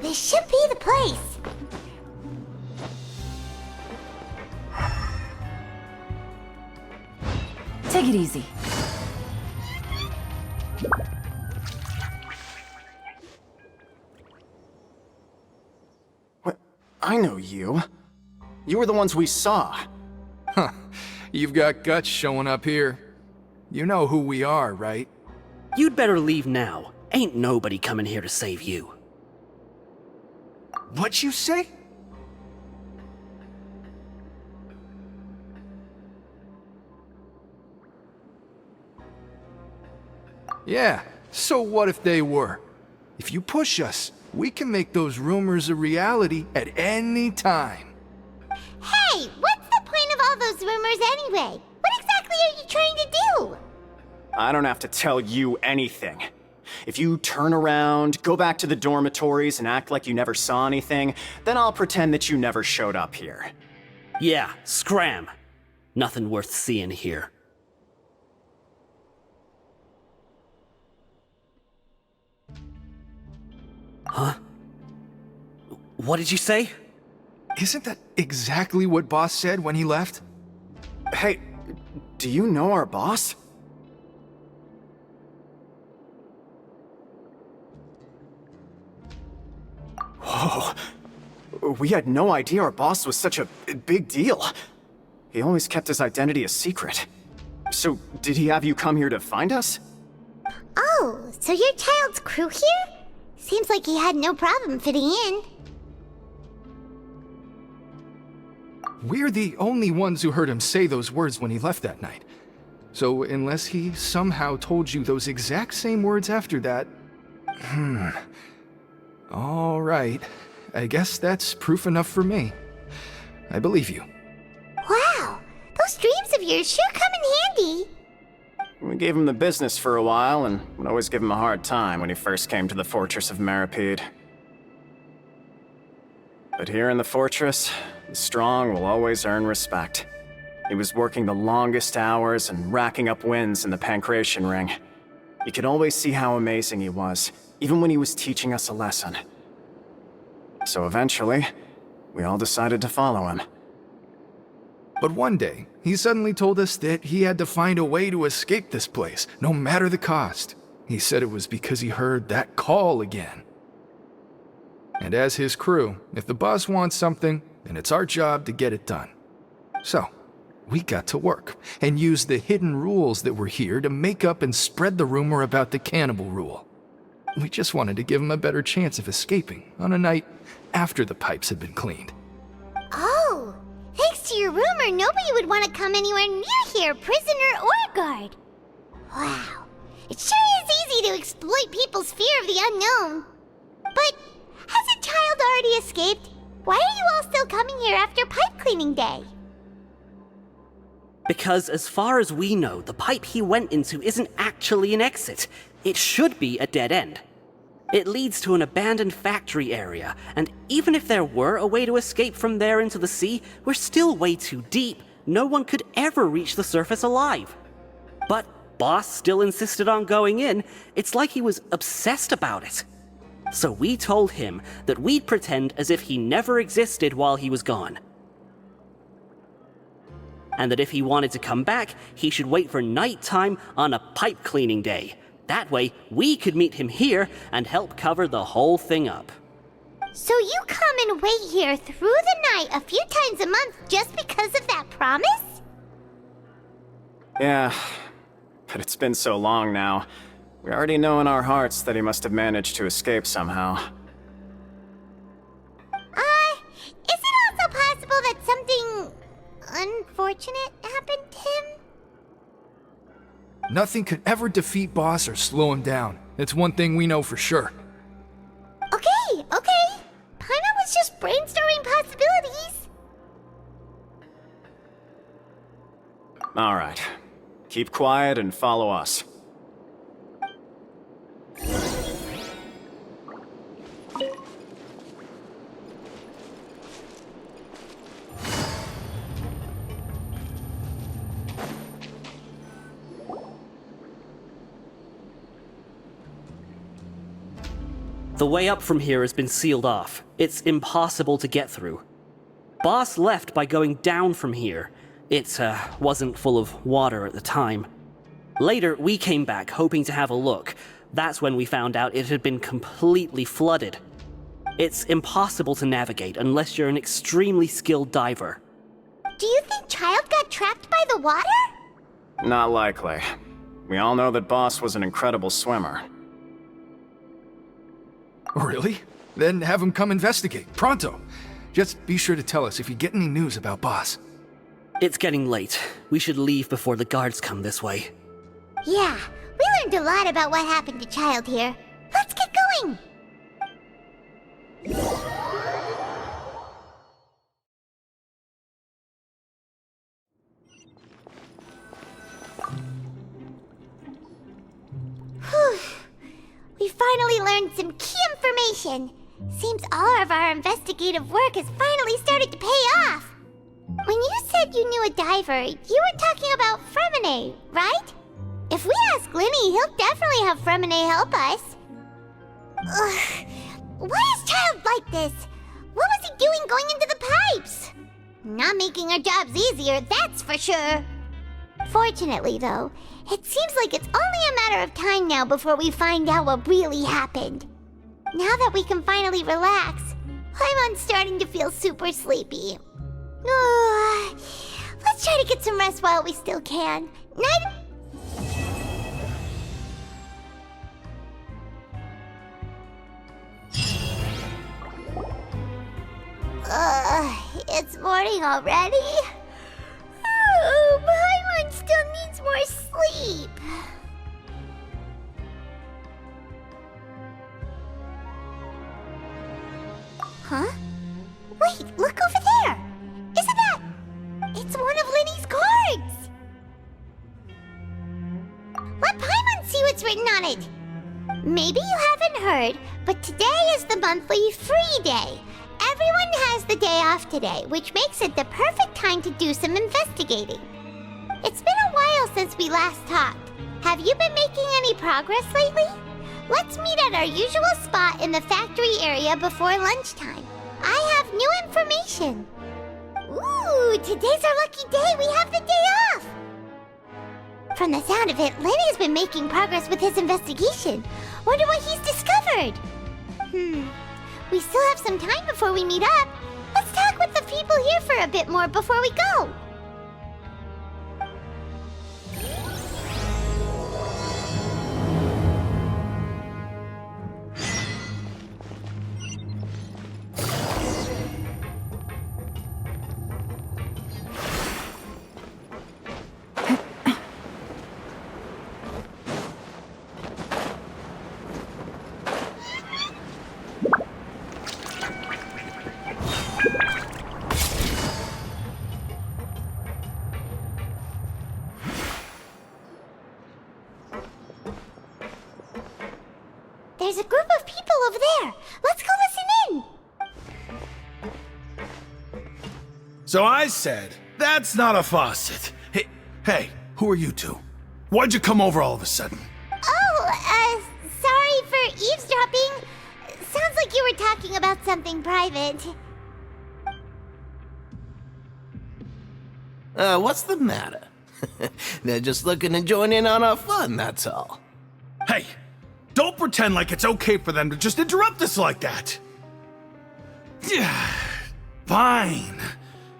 This should be the place. Take it easy. What? I know you. You were the ones we saw. Huh. You've got guts showing up here. You know who we are, right? You'd better leave now. Ain't nobody coming here to save you. What'd you say? Yeah, so what if they were? If you push us, we can make those rumors a reality at any time. Hey, what's the point of all those rumors anyway? What exactly are you trying to do? I don't have to tell you anything. If you turn around, go back to the dormitories, and act like you never saw anything, then I'll pretend that you never showed up here. Yeah, scram. Nothing worth seeing here. Huh? What did you say? Isn't that exactly what Boss said when he left? Hey, do you know our boss? Whoa. We had no idea our boss was such a big deal. He always kept his identity a secret. So, did he have you come here to find us? Oh, so your child's crew here? Seems like he had no problem fitting in. We're the only ones who heard him say those words when he left that night. So unless he somehow told you those exact same words after that... All right. I guess that's proof enough for me. I believe you. Wow, those dreams of yours sure come in handy. We gave him the business for a while, and would always give him a hard time when he first came to the fortress of Maripede. But here in the fortress, the strong will always earn respect. He was working the longest hours and racking up wins in the Pancration Ring. You could always see how amazing he was, even when he was teaching us a lesson. So eventually, we all decided to follow him. But one day, he suddenly told us that he had to find a way to escape this place, no matter the cost. He said it was because he heard that call again. And as his crew, if the boss wants something, then it's our job to get it done. So, we got to work, and used the hidden rules that were here to make up and spread the rumor about the cannibal rule. we just wanted to give him a better chance of escaping on a night after the pipes had been cleaned. Oh, thanks to your rumor, nobody would want to come anywhere near here, prisoner or guard. Wow, it sure is easy to exploit people's fear of the unknown. But has a child already escaped? Why are you all still coming here after pipe cleaning day? Because as far as we know, the pipe he went into isn't actually an exit. It should be a dead end. It leads to an abandoned factory area, and even if there were a way to escape from there into the sea, we're still way too deep. No one could ever reach the surface alive. But Boss still insisted on going in. It's like he was obsessed about it. So we told him that we'd pretend as if he never existed while he was gone. And that if he wanted to come back, he should wait for nighttime on a pipe cleaning day. That way, we could meet him here and help cover the whole thing up. So you come and wait here through the night a few times a month just because of that promise? Yeah, but it's been so long now. We already know in our hearts that he must have managed to escape somehow. Is it also possible that something unfortunate happened to him? Nothing could ever defeat Boss or slow him down. It's one thing we know for sure. Okay. Paimon was just brainstorming possibilities. Alright. Keep quiet and follow us. The way up from here has been sealed off. It's impossible to get through. Boss left by going down from here. It wasn't full of water at the time. Later, we came back hoping to have a look. That's when we found out it had been completely flooded. It's impossible to navigate unless you're an extremely skilled diver. Do you think Child got trapped by the water? Not likely. We all know that Boss was an incredible swimmer. Really? Then have him come investigate, pronto. Just be sure to tell us if you get any news about Boss. It's getting late. We should leave before the guards come this way. Yeah, we learned a lot about what happened to Child here. Let's get going! Whew. We finally learned some key information. Seems all of our investigative work has finally started to pay off. When you said you knew a diver, you were talking about Fremine, right? If we ask Linny, he'll definitely have Fremine help us. Ugh. Why is Child like this? What was he doing going into the pipes? Not making our jobs easier, that's for sure. Fortunately, though, it seems like it's only a matter of time now before we find out what really happened. Now that we can finally relax, I'm starting to feel super sleepy. Let's try to get some rest while we still can. Night. It's morning already? Paimon still needs more sleep. Huh? Wait, look over there! Isn't that... It's one of Linny's cards! Let Paimon see what's written on it! Maybe you haven't heard, but today is the monthly free day. Everyone has the day off today, which makes it the perfect time to do some investigating. It's been a while since we last talked. Have you been making any progress lately? Let's meet at our usual spot in the factory area before lunchtime. I have new information. Ooh, today's our lucky day. We have the day off. From the sound of it, Lenny's been making progress with his investigation. Wonder what he's discovered. We still have some time before we meet up. Let's talk with the people here for a bit more before we go. over there. Let's go listen in. So I said, that's not a faucet. Hey, who are you two? Why'd you come over all of a sudden? Oh, sorry for eavesdropping. Sounds like you were talking about something private. What's the matter? They're just looking to join in on our fun, that's all. Hey, don't pretend like it's okay for them to just interrupt us like that. Fine.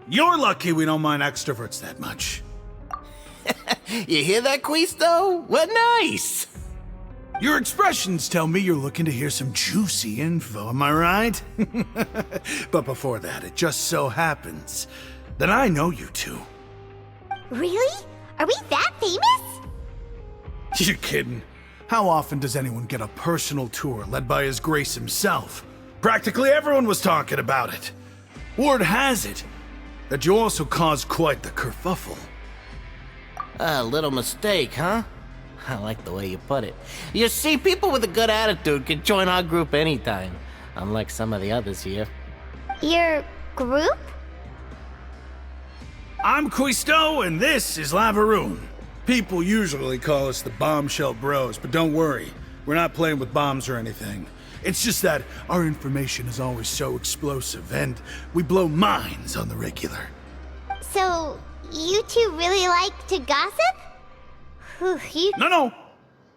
You're lucky we don't mind extroverts that much. You hear that, Quisto? What nice! Your expressions tell me you're looking to hear some juicy info, am I right? But before that, it just so happens that I know you two. Really? Are we that famous? You're kidding. How often does anyone get a personal tour led by His Grace himself? Practically everyone was talking about it. Word has it that you also caused quite the kerfuffle. A little mistake, huh? I like the way you put it. You see, people with a good attitude can join our group anytime, unlike some of the others here. Your group? I'm Quisto, and this is Lavaroon. People usually call us the Bombshell Bros, but don't worry, we're not playing with bombs or anything. It's just that our information is always so explosive, and we blow minds on the regular. So, you two really like to gossip? No,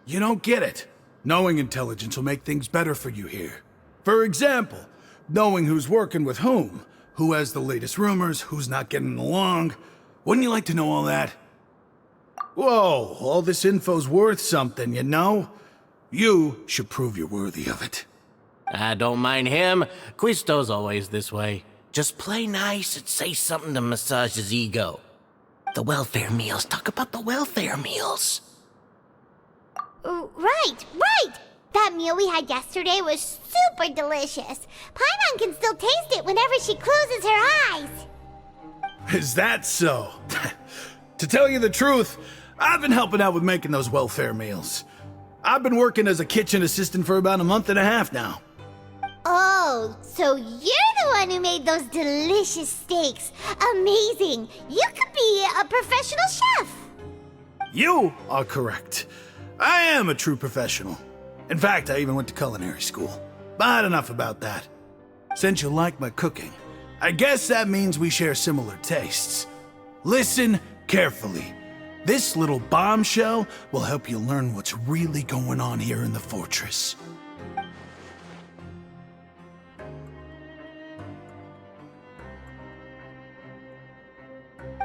you don't get it. Knowing intelligence will make things better for you here. For example, knowing who's working with whom, who has the latest rumors, who's not getting along. Wouldn't you like to know all that? Whoa, all this info's worth something, you know? You should prove you're worthy of it. I don't mind him. Quisto's always this way. Just play nice and say something to massage his ego. The welfare meals. Talk about the welfare meals. Right. That meal we had yesterday was super delicious. Paimon can still taste it whenever she closes her eyes. Is that so? To tell you the truth, I've been helping out with making those welfare meals. I've been working as a kitchen assistant for about a month and a half now. Oh, so you're the one who made those delicious steaks. Amazing. You could be a professional chef. You are correct. I am a true professional. In fact, I even went to culinary school. But enough about that. Since you like my cooking, I guess that means we share similar tastes. Listen carefully. This little bombshell will help you learn what's really going on here in the fortress.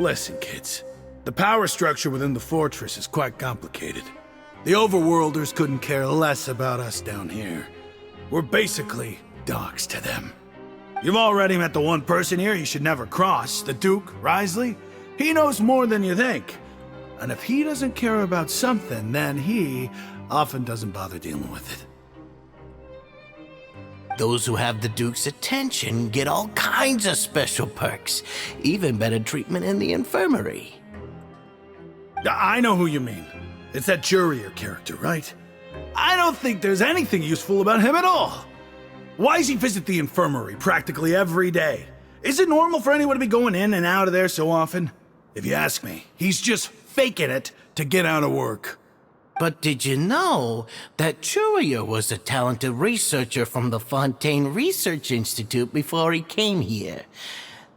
Listen, kids. The power structure within the fortress is quite complicated. The overworlders couldn't care less about us down here. We're basically dogs to them. You've already met the one person here you should never cross, the Duke, Risley. He knows more than you think. And if he doesn't care about something, then he often doesn't bother dealing with it. Those who have the Duke's attention get all kinds of special perks, even better treatment in the infirmary. I know who you mean. It's that Jurier character, right? I don't think there's anything useful about him at all. Why does he visit the infirmary practically every day? Is it normal for anyone to be going in and out of there so often? If you ask me, he's just faking it to get out of work. But did you know that Jurier was a talented researcher from the Fontaine Research Institute before he came here?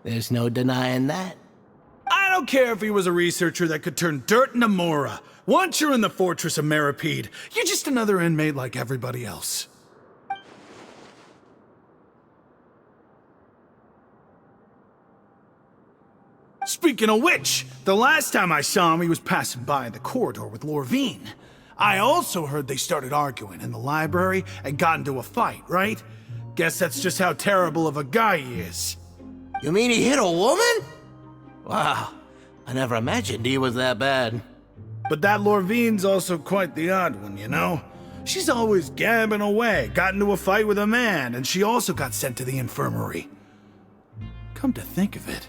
There's no denying that. I don't care if he was a researcher that could turn dirt into Mora. Once you're in the fortress of Meripede, you're just another inmate like everybody else. Speaking of which, the last time I saw him, he was passing by in the corridor with Lorvine. I also heard they started arguing in the library and got into a fight, right? Guess that's just how terrible of a guy he is. You mean he hit a woman? Wow, I never imagined he was that bad. But that Lorvine's also quite the odd one, you know? She's always gabbing away, got into a fight with a man, and she also got sent to the infirmary. Come to think of it,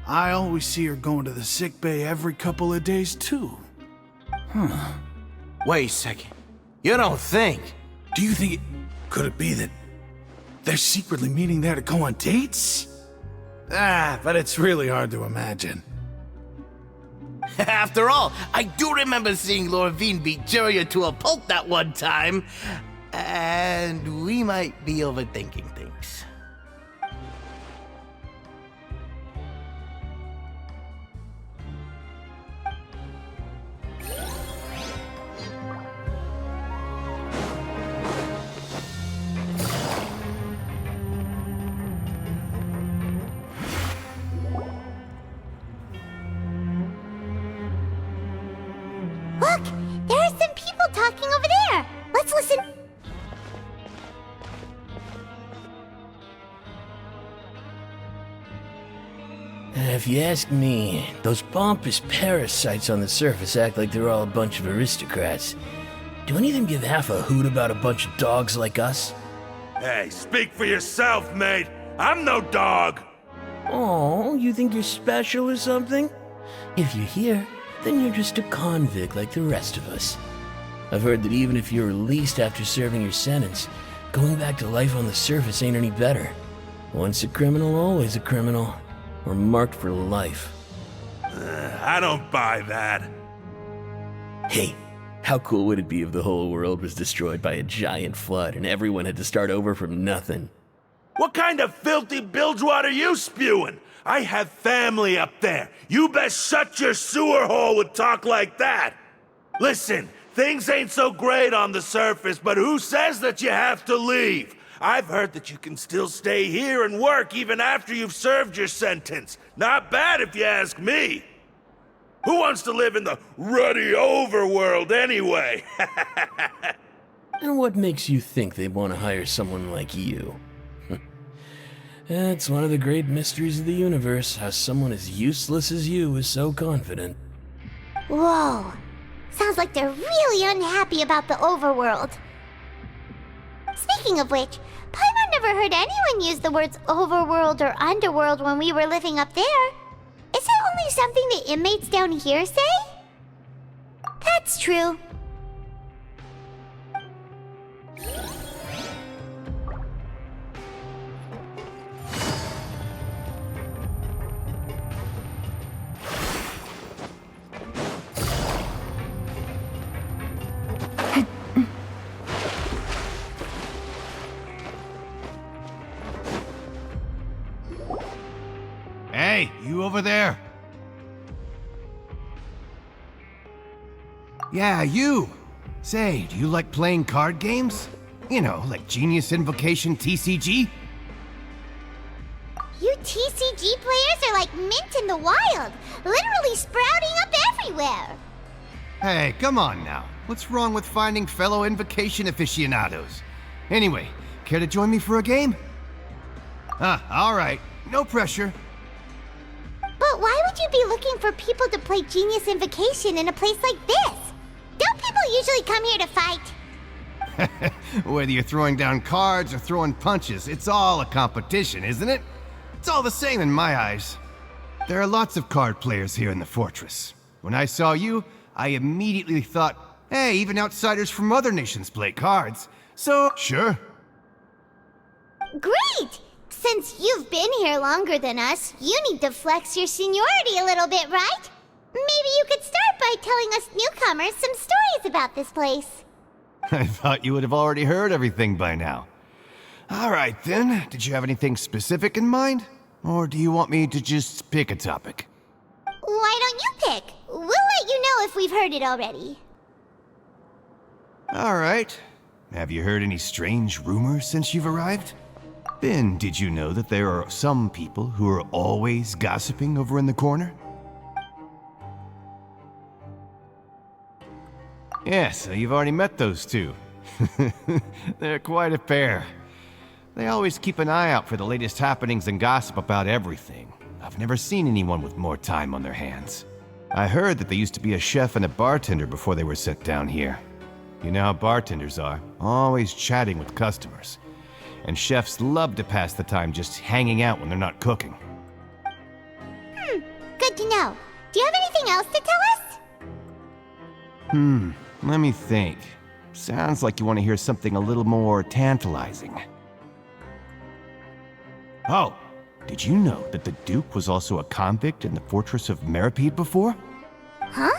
I always see her going to the sick bay every couple of days, too. Wait a second. You don't think? Do you think Could it be that they're secretly meeting there to go on dates? But it's really hard to imagine. After all, I do remember seeing Lorvine beat Juria to a pulp that one time. And we might be overthinking things. Look! There are some people talking over there! Let's listen. If you ask me, those pompous parasites on the surface act like they're all a bunch of aristocrats. Do any of them give half a hoot about a bunch of dogs like us? Hey, speak for yourself, mate. I'm no dog. Oh, you think you're special or something? If you're here, then you're just a convict like the rest of us. I've heard that even if you're released after serving your sentence, going back to life on the surface ain't any better. Once a criminal, always a criminal. We're marked for life. I don't buy that. Hey, how cool would it be if the whole world was destroyed by a giant flood and everyone had to start over from nothing? What kind of filthy bilge water you spewing? I have family up there. You best shut your sewer hole with talk like that. Listen, things ain't so great on the surface, but who says that you have to leave? I've heard that you can still stay here and work even after you've served your sentence. Not bad if you ask me. Who wants to live in the ruddy overworld anyway? And what makes you think they want to hire someone like you? It's one of the great mysteries of the universe, how someone as useless as you is so confident. Whoa. Sounds like they're really unhappy about the overworld. Speaking of which, Paimon never heard anyone use the words overworld or underworld when we were living up there. Is it only something the inmates down here say? That's true. Hey, you over there? Yeah, you! Say, do you like playing card games? You know, like Genius Invocation TCG? You TCG players are like mint in the wild, literally sprouting up everywhere. Hey, come on now. What's wrong with finding fellow Invocation aficionados? Anyway, care to join me for a game? Alright. No pressure. But why would you be looking for people to play Genius Invocation in a place like this? Don't people usually come here to fight? Whether you're throwing down cards or throwing punches, it's all a competition, isn't it? It's all the same in my eyes. There are lots of card players here in the fortress. When I saw you, I immediately thought, hey, even outsiders from other nations play cards. So, sure. Great! Since you've been here longer than us, you need to flex your seniority a little bit, right? Maybe you could start by telling us newcomers some stories about this place. I thought you would have already heard everything by now. All right, then. Did you have anything specific in mind? Or do you want me to just pick a topic? Why don't you pick? We'll let you know if we've heard it already. All right. Have you heard any strange rumors since you've arrived? Then, did you know that there are some people who are always gossiping over in the corner? Yes, so you've already met those two. They're quite a pair. They always keep an eye out for the latest happenings and gossip about everything. I've never seen anyone with more time on their hands. I heard that they used to be a chef and a bartender before they were sent down here. You know how bartenders are, always chatting with customers. And chefs love to pass the time just hanging out when they're not cooking. Good to know. Do you have anything else to tell us? Let me think. Sounds like you want to hear something a little more tantalizing. Oh, did you know that the Duke was also a convict in the fortress of Meripede before? Huh?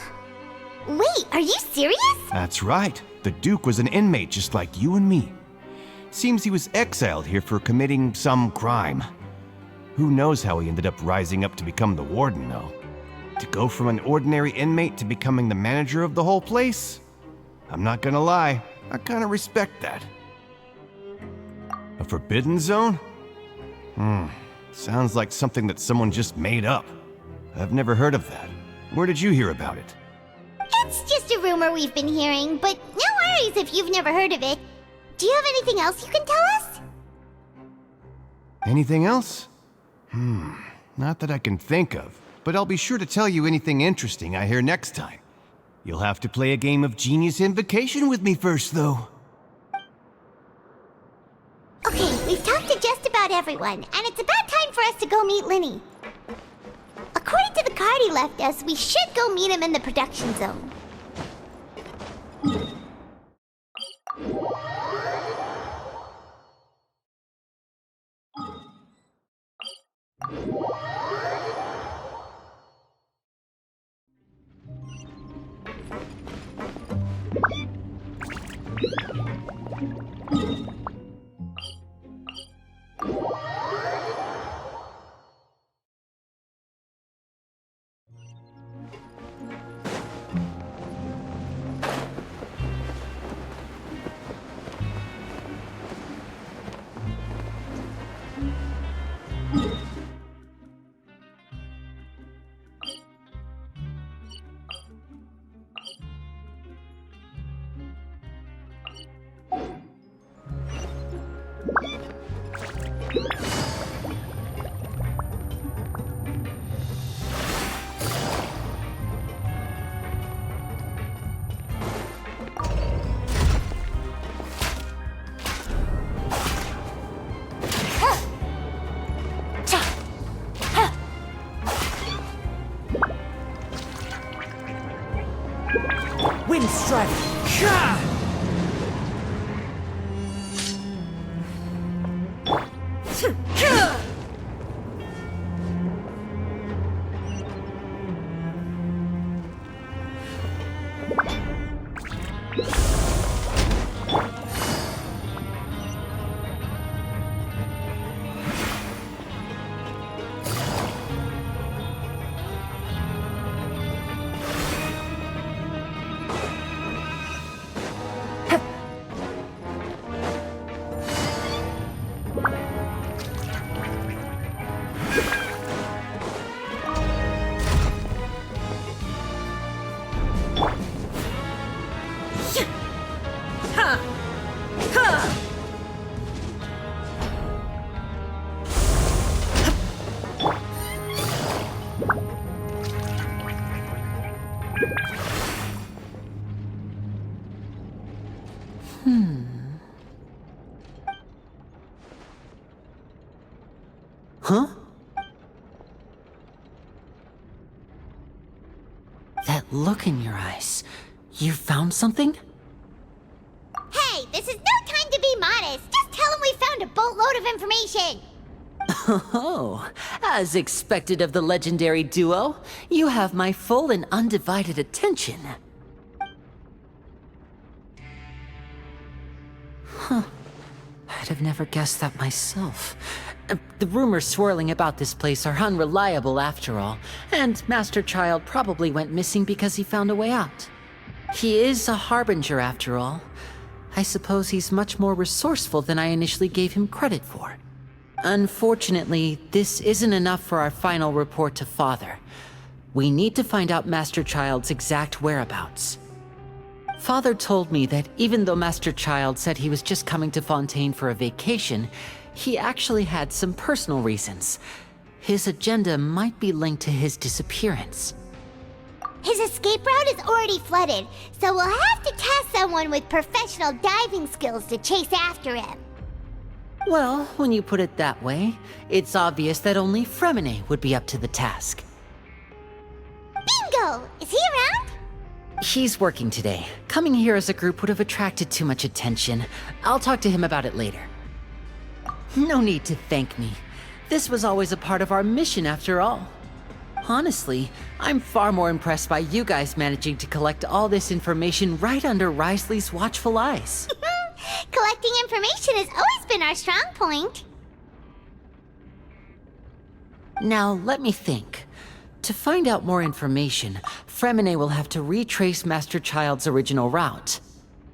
Wait, are you serious? That's right. The Duke was an inmate just like you and me. Seems he was exiled here for committing some crime. Who knows how he ended up rising up to become the warden, though. To go from an ordinary inmate to becoming the manager of the whole place? I'm not gonna lie, I kinda respect that. A forbidden zone? Sounds like something that someone just made up. I've never heard of that. Where did you hear about it? It's just a rumor we've been hearing, but no worries if you've never heard of it. Do you have anything else you can tell us? Anything else? Not that I can think of, but I'll be sure to tell you anything interesting I hear next time. You'll have to play a game of Genius Invocation with me first, though. Okay, we've talked to just about everyone, and it's about time for us to go meet Linny. According to the card he left us, we should go meet him in the production zone. Wind strike! Sha! Huh? That look in your eyes. You found something? Hey, this is no time to be modest. Just tell him we found a boatload of information. Oh, as expected of the legendary duo, you have my full and undivided attention. Huh. I'd have never guessed that myself. The rumors swirling about this place are unreliable after all, and Master Child probably went missing because he found a way out. He is a harbinger after all. I suppose he's much more resourceful than I initially gave him credit for. Unfortunately, this isn't enough for our final report to Father. We need to find out Master Child's exact whereabouts. Father told me that even though Master Child said he was just coming to Fontaine for a vacation, he actually had some personal reasons. His agenda might be linked to his disappearance. His escape route is already flooded, so we'll have to task someone with professional diving skills to chase after him. Well, when you put it that way, it's obvious that only Fremine would be up to the task. Bingo! Is he around? He's working today. Coming here as a group would have attracted too much attention. I'll talk to him about it later. No need to thank me. This was always a part of our mission after all. Honestly, I'm far more impressed by you guys managing to collect all this information right under Risley's watchful eyes. Collecting information has always been our strong point. Now, let me think. To find out more information, Fremine will have to retrace Master Child's original route.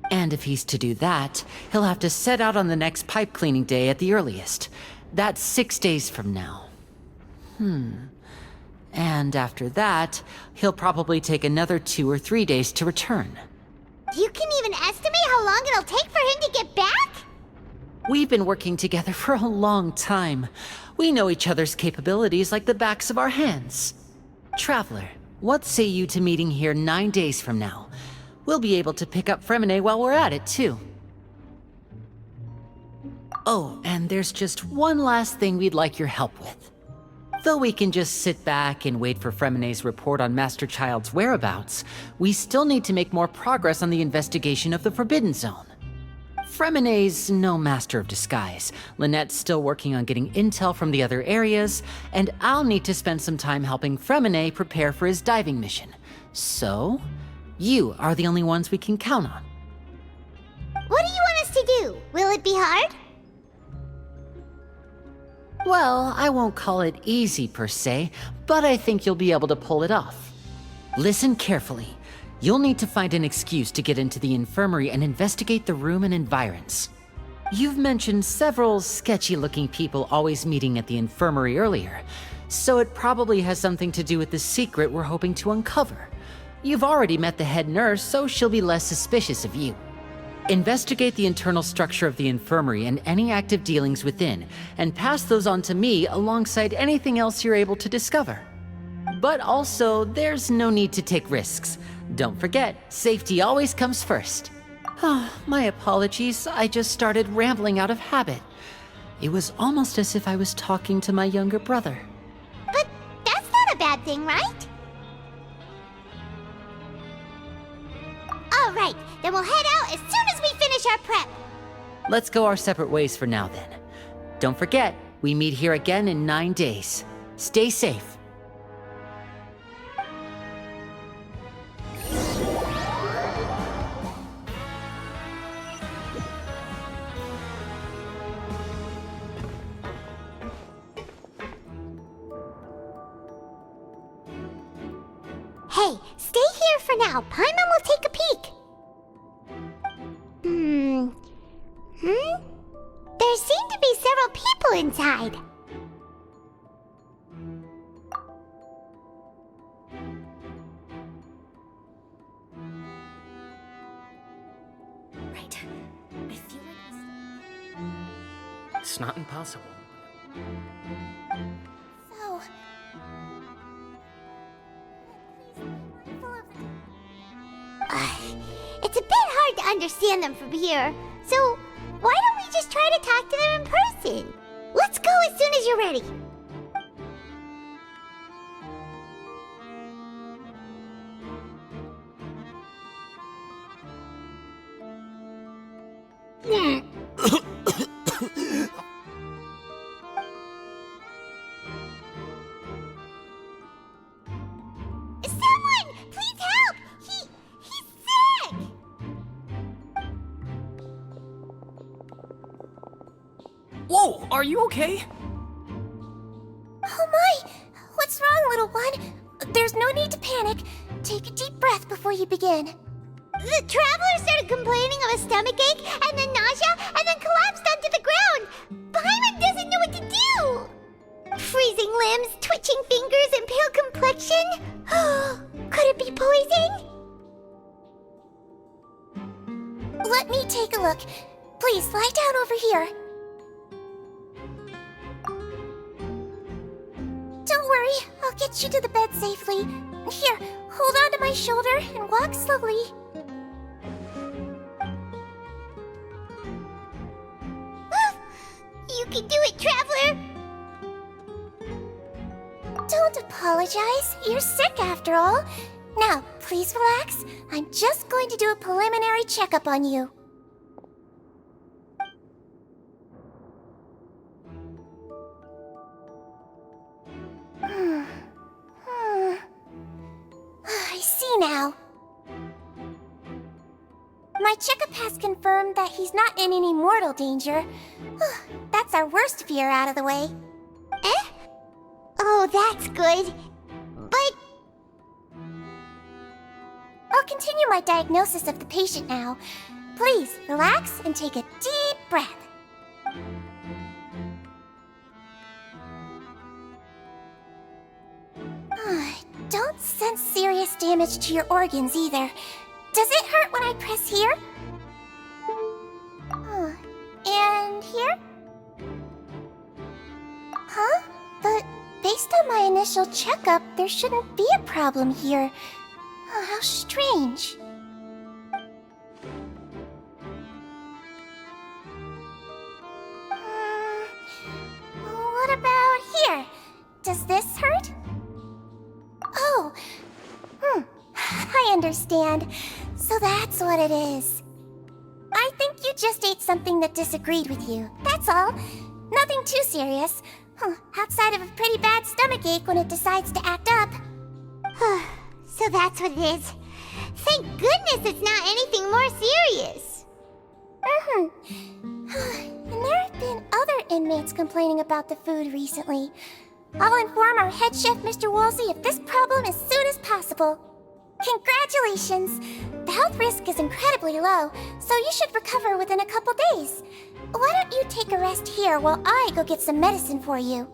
And if he's to do that, he'll have to set out on the next pipe cleaning day at the earliest. That's 6 days from now. And after that, he'll probably take another 2 or 3 days to return. You can even estimate how long it'll take for him to get back? We've been working together for a long time. We know each other's capabilities like the backs of our hands. Traveler, what say you to meeting here 9 days from now? We'll be able to pick up Fremine while we're at it, too. Oh, and there's just one last thing we'd like your help with. Though we can just sit back and wait for Fremine's report on Master Child's whereabouts, we still need to make more progress on the investigation of the Forbidden Zone. Fremine's no master of disguise, Lynette's still working on getting intel from the other areas, and I'll need to spend some time helping Fremine prepare for his diving mission. So, you are the only ones we can count on. What do you want us to do? Will it be hard? Well, I won't call it easy per se, but I think you'll be able to pull it off. Listen carefully. You'll need to find an excuse to get into the infirmary and investigate the room and environs. You've mentioned several sketchy-looking people always meeting at the infirmary earlier, so it probably has something to do with the secret we're hoping to uncover. You've already met the head nurse, so she'll be less suspicious of you. Investigate the internal structure of the infirmary and any active dealings within, and pass those on to me alongside anything else you're able to discover. But also, there's no need to take risks. Don't forget, safety always comes first. My apologies, I just started rambling out of habit. It was almost as if I was talking to my younger brother. But that's not a bad thing, right? All right, then we'll head out as soon as we finish our prep. Let's go our separate ways for now then. Don't forget, we meet here again in 9 days. Stay safe. Hey, stay here for now. Paimon will take a peek. There seem to be several people inside. Right. I feel like it's not impossible. So... it's a bit hard to understand them from here, so why don't we just try to talk to them in person? Let's go as soon as you're ready. Someone! Please help! He's sick! Whoa, are you okay? Oh my! What's wrong, little one? There's no need to panic. Take a deep breath before you begin. The traveler started complaining of a stomachache, and then nausea, and then collapsed onto the ground. Paimon doesn't know what to do. Freezing limbs, twitching fingers, and pale complexion. Could it be poison? Let me take a look. Please, lie down over here. Don't worry, I'll get you to the bed safely. Here, hold on to my shoulder and walk slowly. You can do it, traveler! Don't apologize. You're sick after all. Now, please relax. I'm just going to do a preliminary checkup on you. I see now. My checkup has confirmed that he's not in any mortal danger. That's our worst fear out of the way. Eh? Oh, that's good. But... I'll continue my diagnosis of the patient now. Please, relax and take a deep breath. Don't sense serious damage to your organs either. Does it hurt when I press here? And here? Huh? But based on my initial checkup, there shouldn't be a problem here. How strange. What about here? Does this hurt? Oh, I understand. So that's what it is. I think you just ate something that disagreed with you. That's all. Nothing too serious. Outside of a pretty bad stomachache when it decides to act up. So that's what it is. Thank goodness it's not anything more serious. And there have been other inmates complaining about the food recently. I'll inform our head chef, Mr. Woolsey, of this problem as soon as possible. Congratulations! The health risk is incredibly low, so you should recover within a couple days. Why don't you take a rest here while I go get some medicine for you?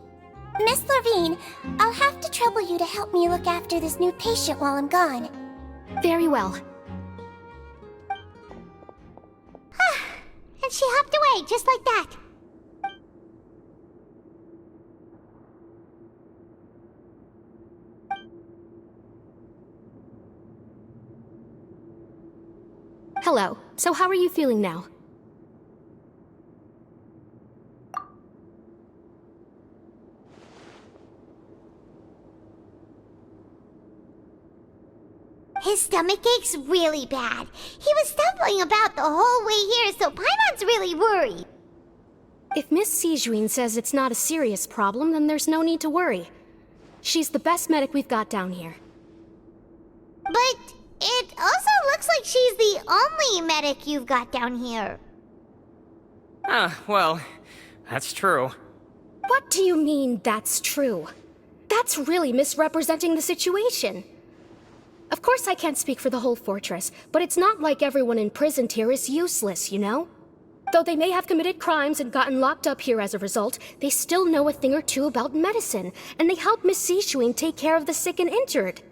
Miss Levine, I'll have to trouble you to help me look after this new patient while I'm gone. Very well. And she hopped away, just like that. Hello. So how are you feeling now? His stomach ache's really bad. He was stumbling about the whole way here, so Paimon's really worried. If Miss Sijuin says it's not a serious problem, then there's no need to worry. She's the best medic we've got down here. But it also looks like she's the only medic you've got down here. Well, that's true. What do you mean, that's true? That's really misrepresenting the situation. Of course I can't speak for the whole fortress, but it's not like everyone imprisoned here is useless, you know? Though they may have committed crimes and gotten locked up here as a result, they still know a thing or two about medicine, and they help Miss Sijuin take care of the sick and injured.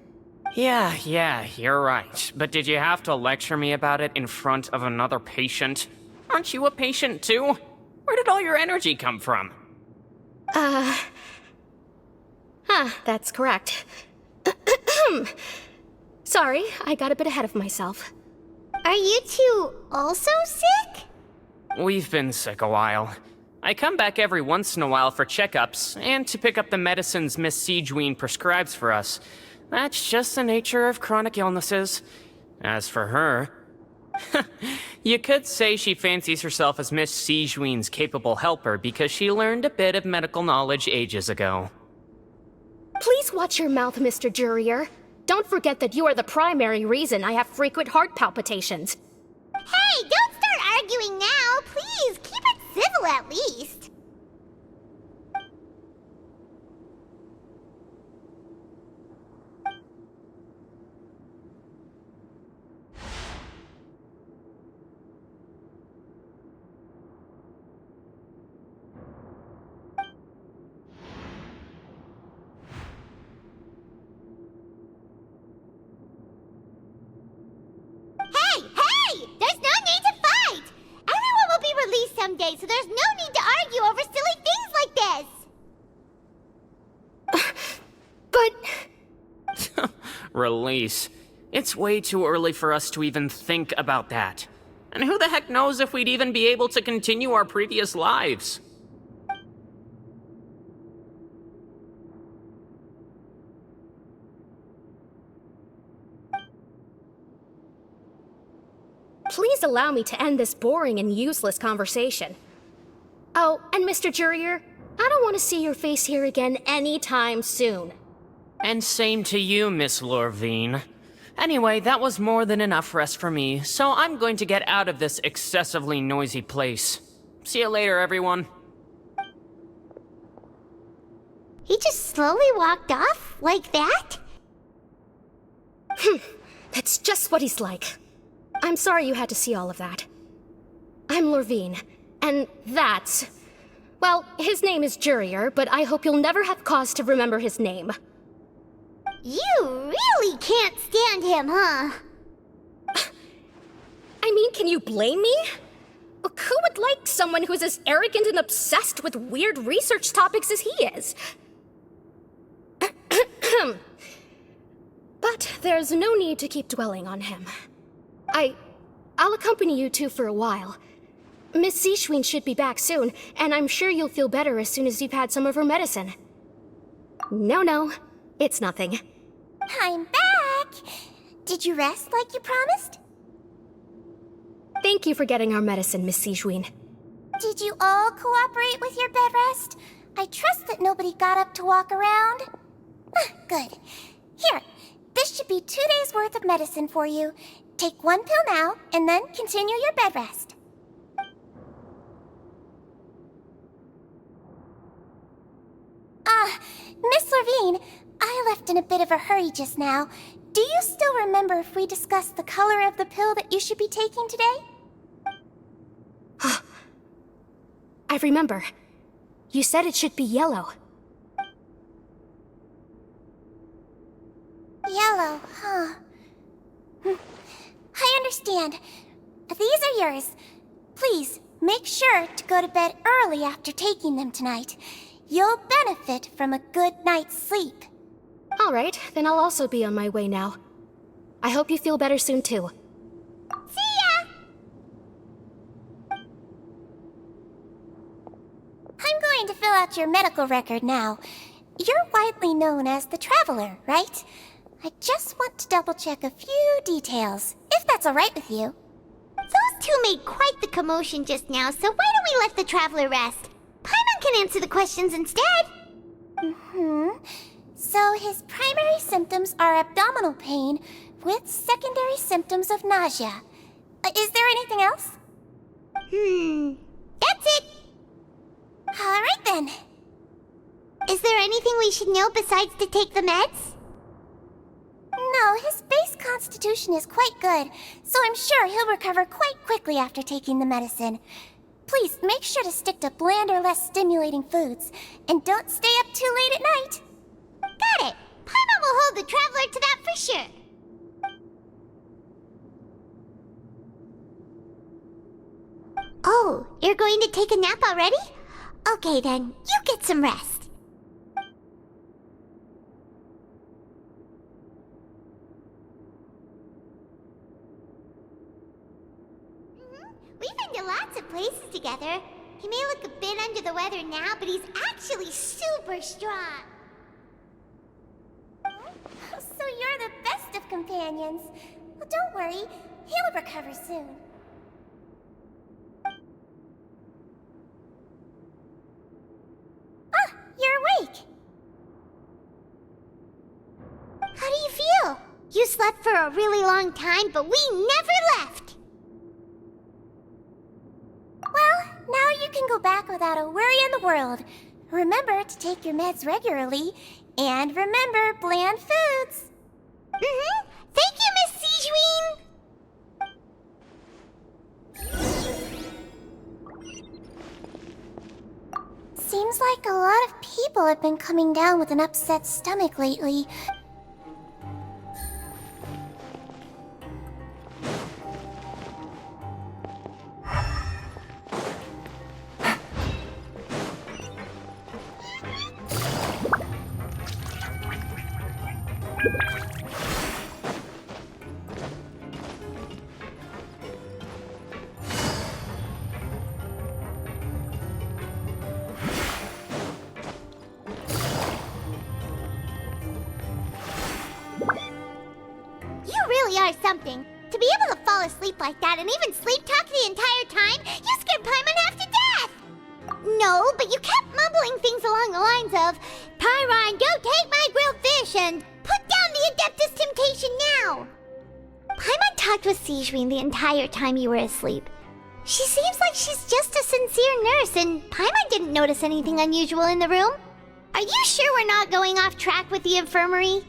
Yeah, you're right. But did you have to lecture me about it in front of another patient? Aren't you a patient too? Where did all your energy come from? That's correct. Sorry, I got a bit ahead of myself. Are you two also sick? We've been sick a while. I come back every once in a while for checkups, and to pick up the medicines Miss Sijuin prescribes for us. That's just the nature of chronic illnesses. As for her... you could say she fancies herself as Miss Sijuin's capable helper because she learned a bit of medical knowledge ages ago. Please watch your mouth, Mr. Jurier. Don't forget that you are the primary reason I have frequent heart palpitations. Hey, don't start arguing now! Please, keep it civil at least. Someday, so there's no need to argue over silly things like this. But... Release. It's way too early for us to even think about that. And who the heck knows if we'd even be able to continue our previous lives? please allow me to end this boring and useless conversation. Oh, and Mr. Jurier, I don't want to see your face here again anytime soon. And same to you, Miss Lorvine. Anyway, that was more than enough rest for me, so I'm going to get out of this excessively noisy place. See you later, everyone. He just slowly walked off like that? That's just what he's like. I'm sorry you had to see all of that. I'm Lorvine, and that's... Well, his name is Jurier, but I hope you'll never have cause to remember his name. You really can't stand him, huh? I mean, can you blame me? Who would like someone who's as arrogant and obsessed with weird research topics as he is? But there's no need to keep dwelling on him. I'll accompany you two for a while. Miss Zichuin should be back soon, and I'm sure you'll feel better as soon as you've had some of her medicine. No, it's nothing. I'm back! Did you rest like you promised? Thank you for getting our medicine, Miss Zichuin. Did you all cooperate with your bed rest? I trust that nobody got up to walk around. Good. Here, this should be 2 days' worth of medicine for you. Take 1 pill now, and then continue your bed rest. Miss Lorvine, I left in a bit of a hurry just now. Do you still remember if we discussed the color of the pill that you should be taking today? I remember. You said it should be yellow. Yellow, huh? I understand. These are yours. Please, make sure to go to bed early after taking them tonight. You'll benefit from a good night's sleep. All right, then I'll also be on my way now. I hope you feel better soon, too. See ya! I'm going to fill out your medical record now. You're widely known as the Traveler, right? I just want to double-check a few details, if that's all right with you. Those two made quite the commotion just now, so why don't we let the Traveler rest? Paimon can answer the questions instead. So his primary symptoms are abdominal pain with secondary symptoms of nausea. Is there anything else? That's it. All right then. Is there anything we should know besides to take the meds? No, his base constitution is quite good, so I'm sure he'll recover quite quickly after taking the medicine. Please make sure to stick to bland or less stimulating foods, and don't stay up too late at night. Got it. Paimon will hold the Traveler to that for sure. Oh, you're going to take a nap already? Okay then, you get some rest. We've been to lots of places together. He may look a bit under the weather now, but he's actually super strong. So you're the best of companions. Well, don't worry, he'll recover soon. You're awake. How do you feel? You slept for a really long time, but we never left. Well, now you can go back without a worry in the world. Remember to take your meds regularly, and remember bland foods. Thank you, Miss Zichuin. Seems like a lot of people have been coming down with an upset stomach lately. You really are something. To to be able to fall asleep like that and even sleep talk the entire time, you scared Paimon half to death! No, but you kept mumbling things along the lines of, Pyron, go take my grilled fish and put down the Adeptus Temptation now! Paimon talked with Sigewinne the entire time you were asleep. She seems like she's just a sincere nurse, and Paimon didn't notice anything unusual in the room. Are you sure we're not going off track with the infirmary?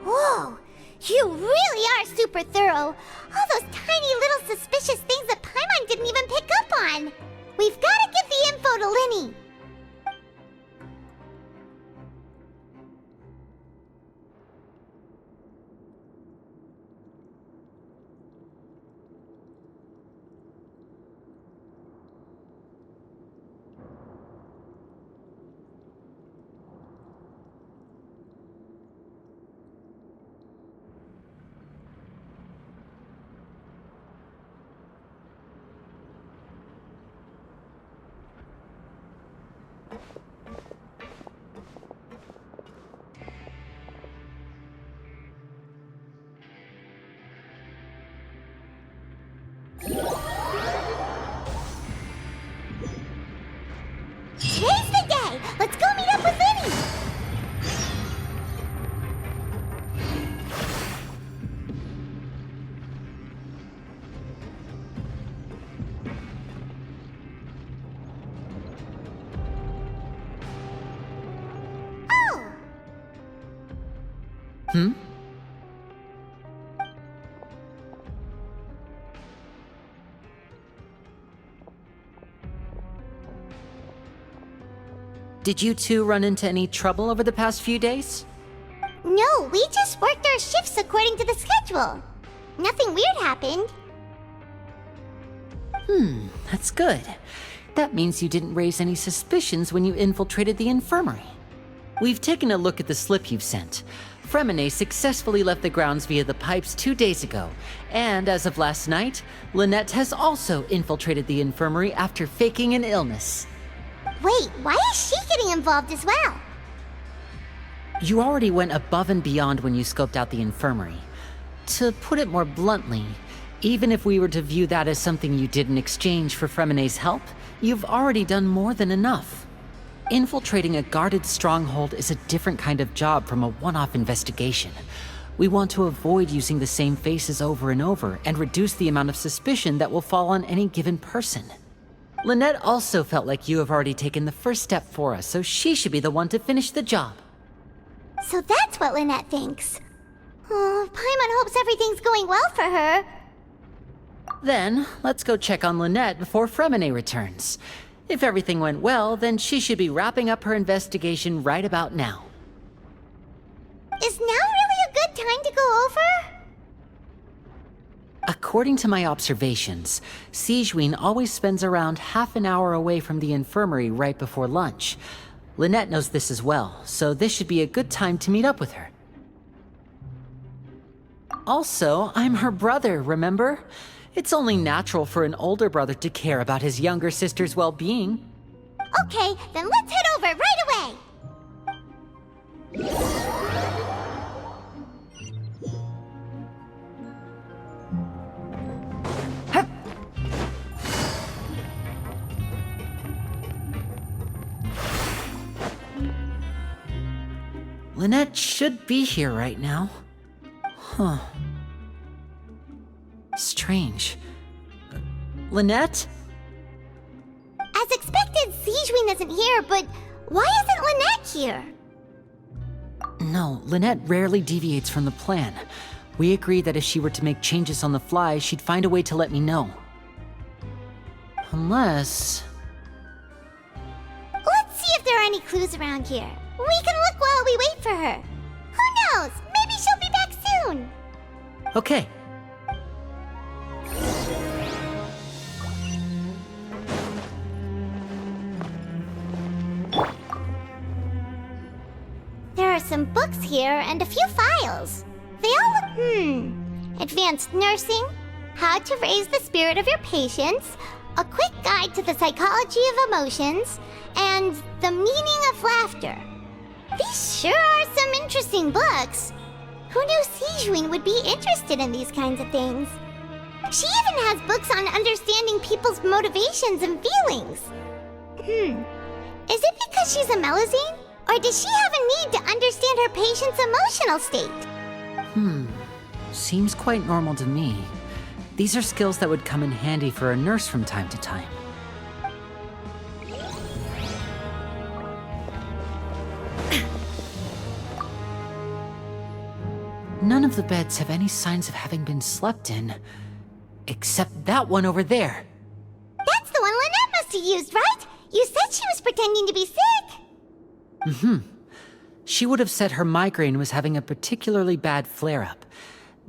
Whoa! You really are super thorough! All those tiny little suspicious things that Paimon didn't even pick up on! We've gotta get the info to Linny! Today's the day! Let's go meet up with Linny! Oh! Hmm? Did you two run into any trouble over the past few days? No, we just worked our shifts according to the schedule. Nothing weird happened. That's good. That means you didn't raise any suspicions when you infiltrated the infirmary. We've taken a look at the slip you've sent. Fremine successfully left the grounds via the pipes 2 days ago, and as of last night, Lynette has also infiltrated the infirmary after faking an illness. Wait, why is she getting involved as well? You already went above and beyond when you scoped out the infirmary. To put it more bluntly, even if we were to view that as something you did in exchange for Fremine's help, you've already done more than enough. Infiltrating a guarded stronghold is a different kind of job from a one-off investigation. We want to avoid using the same faces over and over and reduce the amount of suspicion that will fall on any given person. Lynette also felt like you have already taken the first step for us, so she should be the one to finish the job. So that's what Lynette thinks. Oh, Paimon hopes everything's going well for her. Then, let's go check on Lynette before Fremine returns. If everything went well, then she should be wrapping up her investigation right about now. Is now really a good time to go over? According to my observations, Sigewinne always spends around half an hour away from the infirmary right before lunch. Lynette knows this as well, so this should be a good time to meet up with her. Also, I'm her brother, remember? It's only natural for an older brother to care about his younger sister's well-being. Okay, then let's head over right away! Lynette should be here right now. Huh. Strange. Lynette? As expected, Sigewinne isn't here, but why isn't Lynette here? No, Lynette rarely deviates from the plan. We agreed that if she were to make changes on the fly, she'd find a way to let me know. Unless... Let's see if there are any clues around here. We can look while we wait for her. Who knows? Maybe she'll be back soon. Okay. There are some books here and a few files. They all look, advanced nursing, how to raise the spirit of your patients, a quick guide to the psychology of emotions, and the meaning of laughter. These sure are some interesting books. Who knew Sijuin would be interested in these kinds of things? She even has books on understanding people's motivations and feelings. Is it because she's a Melusine? Or does she have a need to understand her patient's emotional state? Seems quite normal to me. These are skills that would come in handy for a nurse from time to time. None of the beds have any signs of having been slept in, except that one over there. That's the one Lynette must have used, right? You said she was pretending to be sick. She would have said her migraine was having a particularly bad flare-up.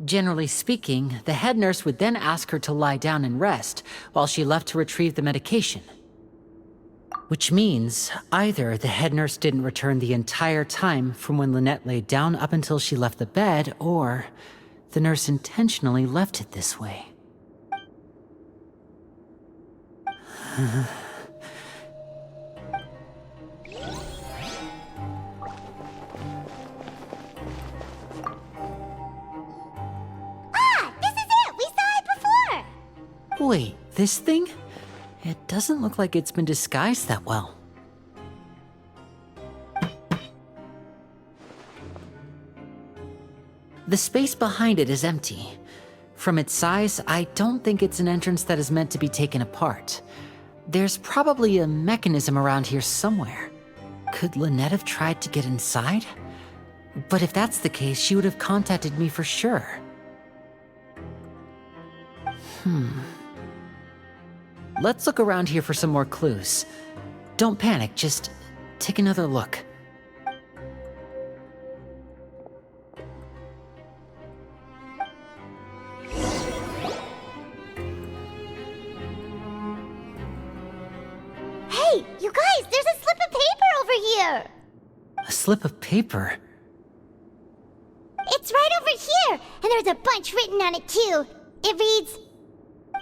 Generally speaking, the head nurse would then ask her to lie down and rest, while she left to retrieve the medication. Which means, either the head nurse didn't return the entire time from when Lynette laid down up until she left the bed, or the nurse intentionally left it this way. This is it! We saw it before! Wait, this thing? It doesn't look like it's been disguised that well. The space behind it is empty. From its size, I don't think it's an entrance that is meant to be taken apart. There's probably a mechanism around here somewhere. Could Lynette have tried to get inside? But if that's the case, she would have contacted me for sure. Let's look around here for some more clues. Don't panic, just take another look. Hey, you guys, there's a slip of paper over here! A slip of paper? It's right over here, and there's a bunch written on it too. It reads,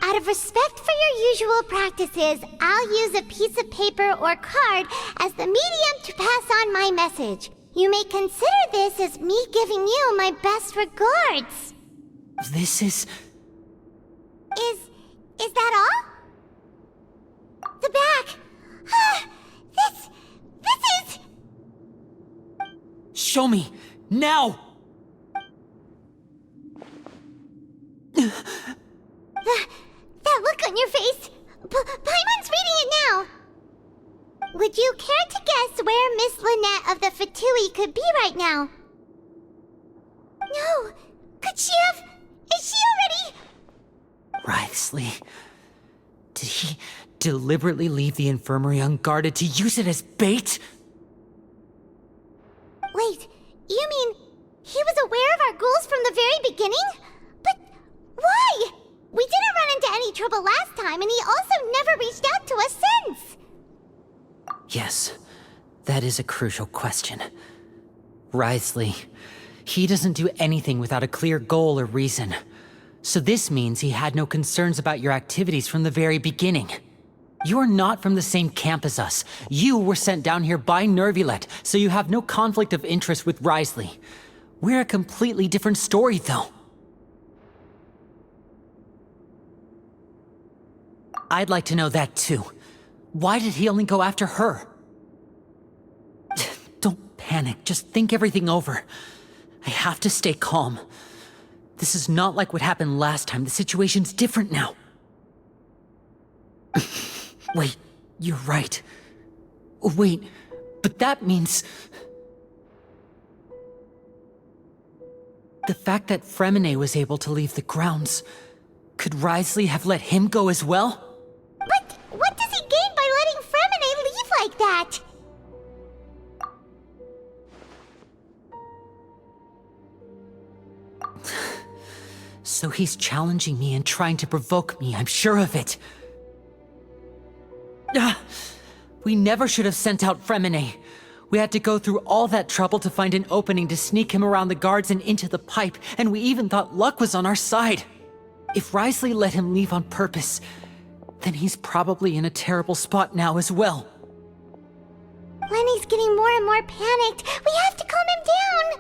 "Out of respect for your usual practices, I'll use a piece of paper or card as the medium to pass on my message. You may consider this as me giving you my best regards." This is... Is that all? The back! This is... Show me! Now! That look on your face! Paimon's reading it now! Would you care to guess where Miss Lynette of the Fatui could be right now? No! Could she have... Is she already... Wriothesley. Did he deliberately leave the infirmary unguarded to use it as bait? Wait, you mean he was aware of our goals from the very beginning? But why? We didn't run into any trouble last time, and he also never reached out to us since. Yes, that is a crucial question. Wriothesley, he doesn't do anything without a clear goal or reason. So this means he had no concerns about your activities from the very beginning. You're not from the same camp as us. You were sent down here by Nervulet, so you have no conflict of interest with Wriothesley. We're a completely different story, though. I'd like to know that, too. Why did he only go after her? Don't panic, just think everything over. I have to stay calm. This is not like what happened last time. The situation's different now. Wait, you're right. Wait, but that means... The fact that Fremine was able to leave the grounds, could Wriothesley have let him go as well? But what does he gain by letting Fremine leave like that? So he's challenging me and trying to provoke me, I'm sure of it. We never should have sent out Fremine. We had to go through all that trouble to find an opening to sneak him around the guards and into the pipe, and we even thought luck was on our side. If Risley let him leave on purpose, then he's probably in a terrible spot now as well. Lenny's getting more and more panicked. We have to calm him down.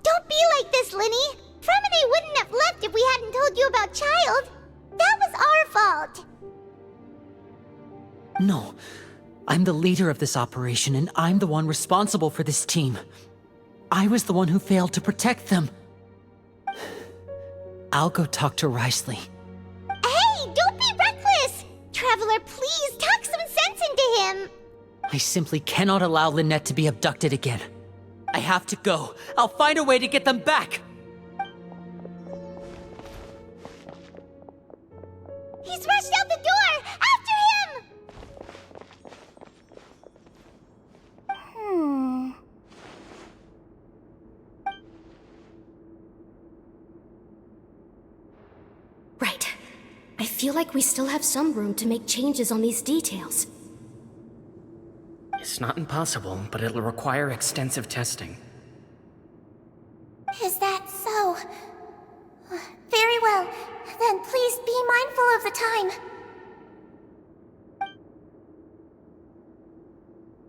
Don't be like this, Lenny. Promedy wouldn't have left if we hadn't told you about Child. That was our fault. No. I'm the leader of this operation, and I'm the one responsible for this team. I was the one who failed to protect them. I'll go talk to Risley. Hey, don't be reckless! Traveler, please talk some sense into him. I simply cannot allow Lynette to be abducted again. I have to go. I'll find a way to get them back! He's rushed out the door! After him! Right. I feel like we still have some room to make changes on these details. It's not impossible, but it'll require extensive testing. Is that so? Very well. Then please be mindful of the time.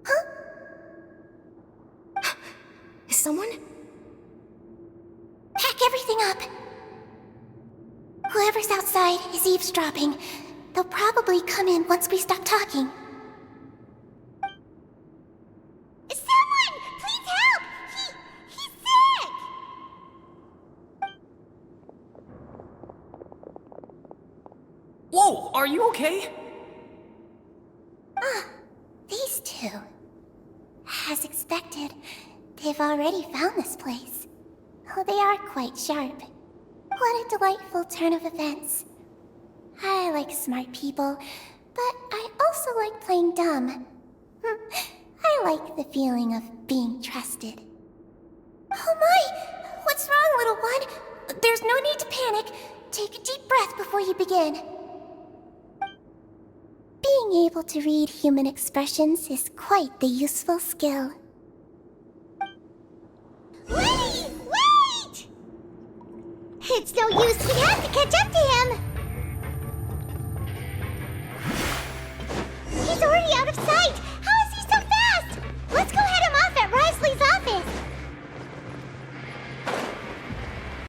Huh? Is someone? Pack everything up. Whoever's outside is eavesdropping. They'll probably come in once we stop talking. Someone! Please help! He's sick! Whoa, are you okay? These two. As expected, they've already found this place. Oh, they are quite sharp. What a delightful turn of events. I like smart people, but I also like playing dumb. I like the feeling of being trusted. Oh my! What's wrong, little one? There's no need to panic. Take a deep breath before you begin. Being able to read human expressions is quite the useful skill. Wait! It's no use. We have to catch up to